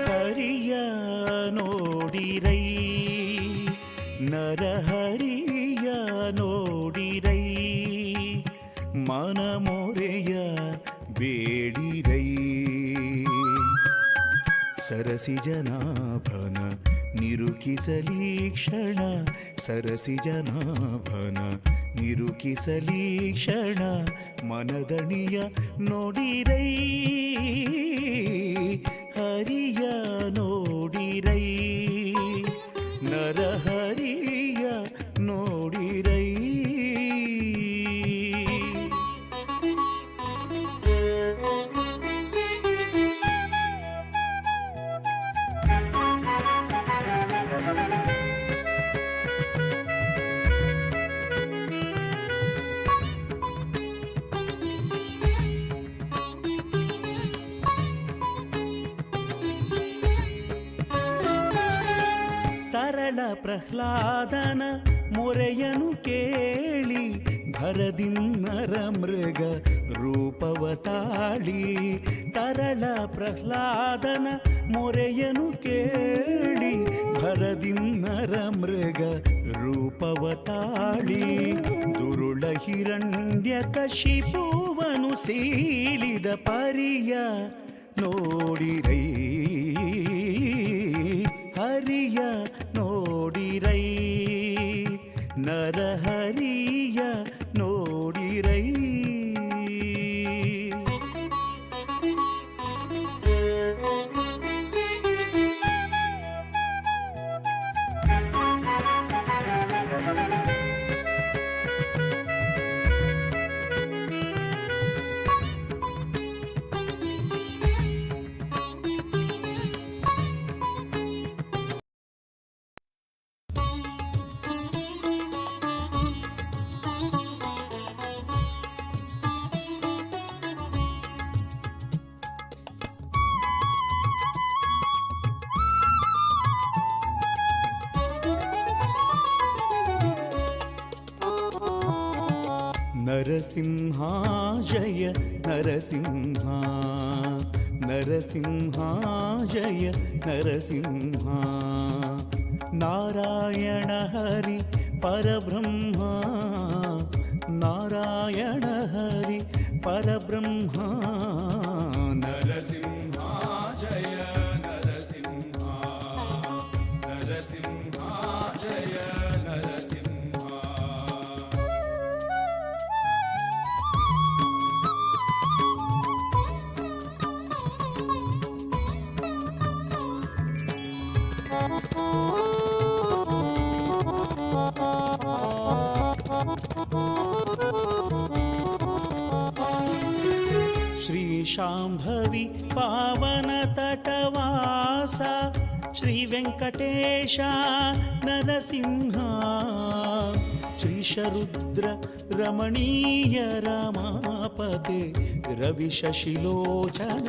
ಹರಿಯ ನೋಡಿರೈ, ನರಹರಿಯ ನೋಡಿರೈ, ಮನಮೊರೆಯ ಬೇಡಿರೈ. ಸರಸಿಜನಾಭನ ನಿರುಕಿಸಲಿ ಕ್ಷಣ, ಸರಸಿಜನಾಭನ ನಿರುಕಿಸಲಿ ಕ್ಷಣ. ಮನದಣಿಯ ನೋಡಿರೈ, ಹರಿಯ ನೋಡಿರೈ, ನರಹರಿಯ ನೋಡಿರೈ. ತರಳ ಪ್ರಹ್ಲಾದನ ಮೊರೆಯನು ಕೇಳಿ ಭರದಿನ್ನರ ಮೃಗ ರೂಪವ ತಾಳಿ. ತರಳ ಪ್ರಹ್ಲಾದನ ಮೊರೆಯನು ಕೇಳಿ ಭರದಿನ್ನರ ಮೃಗ ರೂಪವ ತಾಳಿ. ದುರುಳ ಹಿರಣ್ಯಕಶಿಪುವನು ಸೀಳಿದ ಪರಿಯ ನೋಡಿರೈ, ಹರಿಯ ನೋಡಿರೈ, ನರಹರಿಯ ನೋಡಿರೈ. ನರಸಿಂಹ ಜಯ ನರಸಿಂಹ, ನರಸಿಂಹ ಜಯ ನರಸಿಂಹ. ನಾರಾಯಣ ಹರಿ ಪರಬ್ರಹ್ಮ, ನಾರಾಯಣ ಹರಿ ಪರಬ್ರಹ್ಮ. ನರಸಿಂಹ ಜಯ ನರಸಿಂಹ, ನರಸಿಂಹ ಜಯ ನರಸಿಂಹ. ಶ್ರೀ ಶಾಂಭವಿ ಪಾವನ ತಟವಾಸ, ಶ್ರೀ ವೆಂಕಟೇಶ ನರಸಿಂಹ. ಶ್ರೀಶರುದ್ರ ರಮಣೀಯ ರಮಾಪತೆ ರವಿ ಶಶಿಲೋಚನ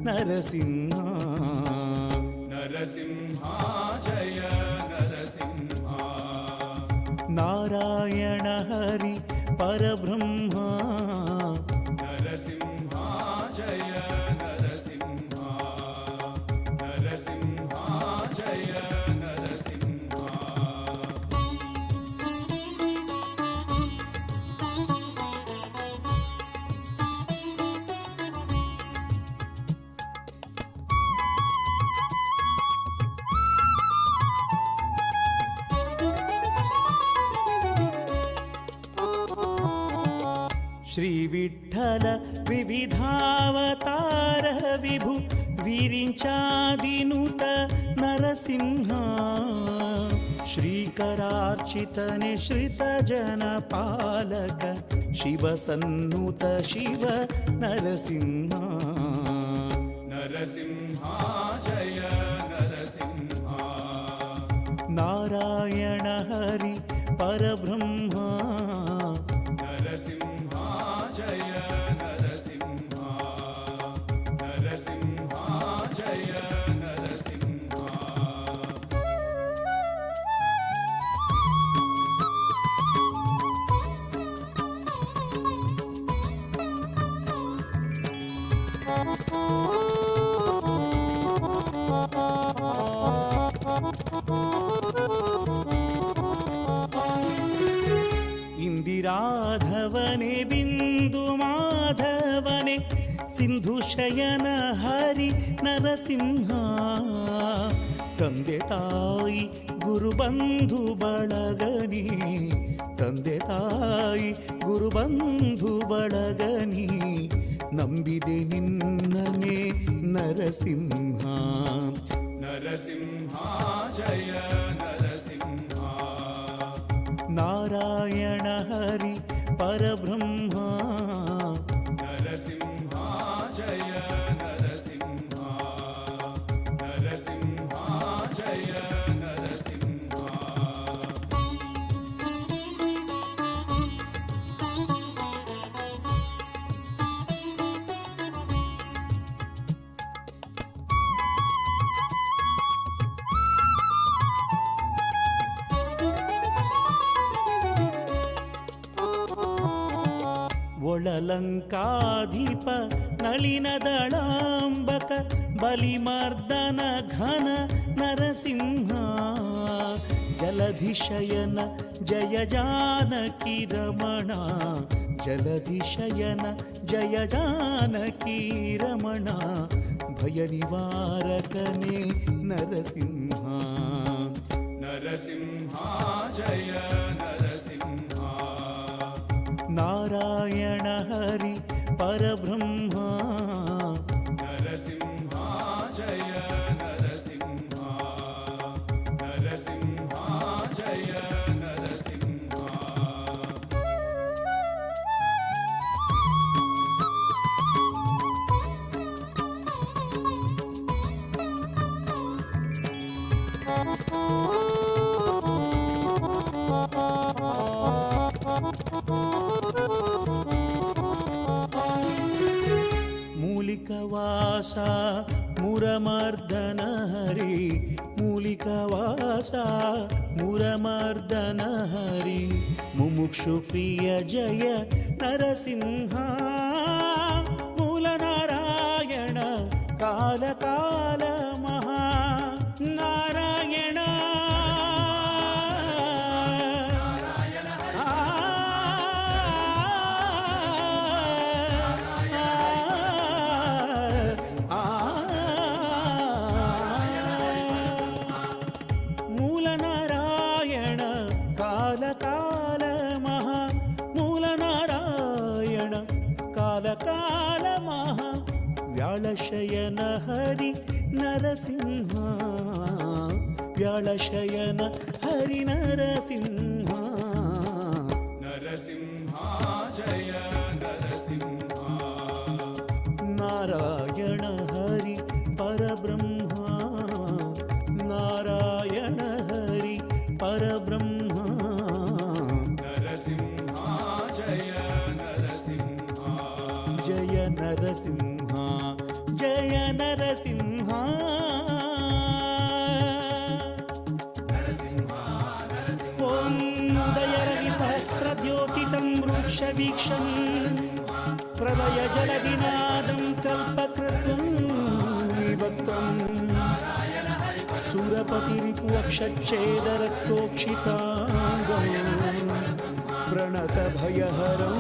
ನರಸಿಂಹ. ನರಸಿಂಹ ಜಯ ನರಸಿಂಹ, ನಾರಾಯಣ ಹರಿ ಪರಬ್ರಹ್ಮ. ನರಸಿಂಹ ಜಯ ನರಸಿಂಹ, ನರಸಿಂಹ ಜಯ ನರಸಿಂಹ. ಶ್ರೀ ವಿಠ್ಠಲ ವಿವಿಧಾವತಾರ ವಿಭು ವಿರಿಂಚಾದಿನುತ ನರಸಿಂಹ. ಶ್ರೀಕರಾರ್ಚಿತನೆ ಶ್ರಿತ ಜನ ಪಾಲಕ ಶಿವಸನ್ನುತ ಶಿವ ನರಸಿಂಹ. ನರಸಿಂಹ ಜಯ ನರಸಿಂಹ, ನಾರಾಯಣ ಹರಿ ಪರಬ್ರಹ್ಮ. ನರಸಿಂಹ ಜಯ ನರಸಿಂಹ, ನರಸಿಂಹ ಜಯ ನರಸಿಂಹ. ಇಂದಿರಾಧವನೆ ಬಿಂದು ಮಾಧವನೆ ಸಿಂಧು ಶಯನ ಹರಿ ನರಸಿಂಹ. ತಂದೆ ತಾಯಿ ಗುರುಬಂಧು ಬಳಗನಿ, ತಂದೆ ತಾಯಿ ಗುರುಬಂಧು ಬಳಗನಿ. ನಂಬಿದೆ ನಿನ್ನನೆ ನರಸಿಂಹ. ನರಸಿಂಹ ಜಯ ನರಸಿಂಹ, ನಾರಾಯಣ ಹರಿ ಪರಬ್ರಹ್ಮ. ನರಸಿಂಹ ಜಯ ನರಸಿಂಹ, ನರಸಿಂಹ ಜಯ ನರಸಿಂಹ. ಒಳಲಂಕಾಧಿಪ ನಳಿನದಳಾಂಬಕ ಬಲಿಮರ್ದನ ಘನ ನರಸಿಂಹ ಜಲಧಿಶಯನ ಜಯ ಜಾನಕಿ ರಮಣ ಜಲಧಿಶಯನ ಜಯ ಜಾನಕಿ ರಮಣ ಭಯ ನಿವಾರಕನೇ ನರಸಿಂಹ ನರಸಿಂಹ ಜಯ ನರಸಿಂಹ ನಾರಾಯಣ ಹರಿ ಪರಬ್ರಹ್ಮ ನರಸಿಂಹ ಜಯ ನರಸಿಂಹ ನರಸಿಂಹ ಜಯ ನರಸಿಂಹ ಮೂಲಿಕವಾಸ ಮುರಮರ್ದನ ಹರಿ ಮೂಲಿಕವಾಸ ಮುರಮರ್ದನ ಹರಿ ಮುಮುಕ್ಷು ಪ್ರಿಯ ಜಯ ನರಸಿಂಹ ಮೂಲ ನಾರಾಯಣ ಕಾಲ ಕಾಲ ಮಹಾ ನಾರಾಯಣ ಮೂಲ ನಾರಾಯಣ ಕಾಲ ಕಾಲ ಮಹಾ ಮೂಲ ನಾರಾಯಣ ಕಾಲ ಕಾಲ ಮಹಾ ವ್ಯಾಳಶಯನ ಹರಿ ನರಸಿಂಹ ವ್ಯಾಳಶಯನ ಹರಿ ನರಸಿಂಹ ನರಸಿಂಹ ಜಯ ನರಸಿಂಹ ನಾರಾಯಣ ಹರಿ ಪರಬ್ರಹ್ಮ ನಾರಾಯಣ ಹರಿ ಪರಬ್ರಹ್ಮ ನರಸಿಂಹ ಜಯ ನರಸಿಂಹ ಜಯ ನರಸಿಂಹ ಜಯ ನರಸಿಂಹ ಓಂ ದಯರವಿ ಸಹಸ್ರದ್ಯೋತಿತಂ ವೃಕ್ಷವೀಕ್ಷಂ ಪ್ರಳಯ ಜಲವಿನಾದಂ ಕಲ್ಪಕೃತ್ವಂ ನಿವಕ್ತಂ ಸುರಪತಿರಿಪು ಅಕ್ಷಚ್ಛೇದರಕ್ತೋಕ್ಷಿತಾಂಗಂ ಪ್ರಣತ ಭಯಹರಂ